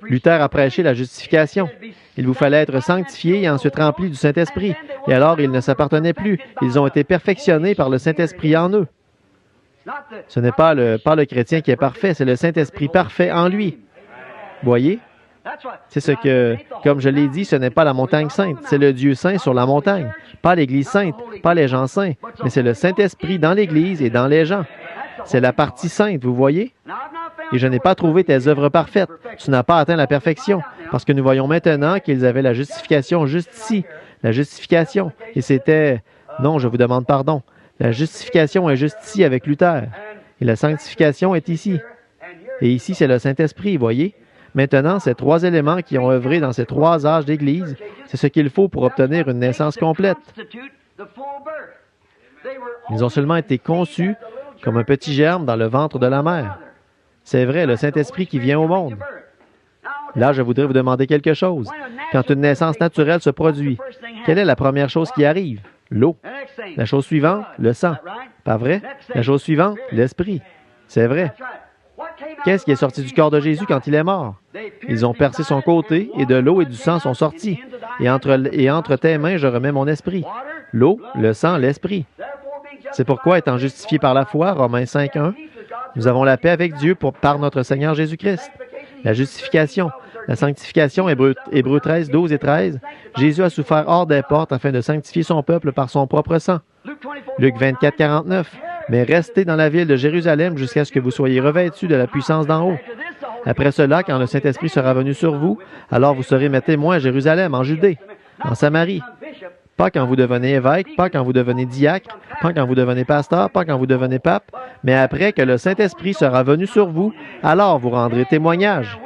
Luther a prêché la justification. Il vous fallait être sanctifié et ensuite rempli du Saint-Esprit. Et alors, ils ne s'appartenaient plus. Ils ont été perfectionnés par le Saint-Esprit en eux. Ce n'est pas le chrétien qui est parfait, c'est le Saint-Esprit parfait en lui. Voyez? C'est ce que, comme je l'ai dit, ce n'est pas la montagne sainte, c'est le Dieu saint sur la montagne. Pas l'Église sainte, pas les gens saints, mais c'est le Saint-Esprit dans l'Église et dans les gens. C'est la partie sainte, vous voyez? Et je n'ai pas trouvé tes œuvres parfaites. Tu n'as pas atteint la perfection, parce que nous voyons maintenant qu'ils avaient la justification juste ici. La justification. Et c'était... Non, je vous demande pardon. La justification est juste ici avec Luther. Et la sanctification est ici. Et ici, c'est le Saint-Esprit, voyez? Maintenant, ces trois éléments qui ont œuvré dans ces trois âges d'Église, c'est ce qu'il faut pour obtenir une naissance complète. Ils ont seulement été conçus comme un petit germe dans le ventre de la mère. C'est vrai, le Saint-Esprit qui vient au monde. Là, je voudrais vous demander quelque chose. Quand une naissance naturelle se produit, quelle est la première chose qui arrive? L'eau. La chose suivante, le sang. Pas vrai? La chose suivante, l'esprit. C'est vrai. Qu'est-ce qui est sorti du corps de Jésus quand il est mort? Ils ont percé son côté et de l'eau et du sang sont sortis. Et entre tes mains, je remets mon esprit. L'eau, le sang, l'esprit. C'est pourquoi, étant justifiés par la foi, Romains 5:1, nous avons la paix avec Dieu par notre Seigneur Jésus-Christ. La justification, la sanctification, Hébreux 13, 12 et 13, Jésus a souffert hors des portes afin de sanctifier son peuple par son propre sang. Luc 24, 49, mais restez dans la ville de Jérusalem jusqu'à ce que vous soyez revêtus de la puissance d'en haut. Après cela, quand le Saint-Esprit sera venu sur vous, alors vous serez mes témoins à Jérusalem, en Judée, en Samarie. Pas quand vous devenez évêque, pas quand vous devenez diacre, pas quand vous devenez pasteur, pas quand vous devenez pape, mais après que le Saint-Esprit sera venu sur vous, alors vous rendrez témoignage.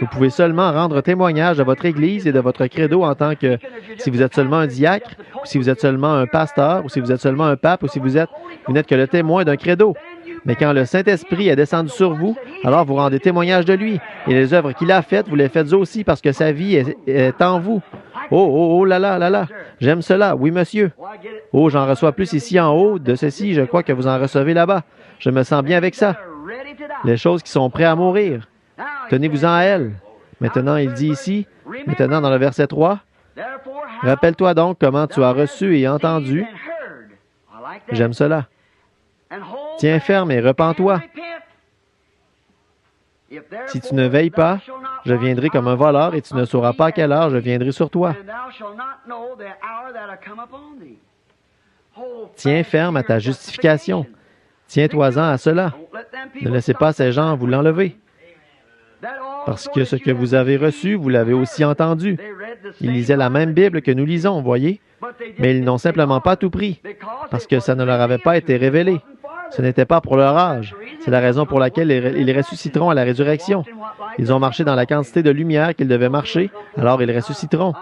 Vous pouvez seulement rendre témoignage de votre Église et de votre credo en tant que, si vous êtes seulement un diacre, ou si vous êtes seulement un pasteur, ou si vous êtes seulement un pape, ou si vous n'êtes que le témoin d'un credo. Mais quand le Saint-Esprit est descendu sur vous, alors vous rendez témoignage de lui. Et les œuvres qu'il a faites, vous les faites aussi parce que sa vie est en vous. Oh là là là là, j'aime cela, oui monsieur. Oh, j'en reçois plus ici en haut, de ceci, je crois que vous en recevez là-bas. Je me sens bien avec ça. Les choses qui sont prêtes à mourir. Tenez-vous-en à elles. Maintenant, il dit ici, maintenant dans le verset 3, rappelle-toi donc comment tu as reçu et entendu. J'aime cela. Tiens ferme et repens-toi. Si tu ne veilles pas, je viendrai comme un voleur et tu ne sauras pas à quelle heure je viendrai sur toi. Tiens ferme à ta justification. Tiens-toi-en à cela. Ne laissez pas ces gens vous l'enlever. Parce que ce que vous avez reçu, vous l'avez aussi entendu. Ils lisaient la même Bible que nous lisons, voyez, mais ils n'ont simplement pas tout pris, parce que ça ne leur avait pas été révélé. Ce n'était pas pour leur âge. C'est la raison pour laquelle ils ressusciteront à la résurrection. Ils ont marché dans la quantité de lumière qu'ils devaient marcher, alors ils ressusciteront.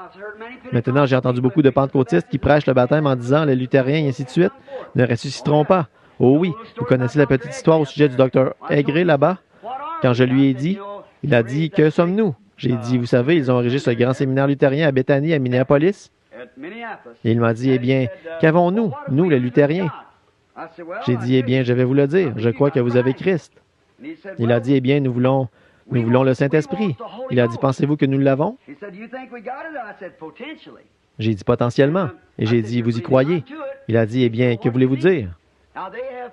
Maintenant, j'ai entendu beaucoup de pentecôtistes qui prêchent le baptême en disant les luthériens et ainsi de suite ne ressusciteront pas. Oh oui, vous connaissez la petite histoire au sujet du docteur Aigré là-bas? Quand je lui ai dit, il a dit, que sommes-nous? J'ai dit, vous savez, ils ont érigé ce grand séminaire luthérien à Bethany, à Minneapolis. Et il m'a dit, eh bien, qu'avons-nous, nous, les luthériens? J'ai dit, eh bien, je vais vous le dire, je crois que vous avez Christ. Il a dit, eh bien, nous voulons le Saint-Esprit. Il a dit, pensez-vous que nous l'avons? J'ai dit, potentiellement. Et j'ai dit, vous y croyez? Il a dit, eh bien, que voulez-vous dire?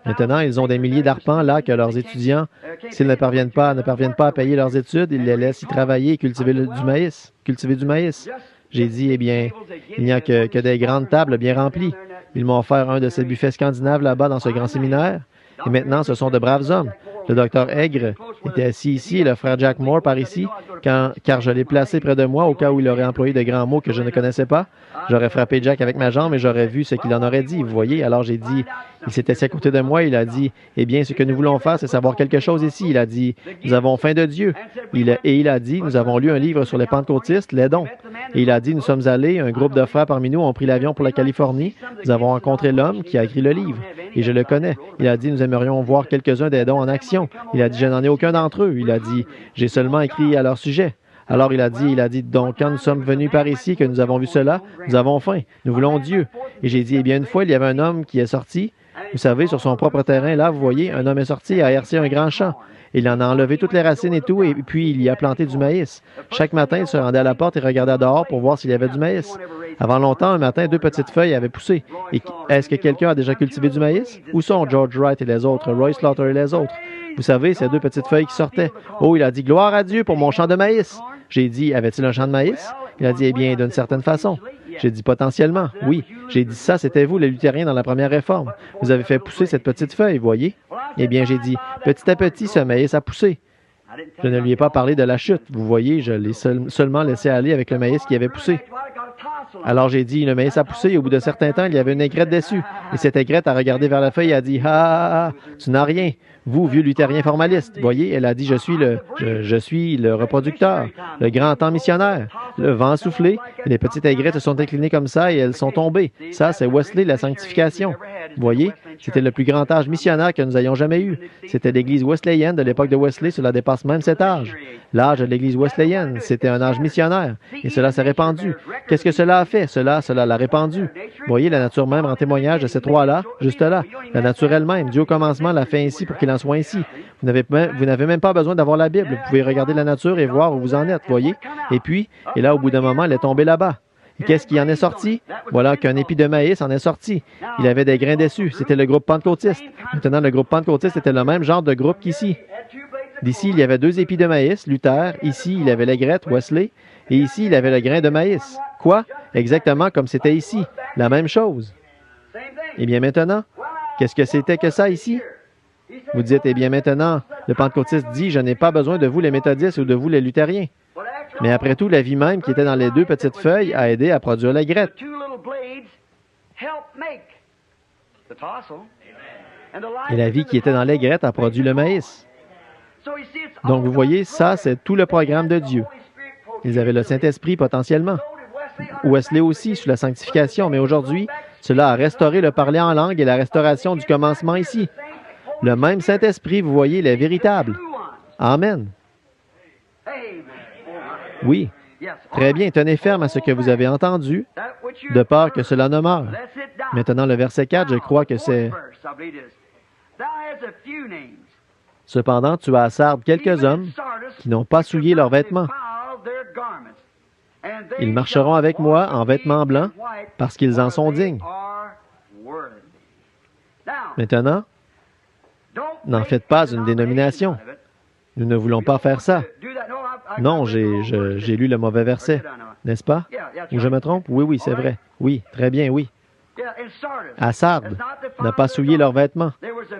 Maintenant, ils ont des milliers d'arpents là que leurs étudiants, s'ils ne parviennent pas à payer leurs études, ils les laissent y travailler et cultiver du maïs. J'ai dit, eh bien, il n'y a que des grandes tables bien remplies. Ils m'ont offert un de ces buffets scandinaves là-bas dans ce grand séminaire. Et maintenant, ce sont de braves hommes. Le docteur Aigre était assis ici et le frère Jack Moore par ici, car je l'ai placé près de moi au cas où il aurait employé de grands mots que je ne connaissais pas. J'aurais frappé Jack avec ma jambe et j'aurais vu ce qu'il en aurait dit, vous voyez. Alors j'ai dit, il s'est assis à côté de moi, il a dit, eh bien, ce que nous voulons faire, c'est savoir quelque chose ici. Il a dit, nous avons faim de Dieu. Et il a dit, nous avons lu un livre sur les pentecôtistes, les dons. Et il a dit, nous sommes allés, un groupe de frères parmi nous ont pris l'avion pour la Californie. Nous avons rencontré l'homme qui a écrit le livre. Et je le connais. Il a dit, nous aimerions voir quelques-uns des dons en action. Il a dit, je n'en ai aucun d'entre eux. Il a dit, j'ai seulement écrit à leur sujet. Alors il a dit, donc quand nous sommes venus par ici, que nous avons vu cela, nous avons faim, nous voulons Dieu. Et j'ai dit, eh bien, une fois, il y avait un homme qui est sorti, vous savez, sur son propre terrain, là, vous voyez, un homme est sorti et a hercé un grand champ. Il en a enlevé toutes les racines et tout, et puis il y a planté du maïs. Chaque matin, il se rendait à la porte et regardait dehors pour voir s'il y avait du maïs. Avant longtemps, un matin, 2 petites feuilles avaient poussé. Et est-ce que quelqu'un a déjà cultivé du maïs? Où sont George Wright et les autres, Roy Slaughter et les autres? Vous savez, ces 2 petites feuilles qui sortaient. Oh, il a dit, gloire à Dieu pour mon champ de maïs. J'ai dit, avait-il un champ de maïs? Il a dit, eh bien, d'une certaine façon. J'ai dit, potentiellement, oui. J'ai dit, ça, c'était vous, les luthériens, dans la première réforme. Vous avez fait pousser cette petite feuille, voyez? Eh bien, j'ai dit, petit à petit, ce maïs a poussé. Je ne lui ai pas parlé de la chute. Vous voyez, je l'ai seulement laissé aller avec le maïs qui avait poussé. Alors j'ai dit, le maïs a poussé et au bout d'un certain temps, il y avait une aigrette dessus. Et cette aigrette a regardé vers la feuille et a dit, ah, tu n'as rien. Vous, vieux luthérien formaliste, voyez, elle a dit, je suis le reproducteur, le grand temps missionnaire. Le vent a soufflé, et les petites aigrettes se sont inclinées comme ça et elles sont tombées. Ça, c'est Wesley, la sanctification. Voyez, c'était le plus grand âge missionnaire que nous ayons jamais eu. C'était l'Église wesleyenne de l'époque de Wesley, cela dépasse même cet âge. L'âge de l'Église wesleyenne, c'était un âge missionnaire, et cela s'est répandu. Qu'est-ce que cela a fait? Cela l'a répandu. Voyez, la nature même rend témoignage de ces 3-là, juste là. La nature elle-même, Dieu au commencement l'a fait ainsi pour qu'il en soit ainsi. Vous n'avez même pas besoin d'avoir la Bible. Vous pouvez regarder la nature et voir où vous en êtes, voyez. Et là, au bout d'un moment, elle est tombée là-bas. Et qu'est-ce qui en est sorti? Voilà qu'un épi de maïs en est sorti. Il avait des grains dessus. C'était le groupe pentecôtiste. Maintenant, le groupe pentecôtiste était le même genre de groupe qu'ici. D'ici, il y avait 2 épis de maïs, Luther. Ici, il avait l'aigrette, Wesley. Et ici, il avait le grain de maïs. Quoi? Exactement comme c'était ici. La même chose. Eh bien maintenant, qu'est-ce que c'était que ça ici? Vous dites, eh bien maintenant, le pentecôtiste dit, je n'ai pas besoin de vous les méthodistes ou de vous les luthériens. Mais après tout, la vie même qui était dans les 2 petites feuilles a aidé à produire l'aigrette. Et la vie qui était dans l'aigrette a produit le maïs. Donc vous voyez, ça, c'est tout le programme de Dieu. Ils avaient le Saint-Esprit potentiellement. Wesley aussi, sous la sanctification, mais aujourd'hui, cela a restauré le parler en langue et la restauration du commencement ici. Le même Saint-Esprit, vous voyez, il est véritable. Amen. Oui. Très bien, tenez ferme à ce que vous avez entendu, de peur que cela ne meure. Maintenant, le verset 4, je crois que c'est... Cependant, tu as à Sardes quelques hommes qui n'ont pas souillé leurs vêtements. Ils marcheront avec moi en vêtements blancs parce qu'ils en sont dignes. Maintenant, n'en faites pas une dénomination. Nous ne voulons pas faire ça. Non, j'ai lu le mauvais verset, n'est-ce pas? Ou je me trompe? Oui, oui, c'est vrai. Oui, très bien, oui. À Sardes, n'a pas souillé leurs vêtements.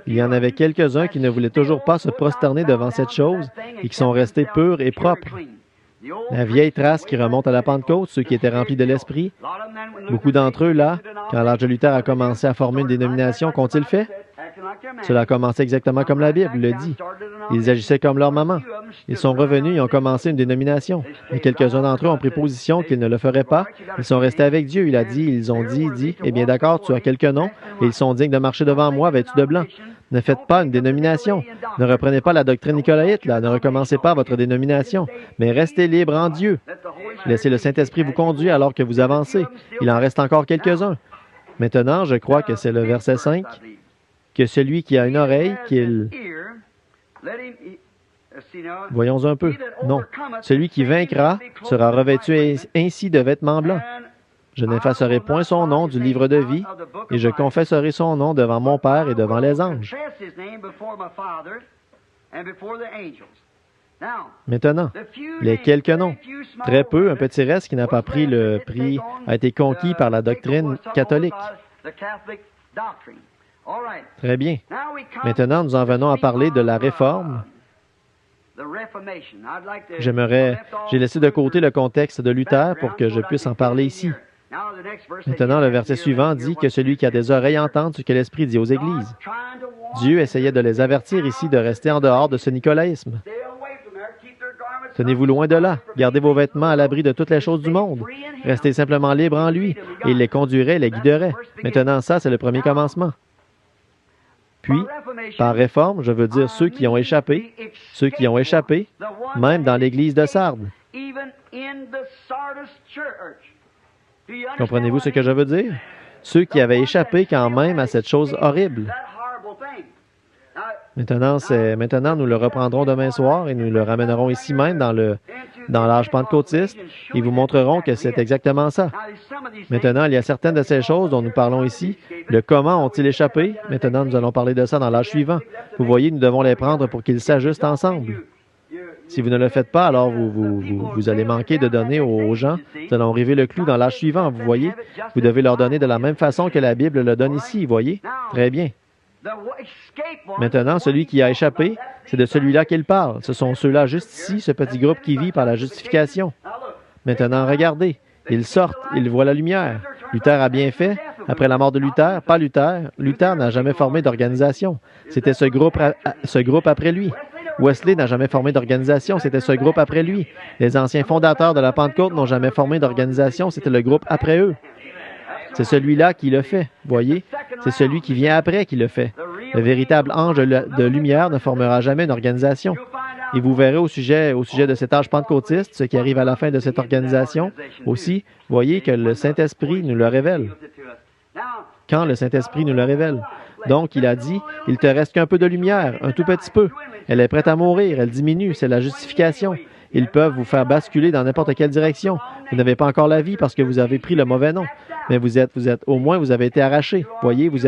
Il y en avait quelques-uns qui ne voulaient toujours pas se prosterner devant cette chose et qui sont restés purs et propres. La vieille trace qui remonte à la Pentecôte, ceux qui étaient remplis de l'Esprit, beaucoup d'entre eux, là, quand l'âge de Luther a commencé à former une dénomination, qu'ont-ils fait? Cela a commencé exactement comme la Bible le dit. Ils agissaient comme leur maman. Ils sont revenus et ont commencé une dénomination. Et quelques-uns d'entre eux ont pris position qu'ils ne le feraient pas. Ils sont restés avec Dieu. Ils ont dit, eh bien d'accord, tu as quelques noms, et ils sont dignes de marcher devant moi vêtus de blanc. Ne faites pas une dénomination. Ne reprenez pas la doctrine nicolaïte, là. Ne recommencez pas votre dénomination. Mais restez libre en Dieu. Laissez le Saint-Esprit vous conduire alors que vous avancez. Il en reste encore quelques-uns. Maintenant, je crois que c'est le verset 5. Que celui qui a une oreille, qu'il... Voyons un peu. Non. Celui qui vaincra sera revêtu ainsi de vêtements blancs. Je n'effacerai point son nom du livre de vie, et je confesserai son nom devant mon Père et devant les anges. Maintenant, les quelques noms, très peu, un petit reste qui n'a pas pris le prix, a été conquis par la doctrine catholique. Très bien. Maintenant, nous en venons à parler de la Réforme. J'ai laissé de côté le contexte de Luther pour que je puisse en parler ici. Maintenant, le verset suivant dit que celui qui a des oreilles entende ce que l'Esprit dit aux Églises. Dieu essayait de les avertir ici de rester en dehors de ce nicolaïsme. Tenez-vous loin de là. Gardez vos vêtements à l'abri de toutes les choses du monde. Restez simplement libres en lui, et il les conduirait, les guiderait. Maintenant, ça, c'est le premier commencement. Puis, par réforme, je veux dire ceux qui ont échappé, même dans l'Église de Sardes. Comprenez-vous ce que je veux dire? Ceux qui avaient échappé quand même à cette chose horrible. Maintenant, nous le reprendrons demain soir et nous le ramènerons ici même dans l'âge pentecôtiste et vous montrerons que c'est exactement ça. Maintenant, il y a certaines de ces choses dont nous parlons ici. Le comment ont-ils échappé? Maintenant, nous allons parler de ça dans l'âge suivant. Vous voyez, nous devons les prendre pour qu'ils s'ajustent ensemble. Si vous ne le faites pas, alors vous allez manquer de donner aux gens. Nous allons arriver le clou dans l'âge suivant, vous voyez. Vous devez leur donner de la même façon que la Bible le donne ici, vous voyez. Très bien. Maintenant, celui qui a échappé, c'est de celui-là qu'il parle. Ce sont ceux-là juste ici, ce petit groupe qui vit par la justification. Maintenant, regardez. Ils sortent, ils voient la lumière. Luther a bien fait. Après la mort de Luther, pas Luther. Luther n'a jamais formé d'organisation. C'était ce groupe après lui. Wesley n'a jamais formé d'organisation. C'était ce groupe après lui. Les anciens fondateurs de la Pentecôte n'ont jamais formé d'organisation. C'était le groupe après eux. C'est celui-là qui le fait, voyez? C'est celui qui vient après qui le fait. Le véritable ange de lumière ne formera jamais une organisation. Et vous verrez au sujet de cet âge pentecôtiste, ce qui arrive à la fin de cette organisation, aussi, voyez que le Saint-Esprit nous le révèle. Quand le Saint-Esprit nous le révèle. Donc, il a dit, il te reste qu'un peu de lumière, un tout petit peu. Elle est prête à mourir, elle diminue, c'est la justification. Ils peuvent vous faire basculer dans n'importe quelle direction. Vous n'avez pas encore la vie parce que vous avez pris le mauvais nom. Mais au moins, vous avez été arraché. Voyez, vous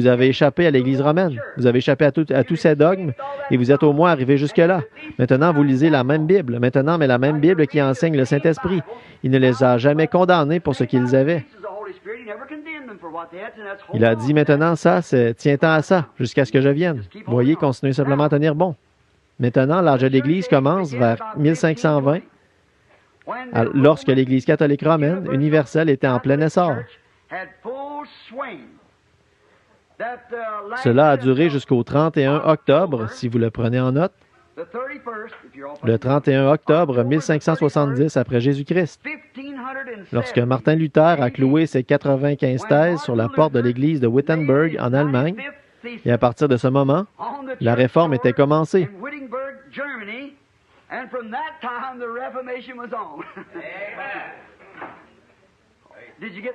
avez échappé à l'Église romaine. Vous avez échappé à tous ces dogmes et vous êtes au moins arrivé jusque-là. Maintenant, vous lisez la même Bible. Maintenant, mais la même Bible qui enseigne le Saint-Esprit. Il ne les a jamais condamnés pour ce qu'ils avaient. Il a dit maintenant, tiens-t'en à ça jusqu'à ce que je vienne. Voyez, continuez simplement à tenir bon. Maintenant, l'âge de l'Église commence vers 1520, lorsque l'Église catholique romaine universelle était en plein essor. Cela a duré jusqu'au 31 octobre, si vous le prenez en note, le 31 octobre 1570 après Jésus-Christ, lorsque Martin Luther a cloué ses 95 thèses sur la porte de l'Église de Wittenberg en Allemagne. Et à partir de ce moment, la Réforme était commencée.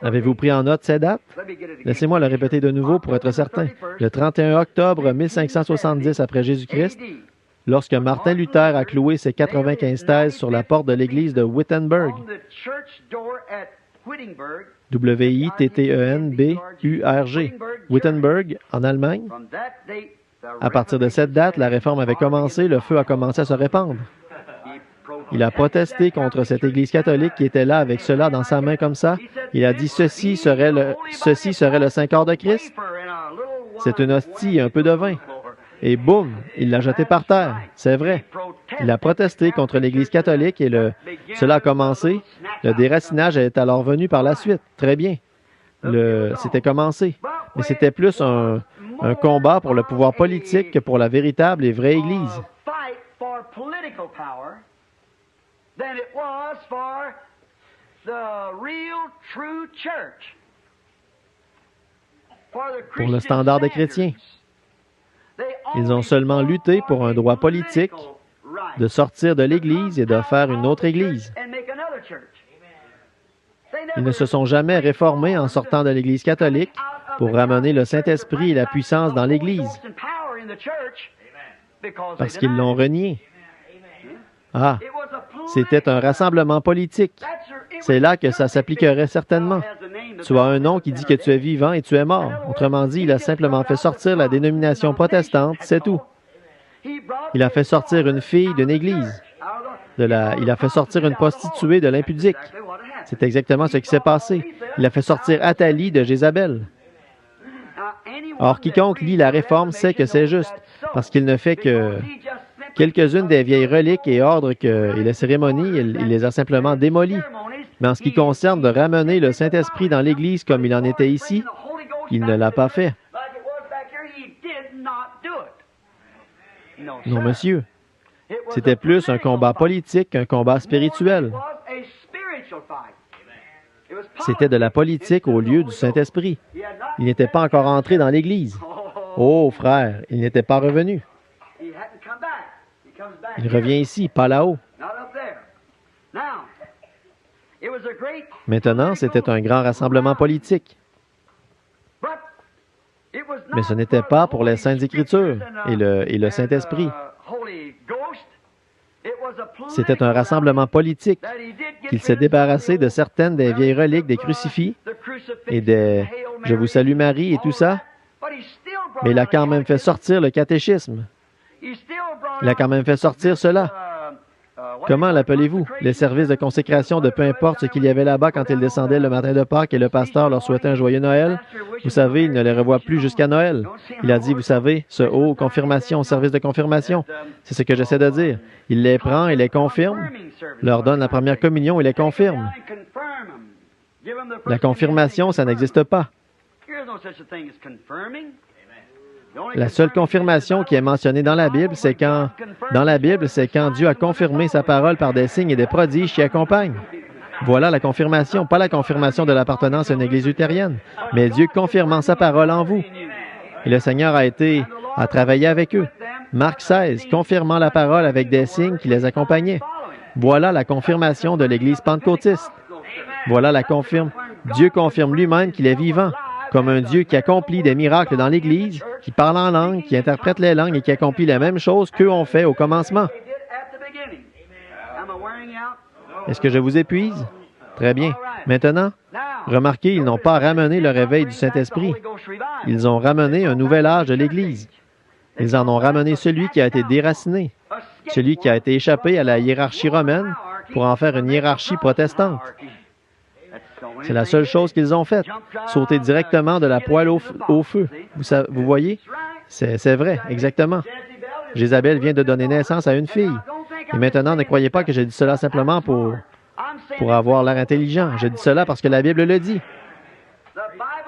Avez-vous pris en note ces dates? Laissez-moi le répéter de nouveau pour être certain. Le 31 octobre 1570 après Jésus-Christ, lorsque Martin Luther a cloué ses 95 thèses sur la porte de l'église de Wittenberg, W-I-T-T-E-N-B-U-R-G, Wittenberg, en Allemagne. À partir de cette date, la Réforme avait commencé, le feu a commencé à se répandre. Il a protesté contre cette Église catholique qui était là avec cela dans sa main comme ça. Il a dit, ceci serait le Saint-Corps de Christ. C'est une hostie et un peu de vin. Et boum, il l'a jeté par terre. C'est vrai. Il a protesté contre l'Église catholique et cela a commencé. Le déracinage est alors venu par la suite. Très bien. C'était commencé. Mais c'était plus un combat pour le pouvoir politique que pour la véritable et vraie Église. Pour le standard des chrétiens. Ils ont seulement lutté pour un droit politique de sortir de l'Église et de faire une autre Église. Ils ne se sont jamais réformés en sortant de l'Église catholique pour ramener le Saint-Esprit et la puissance dans l'Église, parce qu'ils l'ont renié. Ah, c'était un rassemblement politique. c'est là que ça s'appliquerait certainement. Tu as un nom qui dit que tu es vivant et tu es mort. Autrement dit, il a simplement fait sortir la dénomination protestante, c'est tout. Il a fait sortir une fille d'une église. Il a fait sortir une prostituée de l'impudique. C'est exactement ce qui s'est passé. Il a fait sortir Athalie de Jézabel. Or, quiconque lit la Réforme sait que c'est juste, parce qu'il ne fait que quelques-unes des vieilles reliques et ordres et les cérémonies, il les a simplement démolies. Mais en ce qui concerne de ramener le Saint-Esprit dans l'Église comme il en était ici, il ne l'a pas fait. Non, monsieur. C'était plus un combat politique qu'un combat spirituel. C'était de la politique au lieu du Saint-Esprit. Il n'était pas encore entré dans l'Église. Oh, frère, il n'était pas revenu. Il revient ici, pas là-haut. Maintenant, c'était un grand rassemblement politique. Mais ce n'était pas pour les Saintes Écritures et le Saint-Esprit. C'était un rassemblement politique qu'il s'est débarrassé de certaines des vieilles reliques des crucifix et des « Je vous salue Marie » et tout ça, mais il a quand même fait sortir le catéchisme. Il a quand même fait sortir cela. Comment l'appelez-vous? Les services de consécration de peu importe ce qu'il y avait là-bas quand ils descendaient le matin de Pâques et le pasteur leur souhaitait un joyeux Noël. Vous savez, il ne les revoit plus jusqu'à Noël. Il a dit, vous savez, ce haut confirmation, service de confirmation. C'est ce que j'essaie de dire. Il les prend et les confirme, leur donne la première communion et les confirme. La confirmation, ça n'existe pas. La seule confirmation qui est mentionnée dans la Bible, c'est quand Dieu a confirmé sa parole par des signes et des prodiges qui accompagnent. Voilà la confirmation, pas la confirmation de l'appartenance à une église luthérienne, mais Dieu confirmant sa parole en vous. Et le Seigneur a travaillé avec eux. Marc 16, confirmant la parole avec des signes qui les accompagnaient. Voilà la confirmation de l'Église pentecôtiste. Voilà Dieu confirme lui-même qu'il est vivant, comme un Dieu qui accomplit des miracles dans l'Église, qui parle en langue, qui interprète les langues et qui accomplit la même chose qu'eux ont fait au commencement. Est-ce que je vous épuise? Très bien. Maintenant, remarquez, ils n'ont pas ramené le réveil du Saint-Esprit. Ils ont ramené un nouvel âge de l'Église. Ils en ont ramené celui qui a été déraciné, celui qui a été échappé à la hiérarchie romaine pour en faire une hiérarchie protestante. C'est la seule chose qu'ils ont faite, sauter directement de la poêle au feu. Vous voyez? C'est vrai, exactement. Jézabel vient de donner naissance à une fille. Et maintenant, ne croyez pas que j'ai dit cela simplement pour avoir l'air intelligent. Je dis cela parce que la Bible le dit.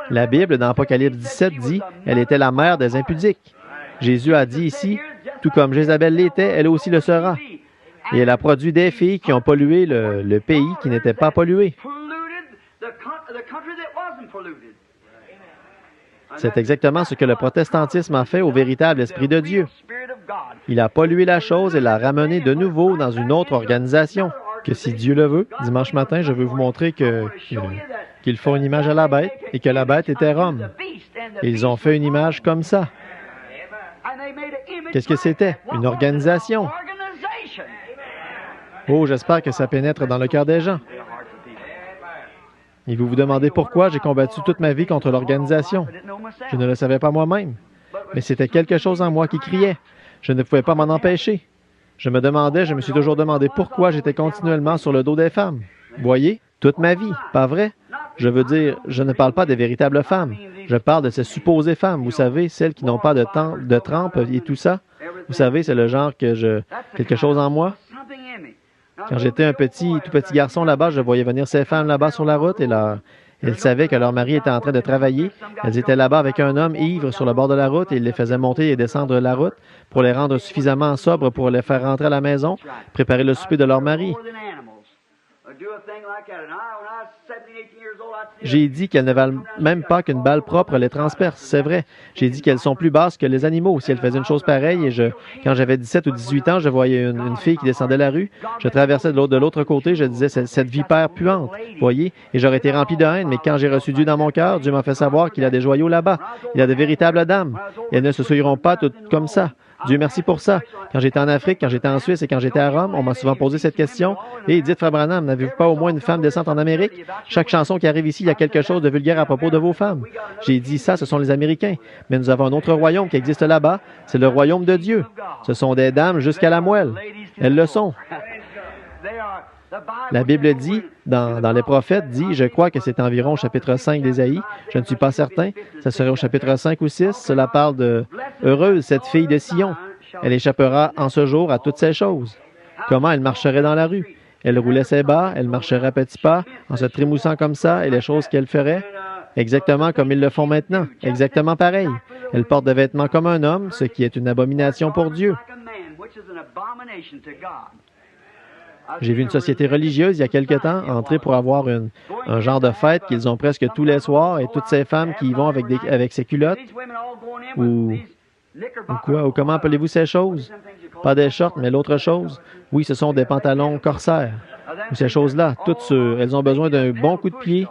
La Bible, dans Apocalypse 17, dit « Elle était la mère des impudiques ». Jésus a dit ici « Tout comme Jézabel l'était, elle aussi le sera ». Et elle a produit des filles qui ont pollué le pays qui n'était pas pollué. C'est exactement ce que le protestantisme a fait au véritable Esprit de Dieu. Il a pollué la chose et l'a ramené de nouveau dans une autre organisation. Que si Dieu le veut, dimanche matin, je veux vous montrer qu'ils font une image à la bête et que la bête était Rome. Et ils ont fait une image comme ça. Qu'est-ce que c'était? Une organisation. Oh, j'espère que ça pénètre dans le cœur des gens. Et vous vous demandez pourquoi j'ai combattu toute ma vie contre l'organisation. Je ne le savais pas moi-même. Mais c'était quelque chose en moi qui criait. Je ne pouvais pas m'en empêcher. Je me suis toujours demandé pourquoi j'étais continuellement sur le dos des femmes. Voyez, toute ma vie, pas vrai? Je veux dire, je ne parle pas des véritables femmes. Je parle de ces supposées femmes, vous savez, celles qui n'ont pas de trempe et tout ça. Vous savez, c'est le genre quelque chose en moi. Quand j'étais tout petit garçon là-bas, je voyais venir ces femmes là-bas sur la route et elles savaient que leur mari était en train de travailler. Elles étaient là-bas avec un homme ivre sur le bord de la route et il les faisait monter et descendre la route pour les rendre suffisamment sobres pour les faire rentrer à la maison, préparer le souper de leur mari. J'ai dit qu'elles ne valent même pas qu'une balle propre les transperce, c'est vrai. J'ai dit qu'elles sont plus basses que les animaux. Si elles faisaient une chose pareille, quand j'avais 17 ou 18 ans, je voyais une fille qui descendait la rue, je traversais de l'autre côté, je disais, cette vipère puante, voyez, et j'aurais été rempli de haine, mais quand j'ai reçu Dieu dans mon cœur, Dieu m'a fait savoir qu'il a des joyaux là-bas, il a de véritables dames, et elles ne se souilleront pas toutes comme ça. Dieu merci pour ça. Quand j'étais en Afrique, quand j'étais en Suisse et quand j'étais à Rome, on m'a souvent posé cette question. Et dites, Frère Branham, n'avez-vous pas au moins une femme décente en Amérique? Chaque chanson qui arrive ici, il y a quelque chose de vulgaire à propos de vos femmes. J'ai dit ça, ce sont les Américains. Mais nous avons un autre royaume qui existe là-bas. C'est le royaume de Dieu. Ce sont des dames jusqu'à la moelle. Elles le sont. La Bible dit, dans les prophètes, dit, je crois que c'est environ au chapitre 5 d'Ésaïe, je ne suis pas certain, ça serait au chapitre 5 ou 6, cela parle de « Heureuse cette fille de Sion, elle échappera en ce jour à toutes ces choses. Comment elle marcherait dans la rue? Elle roulait ses bas, elle marcherait à petits pas, en se trémoussant comme ça, et les choses qu'elle ferait, exactement comme ils le font maintenant, exactement pareil. Elle porte des vêtements comme un homme, ce qui est une abomination pour Dieu. » J'ai vu une société religieuse il y a quelque temps entrer pour avoir un genre de fête qu'ils ont presque tous les soirs et toutes ces femmes qui y vont avec ces culottes ou quoi, ou comment appelez-vous ces choses? Pas des shorts, mais l'autre chose. Oui, ce sont des pantalons corsaires. Ou ces choses-là, toutes sûres. Elles ont besoin d'un bon coup de pied.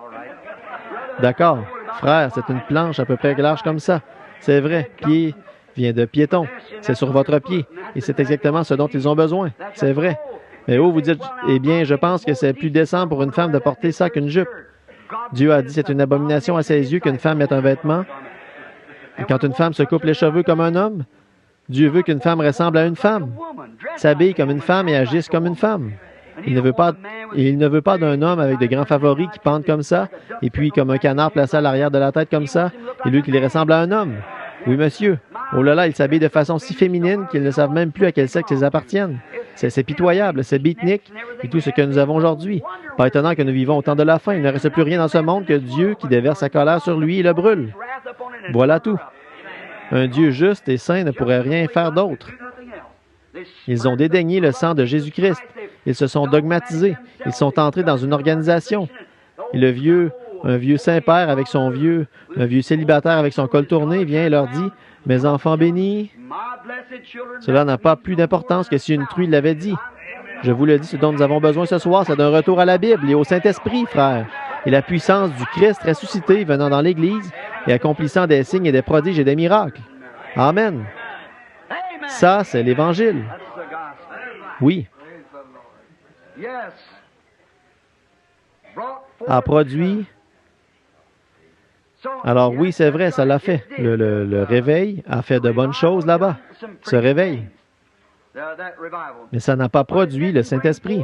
D'accord. Frère, c'est une planche à peu près large comme ça. C'est vrai. Pied vient de piéton. C'est sur votre pied. Et c'est exactement ce dont ils ont besoin. C'est vrai. Mais oh, vous dites, eh bien, je pense que c'est plus décent pour une femme de porter ça qu'une jupe. Dieu a dit, c'est une abomination à ses yeux qu'une femme mette un vêtement. Et quand une femme se coupe les cheveux comme un homme, Dieu veut qu'une femme ressemble à une femme, s'habille comme une femme et agisse comme une femme. Il ne veut pas d'un homme avec de grands favoris qui pendent comme ça, et puis comme un canard placé à l'arrière de la tête comme ça, et lui qui les ressemble à un homme. Oui, monsieur. Oh là là, ils s'habillent de façon si féminine qu'ils ne savent même plus à quel sexe ils appartiennent. C'est pitoyable, c'est beatnik et tout ce que nous avons aujourd'hui. Pas étonnant que nous vivons au temps de la fin. Il ne reste plus rien dans ce monde que Dieu qui déverse sa colère sur lui et le brûle. Voilà tout. Un Dieu juste et saint ne pourrait rien faire d'autre. Ils ont dédaigné le sang de Jésus-Christ. Ils se sont dogmatisés. Ils sont entrés dans une organisation. Et un vieux Saint-Père avec un vieux célibataire avec son col tourné vient et leur dit, « Mes enfants bénis, cela n'a pas plus d'importance que si une truie l'avait dit. Je vous le dis, ce dont nous avons besoin ce soir, c'est d'un retour à la Bible et au Saint-Esprit, frère, et la puissance du Christ ressuscité venant dans l'Église et accomplissant des signes et des prodiges et des miracles. Amen. Ça, c'est l'Évangile. Oui. A produit. Alors oui, c'est vrai, ça l'a fait. Le réveil a fait de bonnes choses là-bas. Ce réveil. Mais ça n'a pas produit le Saint-Esprit.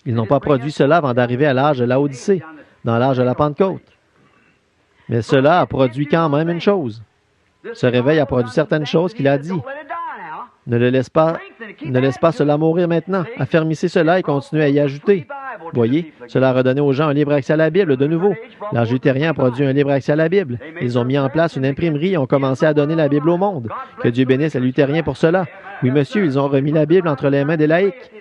Ils n'ont pas produit cela avant d'arriver à l'âge de l'Odyssée, dans l'âge de la Pentecôte. Mais cela a produit quand même une chose. Ce réveil a produit certaines choses qu'il a dit. Ne laisse pas cela mourir maintenant. Affermissez cela et continuez à y ajouter. Voyez, cela a redonné aux gens un libre accès à la Bible de nouveau. L'âge luthérien a produit un libre accès à la Bible. Ils ont mis en place une imprimerie et ont commencé à donner la Bible au monde. Que Dieu bénisse les luthériens pour cela. Oui, monsieur, ils ont remis la Bible entre les mains des laïcs.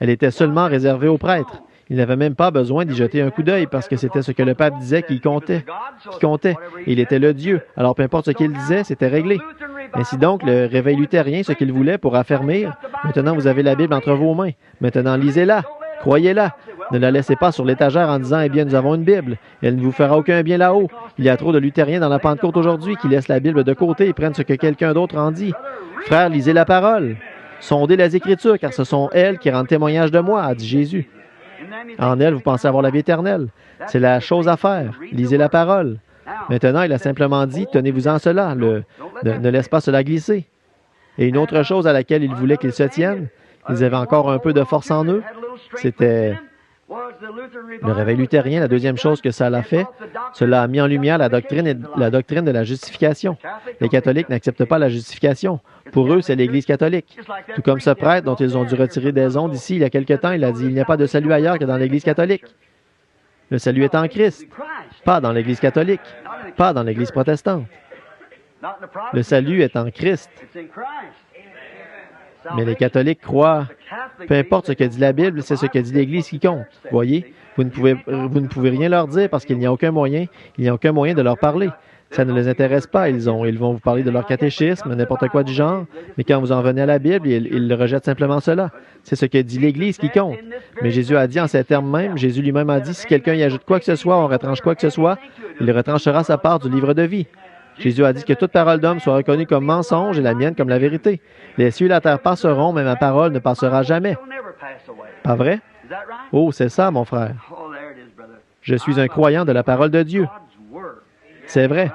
Elle était seulement réservée aux prêtres. Ils n'avaient même pas besoin d'y jeter un coup d'œil parce que c'était ce que le pape disait qui comptait. Et il était le Dieu. Alors, peu importe ce qu'il disait, c'était réglé. Ainsi donc, le réveil luthérien, ce qu'il voulait pour affermir, maintenant vous avez la Bible entre vos mains. Maintenant, lisez-la. Croyez-la. Ne la laissez pas sur l'étagère en disant, eh bien, nous avons une Bible. Elle ne vous fera aucun bien là-haut. Il y a trop de luthériens dans la Pentecôte aujourd'hui qui laissent la Bible de côté et prennent ce que quelqu'un d'autre en dit. Frères, lisez la parole. Sondez les Écritures, car ce sont elles qui rendent témoignage de moi, a dit Jésus. En elles, vous pensez avoir la vie éternelle. C'est la chose à faire. Lisez la parole. Maintenant, il a simplement dit, tenez-vous-en cela. Ne laisse pas cela glisser. Et une autre chose à laquelle il voulait qu'ils se tiennent, ils avaient encore un peu de force en eux, c'était le réveil luthérien. La deuxième chose que ça l'a fait, cela a mis en lumière la doctrine de la justification. Les catholiques n'acceptent pas la justification. Pour eux, c'est l'Église catholique. Tout comme ce prêtre dont ils ont dû retirer des ondes ici il y a quelque temps, il a dit, il n'y a pas de salut ailleurs que dans l'Église catholique. Le salut est en Christ, pas dans l'Église catholique, pas dans l'Église protestante. Le salut est en Christ. Mais les catholiques croient, peu importe ce que dit la Bible, c'est ce que dit l'Église qui compte. Voyez, vous ne pouvez rien leur dire parce qu'il n'y a aucun moyen de leur parler. Ça ne les intéresse pas. Ils vont vous parler de leur catéchisme, n'importe quoi du genre, mais quand vous en venez à la Bible, ils rejettent simplement cela. C'est ce que dit l'Église qui compte. Mais Jésus a dit en ces termes même, Jésus lui-même a dit, si quelqu'un y ajoute quoi que ce soit, on retranche quoi que ce soit, il retranchera sa part du livre de vie. Jésus a dit que toute parole d'homme soit reconnue comme mensonge et la mienne comme la vérité. Les cieux et la terre passeront, mais ma parole ne passera jamais. Pas vrai? Oh, c'est ça, mon frère. Je suis un croyant de la parole de Dieu. C'est vrai.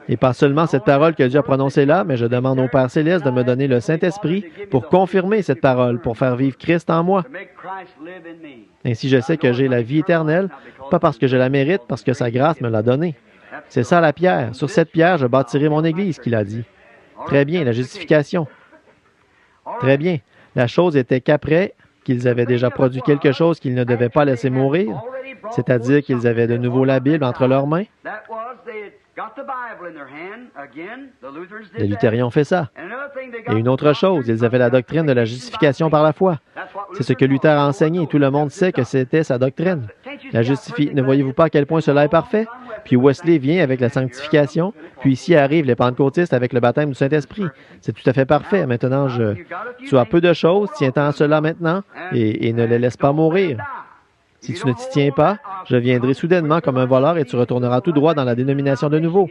Et pas seulement cette parole que Dieu a prononcée là, mais je demande au Père Céleste de me donner le Saint-Esprit pour confirmer cette parole, pour faire vivre Christ en moi. Ainsi, je sais que j'ai la vie éternelle, pas parce que je la mérite, parce que sa grâce me l'a donnée. C'est ça la pierre. Sur cette pierre, je bâtirai mon Église, qu'il a dit. Très bien, la justification. Très bien. La chose était qu'après qu'ils avaient déjà produit quelque chose qu'ils ne devaient pas laisser mourir, c'est-à-dire qu'ils avaient de nouveau la Bible entre leurs mains. Les luthériens ont fait ça. Et une autre chose, ils avaient la doctrine de la justification par la foi. C'est ce que Luther a enseigné. Tout le monde sait que c'était sa doctrine. La justification. Ne voyez-vous pas à quel point cela est parfait? Puis Wesley vient avec la sanctification. Puis ici arrivent les pentecôtistes avec le baptême du Saint-Esprit. C'est tout à fait parfait. Maintenant, tu as peu de choses, tiens-t'en à cela maintenant et ne les laisse pas mourir. Si tu ne t'y tiens pas, je viendrai soudainement comme un voleur et tu retourneras tout droit dans la dénomination de nouveau.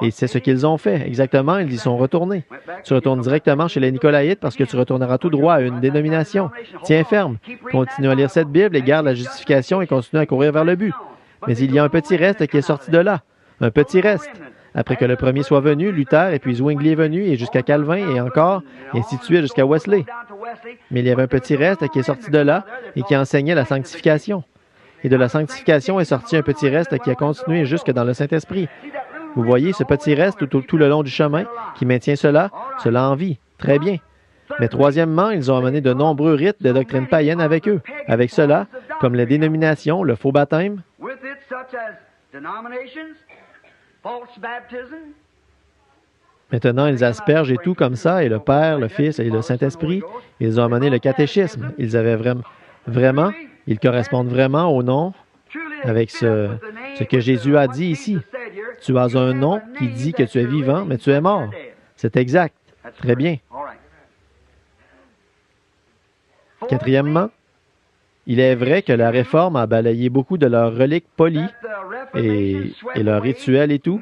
Et c'est ce qu'ils ont fait. Exactement, ils y sont retournés. Tu retournes directement chez les Nicolaïtes parce que tu retourneras tout droit à une dénomination. Tiens ferme. Continue à lire cette Bible et garde la justification et continue à courir vers le but. Mais il y a un petit reste qui est sorti de là. Un petit reste. Après que le premier soit venu, Luther, et puis Zwingli est venu, et jusqu'à Calvin, et encore, et ainsi de suite jusqu'à Wesley. Mais il y avait un petit reste qui est sorti de là et qui enseignait la sanctification. Et de la sanctification est sorti un petit reste qui a continué jusque dans le Saint-Esprit. Vous voyez ce petit reste tout le long du chemin qui maintient cela en vie. Très bien. Mais troisièmement, ils ont amené de nombreux rites de doctrines païennes avec eux. Avec cela, comme les dénominations, le faux baptême, maintenant, ils aspergent et tout comme ça, et le Père, le Fils et le Saint-Esprit. Ils ont amené le catéchisme. Ils avaient vraiment, ils correspondent vraiment au nom avec ce que Jésus a dit ici. Tu as un nom qui dit que tu es vivant, mais tu es mort. C'est exact. Très bien. Quatrièmement, il est vrai que la Réforme a balayé beaucoup de leurs reliques polies et leurs rituels et tout.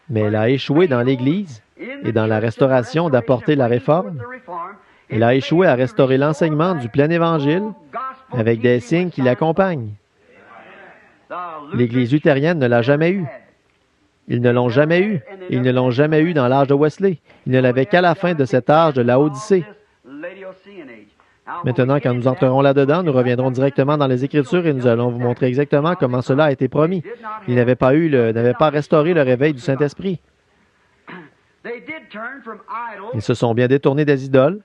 Mais elle a échoué dans l'Église et dans la restauration d'apporter la Réforme. Elle a échoué à restaurer l'enseignement du plein Évangile avec des signes qui l'accompagnent. L'Église luthérienne ne l'a jamais eu. Ils ne l'ont jamais eu. Ils ne l'ont jamais eu dans l'âge de Wesley. Ils ne l'avaient qu'à la fin de cet âge de Laodicée. Maintenant, quand nous entrerons là-dedans, nous reviendrons directement dans les Écritures et nous allons vous montrer exactement comment cela a été promis. Ils n'avaient pas restauré le réveil du Saint-Esprit. Ils se sont bien détournés des idoles.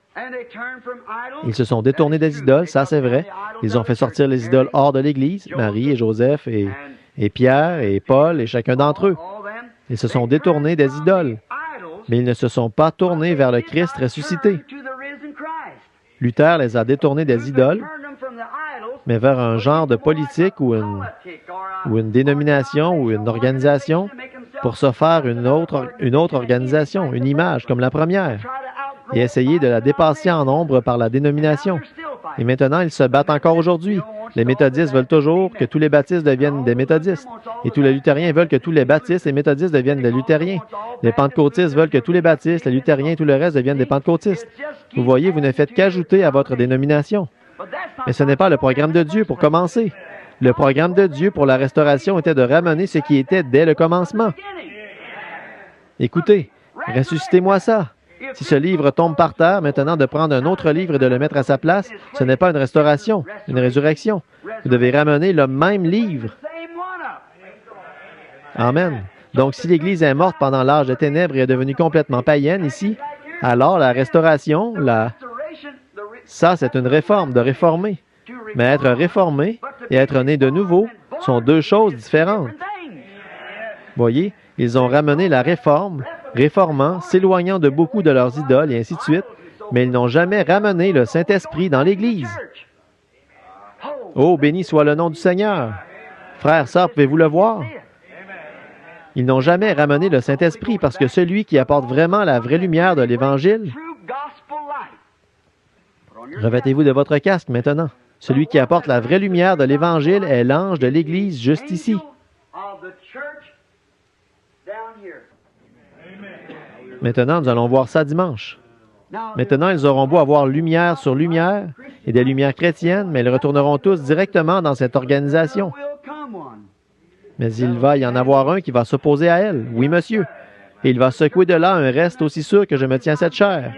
Ils se sont détournés des idoles, ça c'est vrai. Ils ont fait sortir les idoles hors de l'Église, Marie et Joseph et Pierre et Paul et chacun d'entre eux. Ils se sont détournés des idoles, mais ils ne se sont pas tournés vers le Christ ressuscité. Luther les a détournés des idoles, mais vers un genre de politique ou une dénomination ou une organisation pour se faire une autre organisation, une image comme la première, et essayer de la dépasser en nombre par la dénomination. Et maintenant, ils se battent encore aujourd'hui. Les méthodistes veulent toujours que tous les baptistes deviennent des méthodistes. Et tous les luthériens veulent que tous les baptistes et méthodistes deviennent des luthériens. Les pentecôtistes veulent que tous les baptistes, les luthériens et tout le reste deviennent des pentecôtistes. Vous voyez, vous ne faites qu'ajouter à votre dénomination. Mais ce n'est pas le programme de Dieu pour commencer. Le programme de Dieu pour la restauration était de ramener ce qui était dès le commencement. Écoutez, ressuscitez-moi ça. Si ce livre tombe par terre, maintenant de prendre un autre livre et de le mettre à sa place, ce n'est pas une restauration, une résurrection. Vous devez ramener le même livre. Amen. Donc, si l'Église est morte pendant l'âge des ténèbres et est devenue complètement païenne ici, alors la restauration, ça c'est une réforme, de réformer. Mais être réformé et être né de nouveau sont deux choses différentes. Voyez, ils ont ramené la réforme, réformant, s'éloignant de beaucoup de leurs idoles et ainsi de suite, mais ils n'ont jamais ramené le Saint-Esprit dans l'Église. Oh, béni soit le nom du Seigneur. Frères, sœurs, pouvez-vous le voir? Ils n'ont jamais ramené le Saint-Esprit parce que celui qui apporte vraiment la vraie lumière de l'Évangile... Revêtez-vous de votre casque maintenant. Celui qui apporte la vraie lumière de l'Évangile est l'ange de l'Église juste ici. Maintenant, nous allons voir ça dimanche. Maintenant, ils auront beau avoir lumière sur lumière et des lumières chrétiennes, mais ils retourneront tous directement dans cette organisation. Mais il va y en avoir un qui va s'opposer à elle. Oui, monsieur. Et il va secouer de là un reste aussi sûr que je me tiens cette chair.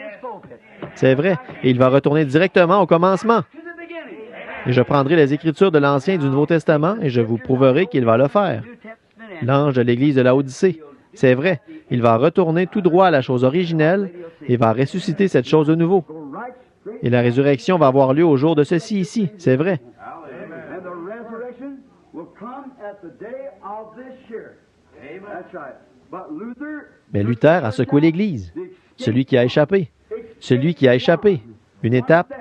C'est vrai. Et il va retourner directement au commencement. Et je prendrai les Écritures de l'Ancien et du Nouveau Testament et je vous prouverai qu'il va le faire. L'ange de l'Église de Laodicée. C'est vrai. Il va retourner tout droit à la chose originelle et va ressusciter cette chose de nouveau. Et la résurrection va avoir lieu au jour de ceci ici. C'est vrai. Mais Luther a secoué l'Église. Celui qui a échappé. Celui qui a échappé. Une étape,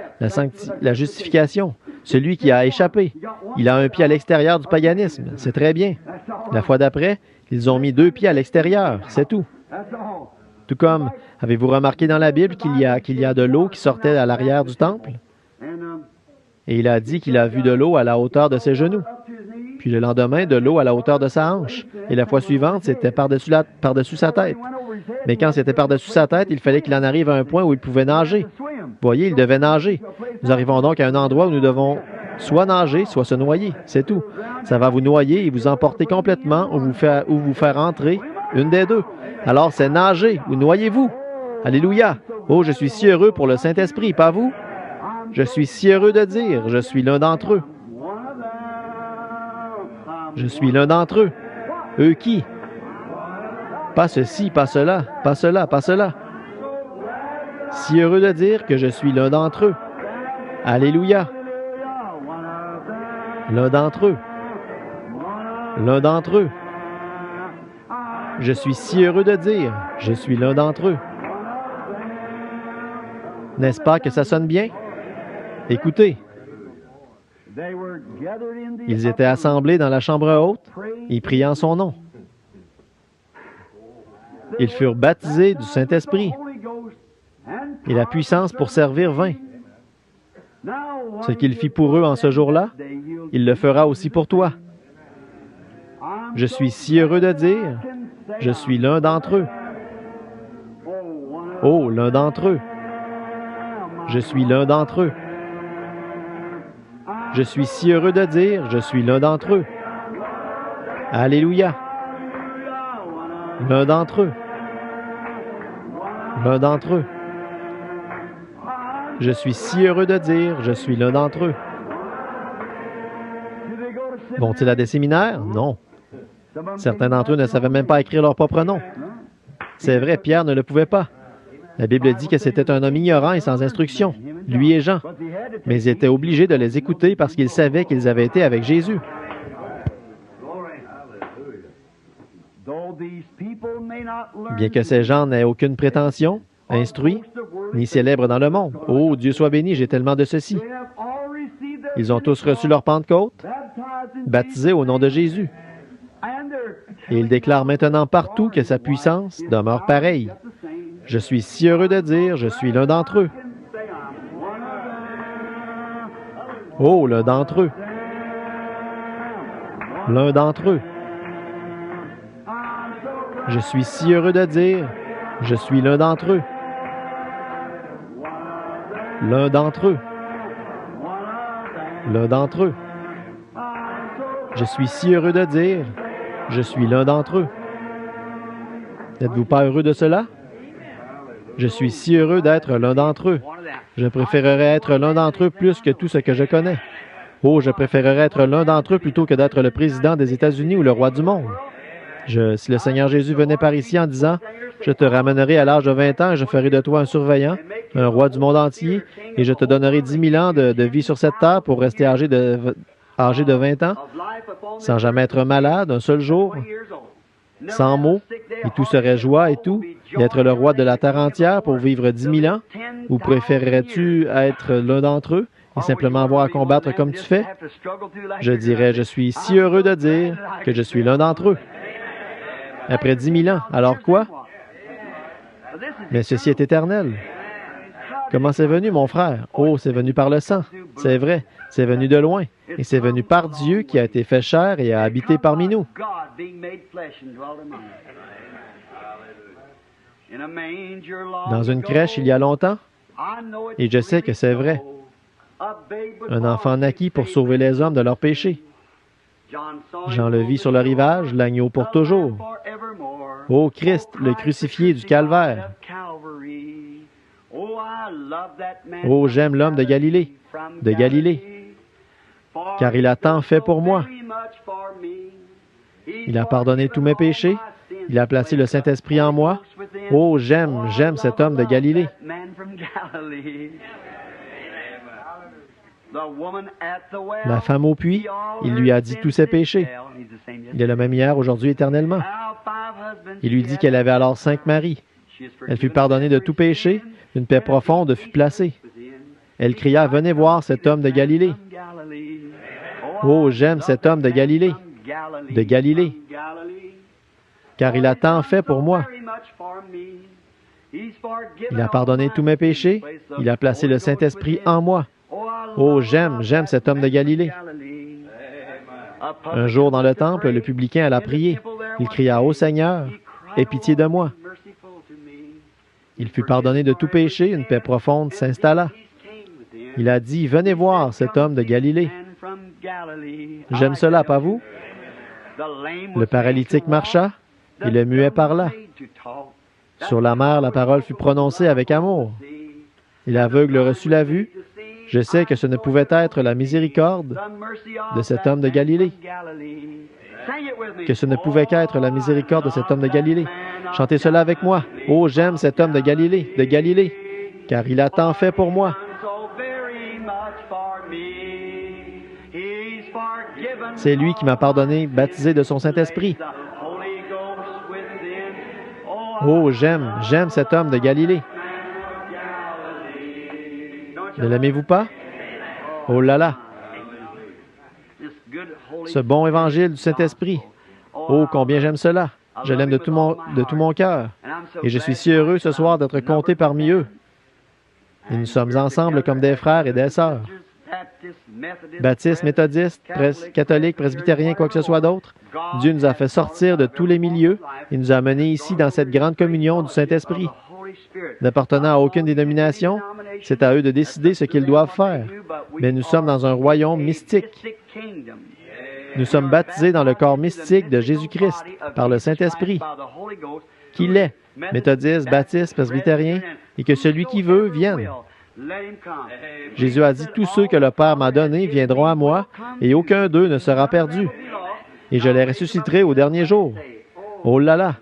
la justification. Celui qui a échappé. Il a un pied à l'extérieur du paganisme. C'est très bien. La fois d'après, ils ont mis 2 pieds à l'extérieur. C'est tout. Tout comme, avez-vous remarqué dans la Bible qu'il y a de l'eau qui sortait à l'arrière du temple? Et il a dit qu'il a vu de l'eau à la hauteur de ses genoux. Puis le lendemain, de l'eau à la hauteur de sa hanche. Et la fois suivante, c'était par-dessus sa tête. Mais quand c'était par-dessus sa tête, il fallait qu'il en arrive à un point où il pouvait nager. Vous voyez, il devait nager. Nous arrivons donc à un endroit où nous devons soit nager, soit se noyer. C'est tout. Ça va vous noyer et vous emporter complètement ou vous faire entrer, une des deux. Alors, c'est nager ou noyez-vous. Alléluia. Oh, je suis si heureux pour le Saint-Esprit, pas vous? Je suis si heureux de dire, je suis l'un d'entre eux. Je suis l'un d'entre eux. Eux qui? Pas ceci, pas cela, pas cela, pas cela. Si heureux de dire que je suis l'un d'entre eux. Alléluia. L'un d'entre eux. L'un d'entre eux. Je suis si heureux de dire, je suis l'un d'entre eux. N'est-ce pas que ça sonne bien? Écoutez. Ils étaient assemblés dans la chambre haute et priant son nom. Ils furent baptisés du Saint-Esprit et la puissance pour servir vint. Ce qu'il fit pour eux en ce jour-là, il le fera aussi pour toi. Je suis si heureux de dire, je suis l'un d'entre eux. Oh, l'un d'entre eux. Je suis l'un d'entre eux. Je suis si heureux de dire, je suis l'un d'entre eux. Alléluia. L'un d'entre eux. L'un d'entre eux. Je suis si heureux de dire, je suis l'un d'entre eux. Vont-ils à des séminaires? Non. Certains d'entre eux ne savaient même pas écrire leur propre nom. C'est vrai, Pierre ne le pouvait pas. La Bible dit que c'était un homme ignorant et sans instruction, lui et Jean. Mais ils étaient obligés de les écouter parce qu'ils savaient qu'ils avaient été avec Jésus. Bien que ces gens n'aient aucune prétention, instruits, ni célèbres dans le monde. Oh, Dieu soit béni, j'ai tellement de ceci. Ils ont tous reçu leur Pentecôte, baptisés au nom de Jésus. Et ils déclarent maintenant partout que sa puissance demeure pareille. Je suis si heureux de dire, je suis l'un d'entre eux. Oh, l'un d'entre eux. L'un d'entre eux. Je suis si heureux de dire, je suis l'un d'entre eux. L'un d'entre eux. L'un d'entre eux. Je suis si heureux de dire, je suis l'un d'entre eux. N'êtes-vous pas heureux de cela? Je suis si heureux d'être l'un d'entre eux. Je préférerais être l'un d'entre eux plus que tout ce que je connais. Oh, je préférerais être l'un d'entre eux plutôt que d'être le président des États-Unis ou le roi du monde. Si le Seigneur Jésus venait par ici en disant, « Je te ramènerai à l'âge de 20 ans et je ferai de toi un surveillant, un roi du monde entier, et je te donnerai 10 000 ans de vie sur cette terre pour rester âgé de 20 ans, sans jamais être malade un seul jour, sans mots, et tout serait joie et tout, et être le roi de la terre entière pour vivre 10 000 ans? Ou préférerais-tu être l'un d'entre eux et simplement avoir à combattre comme tu fais? Je dirais, je suis si heureux de dire que je suis l'un d'entre eux. Après 10 000 ans, alors quoi? Mais ceci est éternel. Comment c'est venu, mon frère? Oh, c'est venu par le sang. C'est vrai, c'est venu de loin. Et c'est venu par Dieu qui a été fait chair et a habité parmi nous. Dans une crèche il y a longtemps, et je sais que c'est vrai. Un enfant naquit pour sauver les hommes de leurs péchés. Jean le vit sur le rivage, l'agneau pour toujours. Ô Christ, le crucifié du calvaire. Oh, j'aime l'homme de Galilée, car il a tant fait pour moi. Il a pardonné tous mes péchés. Il a placé le Saint-Esprit en moi. Oh, j'aime cet homme de Galilée. La femme au puits, il lui a dit tous ses péchés. Il est le même hier, aujourd'hui, éternellement. Il lui dit qu'elle avait alors 5 maris. Elle fut pardonnée de tout péché. Une paix profonde fut placée. Elle cria, « Venez voir cet homme de Galilée. » Oh, j'aime cet homme de Galilée, car il a tant fait pour moi. Il a pardonné tous mes péchés. Il a placé le Saint-Esprit en moi. Oh, j'aime cet homme de Galilée. Un jour dans le temple, le publicain alla prier. Il cria, « Ô Seigneur, aie pitié de moi. » Il fut pardonné de tout péché, une paix profonde s'installa. Il a dit, « Venez voir cet homme de Galilée. » J'aime cela, pas vous? Le paralytique marcha, et le muet parla. Sur la mer, la parole fut prononcée avec amour. Et l'aveugle reçut la vue. Je sais que ce ne pouvait être la miséricorde de cet homme de Galilée. Que ce ne pouvait qu'être la miséricorde de cet homme de Galilée. Chantez cela avec moi. Oh, j'aime cet homme de Galilée, car il a tant fait pour moi. C'est lui qui m'a pardonné, baptisé de son Saint-Esprit. Oh, j'aime cet homme de Galilée. Ne l'aimez-vous pas? Oh là là! Ce bon évangile du Saint-Esprit. Oh, combien j'aime cela! Je l'aime de tout mon cœur. Et je suis si heureux ce soir d'être compté parmi eux. Et nous sommes ensemble comme des frères et des sœurs. Baptistes, méthodistes, catholiques, presbytériens, quoi que ce soit d'autre. Dieu nous a fait sortir de tous les milieux et nous a menés ici dans cette grande communion du Saint-Esprit. N'appartenant à aucune dénomination, c'est à eux de décider ce qu'ils doivent faire. Mais nous sommes dans un royaume mystique. Nous sommes baptisés dans le corps mystique de Jésus-Christ par le Saint-Esprit, qu'il est, méthodiste, baptiste, presbytérien, et que celui qui veut vienne. Jésus a dit, « Tous ceux que le Père m'a donnés viendront à moi, et aucun d'eux ne sera perdu. Et je les ressusciterai au dernier jour. » Oh là là!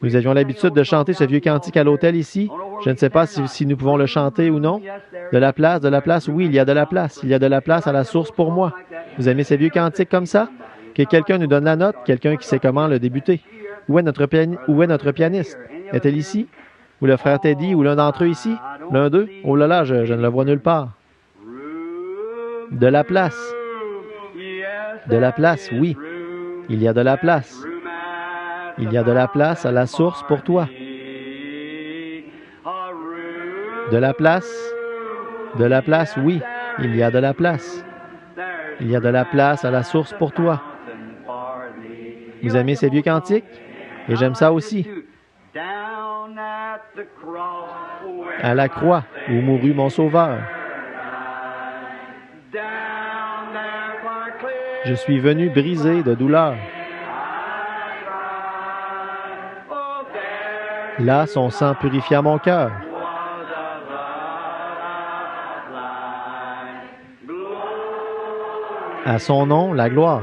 Nous avions l'habitude de chanter ce vieux cantique à l'hôtel ici. Je ne sais pas si nous pouvons le chanter ou non. De la place, oui, il y a de la place. Il y a de la place à la source pour moi. Vous aimez ces vieux cantiques comme ça? Que quelqu'un nous donne la note, quelqu'un qui sait comment le débuter. Où est notre pianiste? Est-elle ici? Ou le frère Teddy, ou l'un d'entre eux ici? L'un d'eux? Oh là là, je ne le vois nulle part. De la place. De la place, oui. Il y a de la place. Il y a de la place à la source pour toi. De la place, oui. Il y a de la place. Il y a de la place à la source pour toi. Vous aimez ces vieux cantiques? Et j'aime ça aussi. À la croix où mourut mon Sauveur. Je suis venu brisé de douleur. Là, son sang purifia mon cœur. À son nom, la gloire.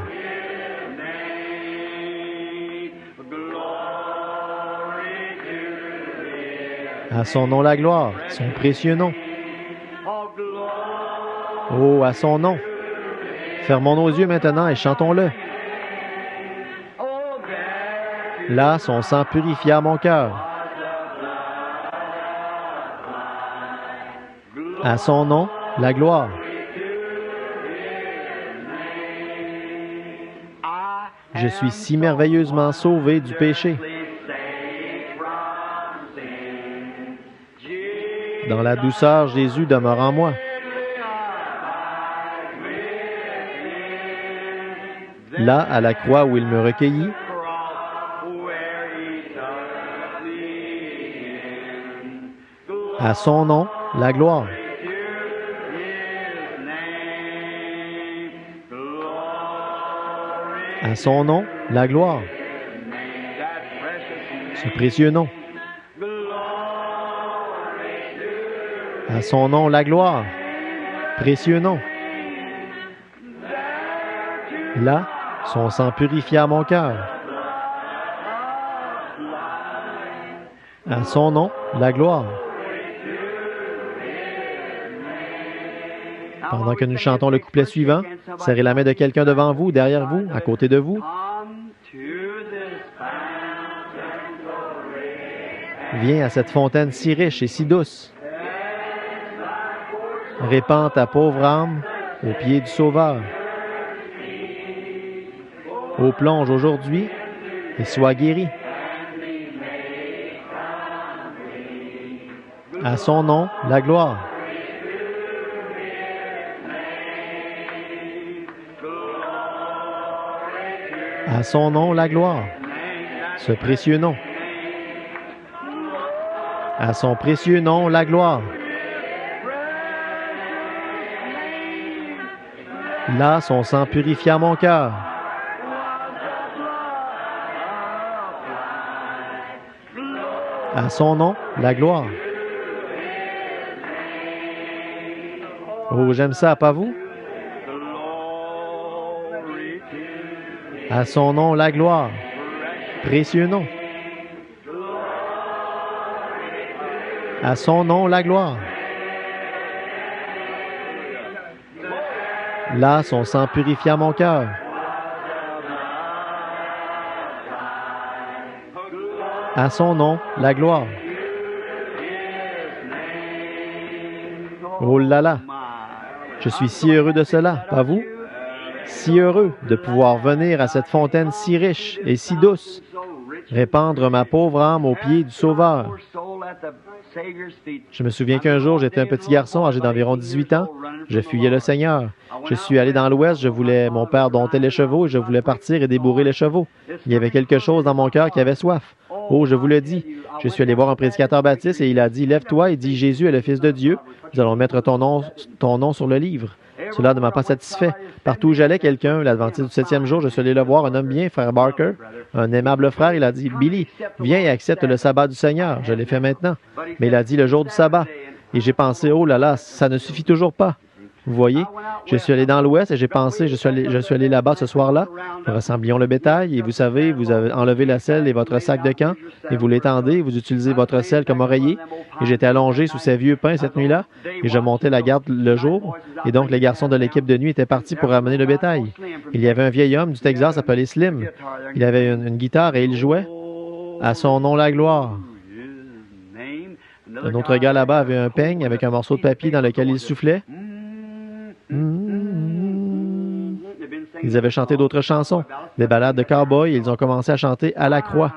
À son nom, la gloire, son précieux nom. Oh, à son nom. Fermons nos yeux maintenant et chantons-le. Là, son sang purifia mon cœur. À son nom, la gloire. Je suis si merveilleusement sauvé du péché. Dans la douceur, Jésus demeure en moi. Là, à la croix où il me recueillit, à son nom, la gloire. À son nom, la gloire. Ce précieux nom. À son nom, la gloire. Précieux nom. Là, son sang purifia mon cœur. À son nom, la gloire. Pendant que nous chantons le couplet suivant, serrez la main de quelqu'un devant vous, derrière vous, à côté de vous. Viens à cette fontaine si riche et si douce. Répands ta pauvre âme aux pieds du Sauveur. Ô plonge aujourd'hui et sois guéri. À son nom, la gloire. À son nom, la gloire. Ce précieux nom. À son précieux nom, la gloire. Là, son sang purifia mon cœur. À son nom, la gloire. Oh, j'aime ça, pas vous? À son nom, la gloire. Précieux nom. À son nom, la gloire. Là, son sang purifia mon cœur. À son nom, la gloire. Oh là là! Je suis si heureux de cela, pas vous? Si heureux de pouvoir venir à cette fontaine si riche et si douce, répandre ma pauvre âme aux pieds du Sauveur. Je me souviens qu'un jour, j'étais un petit garçon âgé d'environ 18 ans. Je fuyais le Seigneur. Je suis allé dans l'Ouest, mon père domptait les chevaux et je voulais partir et débourrer les chevaux. Il y avait quelque chose dans mon cœur qui avait soif. Oh, je vous le dis. Je suis allé voir un prédicateur baptiste et il a dit, lève-toi et dis, Jésus est le Fils de Dieu. Nous allons mettre ton nom sur le livre. Cela ne m'a pas satisfait. Partout où j'allais, quelqu'un, l'Adventiste du 7e jour, je suis allé le voir, un homme bien, frère Barker, un aimable frère, il a dit, Billy, viens et accepte le sabbat du Seigneur. Je l'ai fait maintenant. Mais il a dit le jour du sabbat. Et j'ai pensé, oh là là, ça ne suffit toujours pas. Vous voyez, je suis allé dans l'Ouest et j'ai pensé, je suis allé là-bas ce soir-là. Nous rassemblions le bétail et vous savez, vous avez enlevé la selle et votre sac de camp et vous l'étendez, vous utilisez votre selle comme oreiller. Et j'étais allongé sous ces vieux pins cette nuit-là et je montais la garde le jour. Et donc les garçons de l'équipe de nuit étaient partis pour ramener le bétail. Il y avait un vieil homme du Texas appelé Slim. Il avait une guitare et il jouait. À son nom la gloire. Un autre gars là-bas avait un peigne avec un morceau de papier dans lequel il soufflait. Ils avaient chanté d'autres chansons, des ballades de cow-boys, et ils ont commencé à chanter à la croix.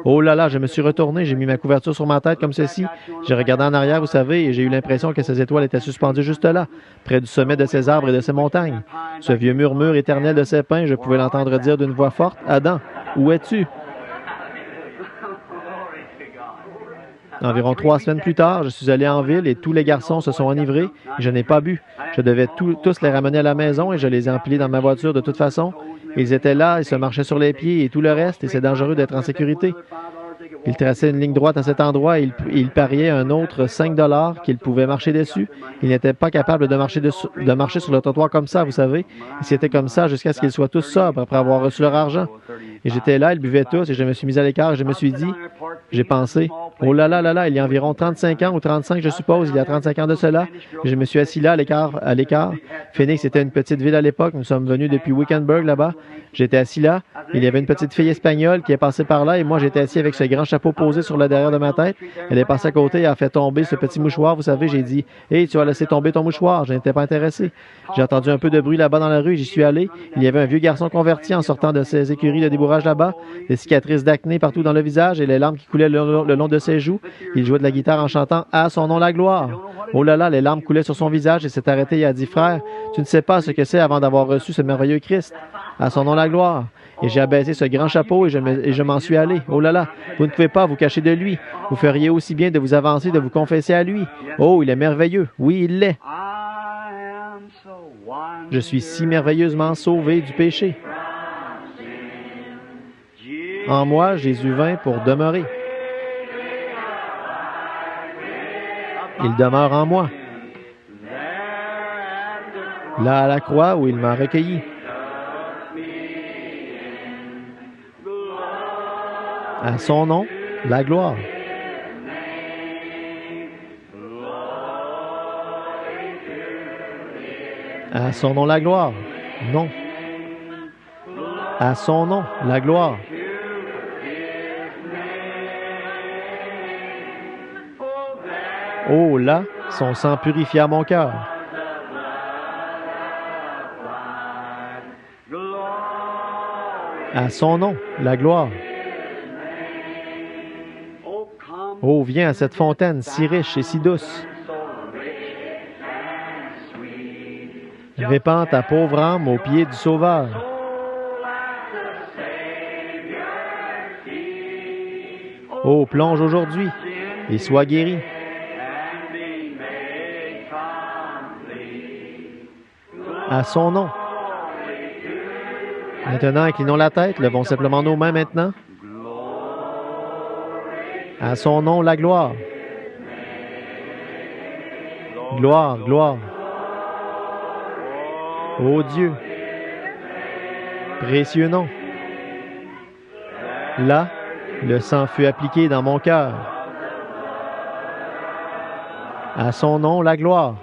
Oh là là, je me suis retourné, j'ai mis ma couverture sur ma tête comme ceci. J'ai regardé en arrière, vous savez, et j'ai eu l'impression que ces étoiles étaient suspendues juste là, près du sommet de ces arbres et de ces montagnes. Ce vieux murmure éternel de ces pins, je pouvais l'entendre dire d'une voix forte, « Adam, où es-tu? » Environ 3 semaines plus tard, je suis allé en ville et tous les garçons se sont enivrés et je n'ai pas bu. Je devais tous les ramener à la maison et je les ai empilés dans ma voiture de toute façon. Ils étaient là, ils se marchaient sur les pieds et tout le reste et c'est dangereux d'être en sécurité. Ils traçaient une ligne droite à cet endroit et ils pariaient un autre 5 $ qu'ils pouvaient marcher dessus. Ils n'étaient pas capables de marcher sur le trottoir comme ça, vous savez. Et c'était comme ça jusqu'à ce qu'ils soient tous sobres après avoir reçu leur argent. Et j'étais là, ils buvaient tous et je me suis mis à l'écart et je me suis dit, j'ai pensé, oh là là là là, il y a environ 35 ans ou 35, je suppose, il y a 35 ans de cela. Je me suis assis là à l'écart. Phoenix était une petite ville à l'époque. Nous sommes venus depuis Wickenburg là-bas. J'étais assis là. Il y avait une petite fille espagnole qui est passée par là et moi j'étais assis avec ce grand chapeau posé sur le derrière de ma tête. Elle est passée à côté et a fait tomber ce petit mouchoir. Vous savez, j'ai dit, hey, tu as laissé tomber ton mouchoir. Je n'étais pas intéressé. J'ai entendu un peu de bruit là-bas dans la rue. J'y suis allé. Il y avait un vieux garçon converti en sortant de ses écuries de débourrage fourrage là-bas, des cicatrices d'acné partout dans le visage et les larmes qui coulaient le long de ses joues. Il jouait de la guitare en chantant « À son nom la gloire ». Oh là là, les larmes coulaient sur son visage et s'est arrêté et a dit « Frère, tu ne sais pas ce que c'est avant d'avoir reçu ce merveilleux Christ. À son nom la gloire ». Et j'ai abaissé ce grand chapeau et je m'en suis allé. Oh là là, vous ne pouvez pas vous cacher de lui. Vous feriez aussi bien de vous avancer, de vous confesser à lui. Oh, il est merveilleux. Oui, il l'est. Je suis si merveilleusement sauvé du péché. En moi, Jésus vint pour demeurer. Il demeure en moi. Là à la croix où il m'a recueilli. À son nom, la gloire. À son nom, la gloire. Non. À son nom, la gloire. Oh là, son sang purifia mon cœur. À son nom, la gloire. Oh, viens à cette fontaine si riche et si douce. Répands ta pauvre âme aux pieds du Sauveur. Oh, plonge aujourd'hui et sois guéri. À son nom. Maintenant, inclinons la tête, levons simplement nos mains maintenant. À son nom, la gloire. Gloire, gloire. Ô Dieu, précieux nom. Là, le sang fut appliqué dans mon cœur. À son nom, la gloire.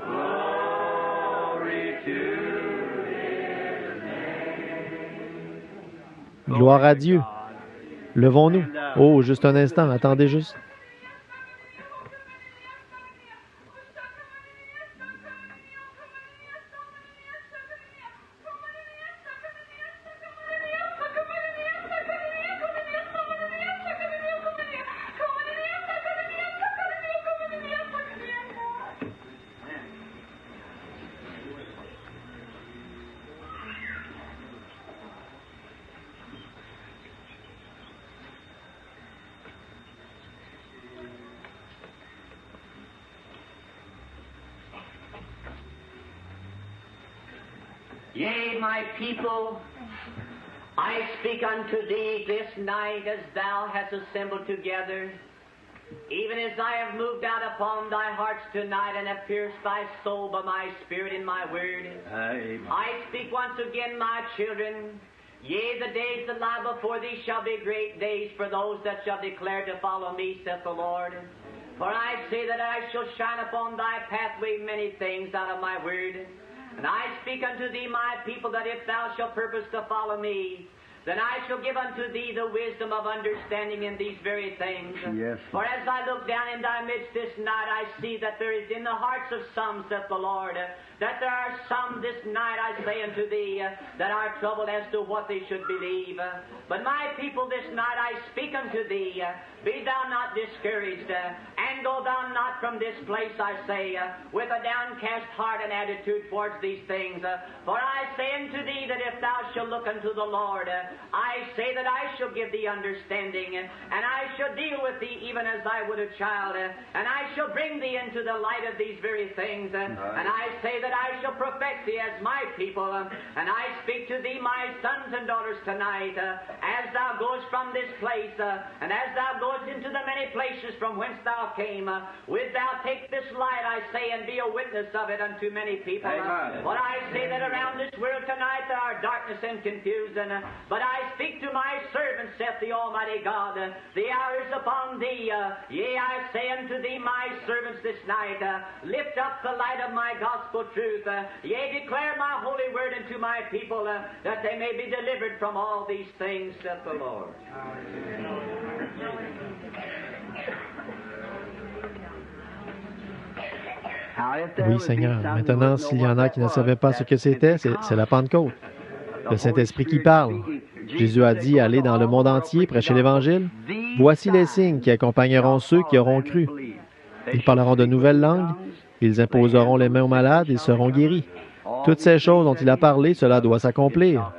Gloire à Dieu. Levons-nous. Oh, juste un instant, attendez juste. Yea, my people, I speak unto thee this night as thou hast assembled together, even as I have moved out upon thy hearts tonight and have pierced thy soul by my spirit and my word. Amen. I speak once again, my children, yea, the days that lie before thee shall be great days for those that shall declare to follow me, saith the Lord. For I say that I shall shine upon thy pathway many things out of my word. And I speak unto thee, my people, that if thou shalt purpose to follow me, then I shall give unto thee the wisdom of understanding in these very things. Yes. For as I look down in thy midst this night, I see that there is in the hearts of some, saith the Lord, that there are some this night, I say unto thee, that are troubled as to what they should believe. But my people, this night I speak unto thee, be thou not discouraged, and go thou not from this place, I say, with a downcast heart and attitude towards these things. For I say unto thee that if thou shalt look unto the Lord, I say that I shall give thee understanding, and I shall deal with thee even as I would a child, and I shall bring thee into the light of these very things, and I say that I shall perfect thee as my people, and I speak to thee, my sons and daughters, tonight, as thou goest from this place, and as thou goest into the many places from whence thou came, wilt thou take this light, I say, and be a witness of it unto many people. But I say that around this world tonight there are darkness and confusion, but I speak to my servant, saith the Almighty God, the hour is upon thee. Yea, I say unto thee, my servants, this night, lift up the light of my gospel truth. Yea, declare my holy word unto my people, that they may be delivered from all these things, saith the Lord. Oui, Seigneur. Maintenant, s'il y en a qui ne savaient pas ce que c'était, c'est la Pentecôte. Le Saint-Esprit qui parle. Jésus a dit, allez dans le monde entier, prêcher l'Évangile. Voici les signes qui accompagneront ceux qui auront cru. Ils parleront de nouvelles langues, ils imposeront les mains aux malades, ils seront guéris. Toutes ces choses dont il a parlé, cela doit s'accomplir.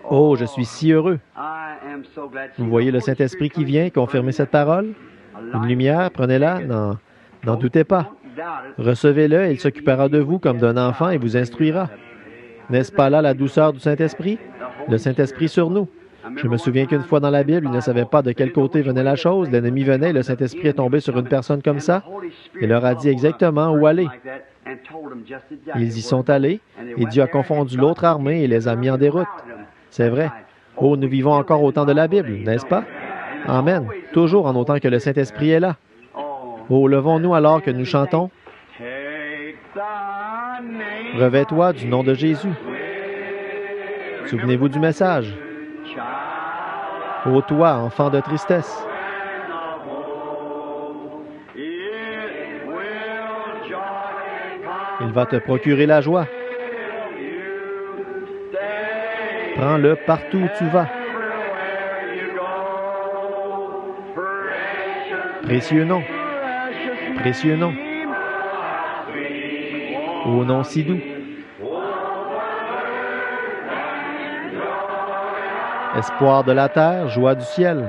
Oh, je suis si heureux. Vous voyez le Saint-Esprit qui vient confirmer cette parole? Une lumière, prenez-la, n'en doutez pas. Recevez-le, il s'occupera de vous comme d'un enfant et vous instruira. N'est-ce pas là la douceur du Saint-Esprit? Le Saint-Esprit sur nous. Je me souviens qu'une fois dans la Bible, ils ne savaient pas de quel côté venait la chose. L'ennemi venait et le Saint-Esprit est tombé sur une personne comme ça. Il leur a dit exactement où aller. Ils y sont allés et Dieu a confondu l'autre armée et les a mis en déroute. C'est vrai. Oh, nous vivons encore au temps de la Bible, n'est-ce pas? Amen. Toujours en autant que le Saint-Esprit est là. Oh, levons-nous alors que nous chantons. Revêt-toi du nom de Jésus. Souvenez-vous du message. Ô toi, enfant de tristesse. Il va te procurer la joie. Prends-le partout où tu vas. Précieux nom. Précieux nom. Ô nom si doux. Espoir de la terre, joie du ciel.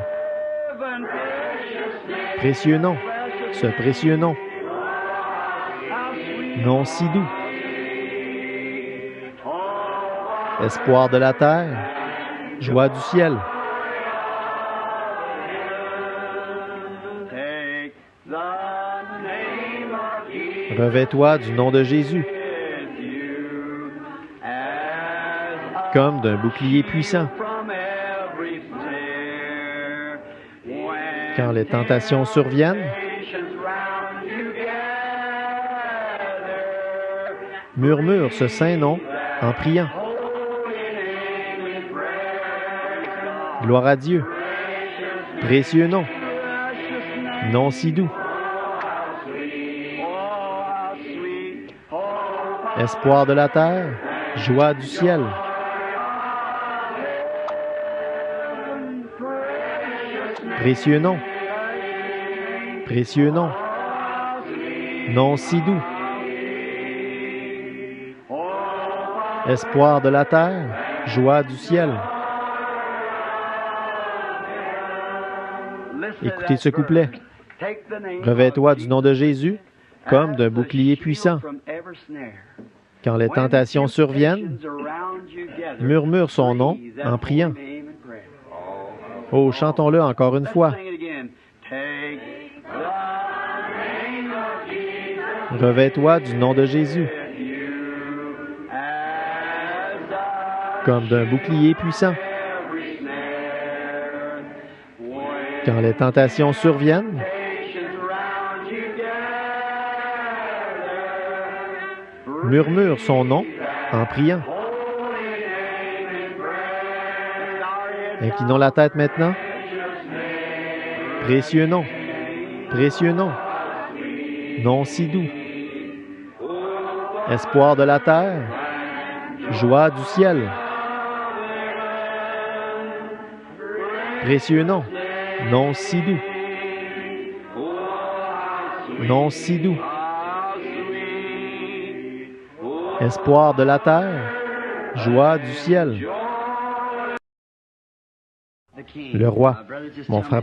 Précieux nom, ce précieux nom. Nom si doux. Espoir de la terre, joie du ciel. Revêt-toi du nom de Jésus, comme d'un bouclier puissant. Quand les tentations surviennent, murmure ce saint nom en priant. Gloire à Dieu. Précieux nom. Nom si doux. Espoir de la terre, joie du ciel. Précieux nom. Précieux nom. Nom si doux. Espoir de la terre, joie du ciel. Écoutez ce couplet. Revêt-toi du nom de Jésus comme d'un bouclier puissant. Quand les tentations surviennent, murmure son nom en priant. Oh, chantons-le encore une fois. Revêt-toi du nom de Jésus comme d'un bouclier puissant. Quand les tentations surviennent, murmure son nom en priant. Inclinons la tête maintenant. Précieux nom, précieux nom, nom si doux. Espoir de la terre, joie du ciel. Précieux nom, nom si doux. Nom si doux. Espoir de la terre, joie du ciel. Le roi, mon frère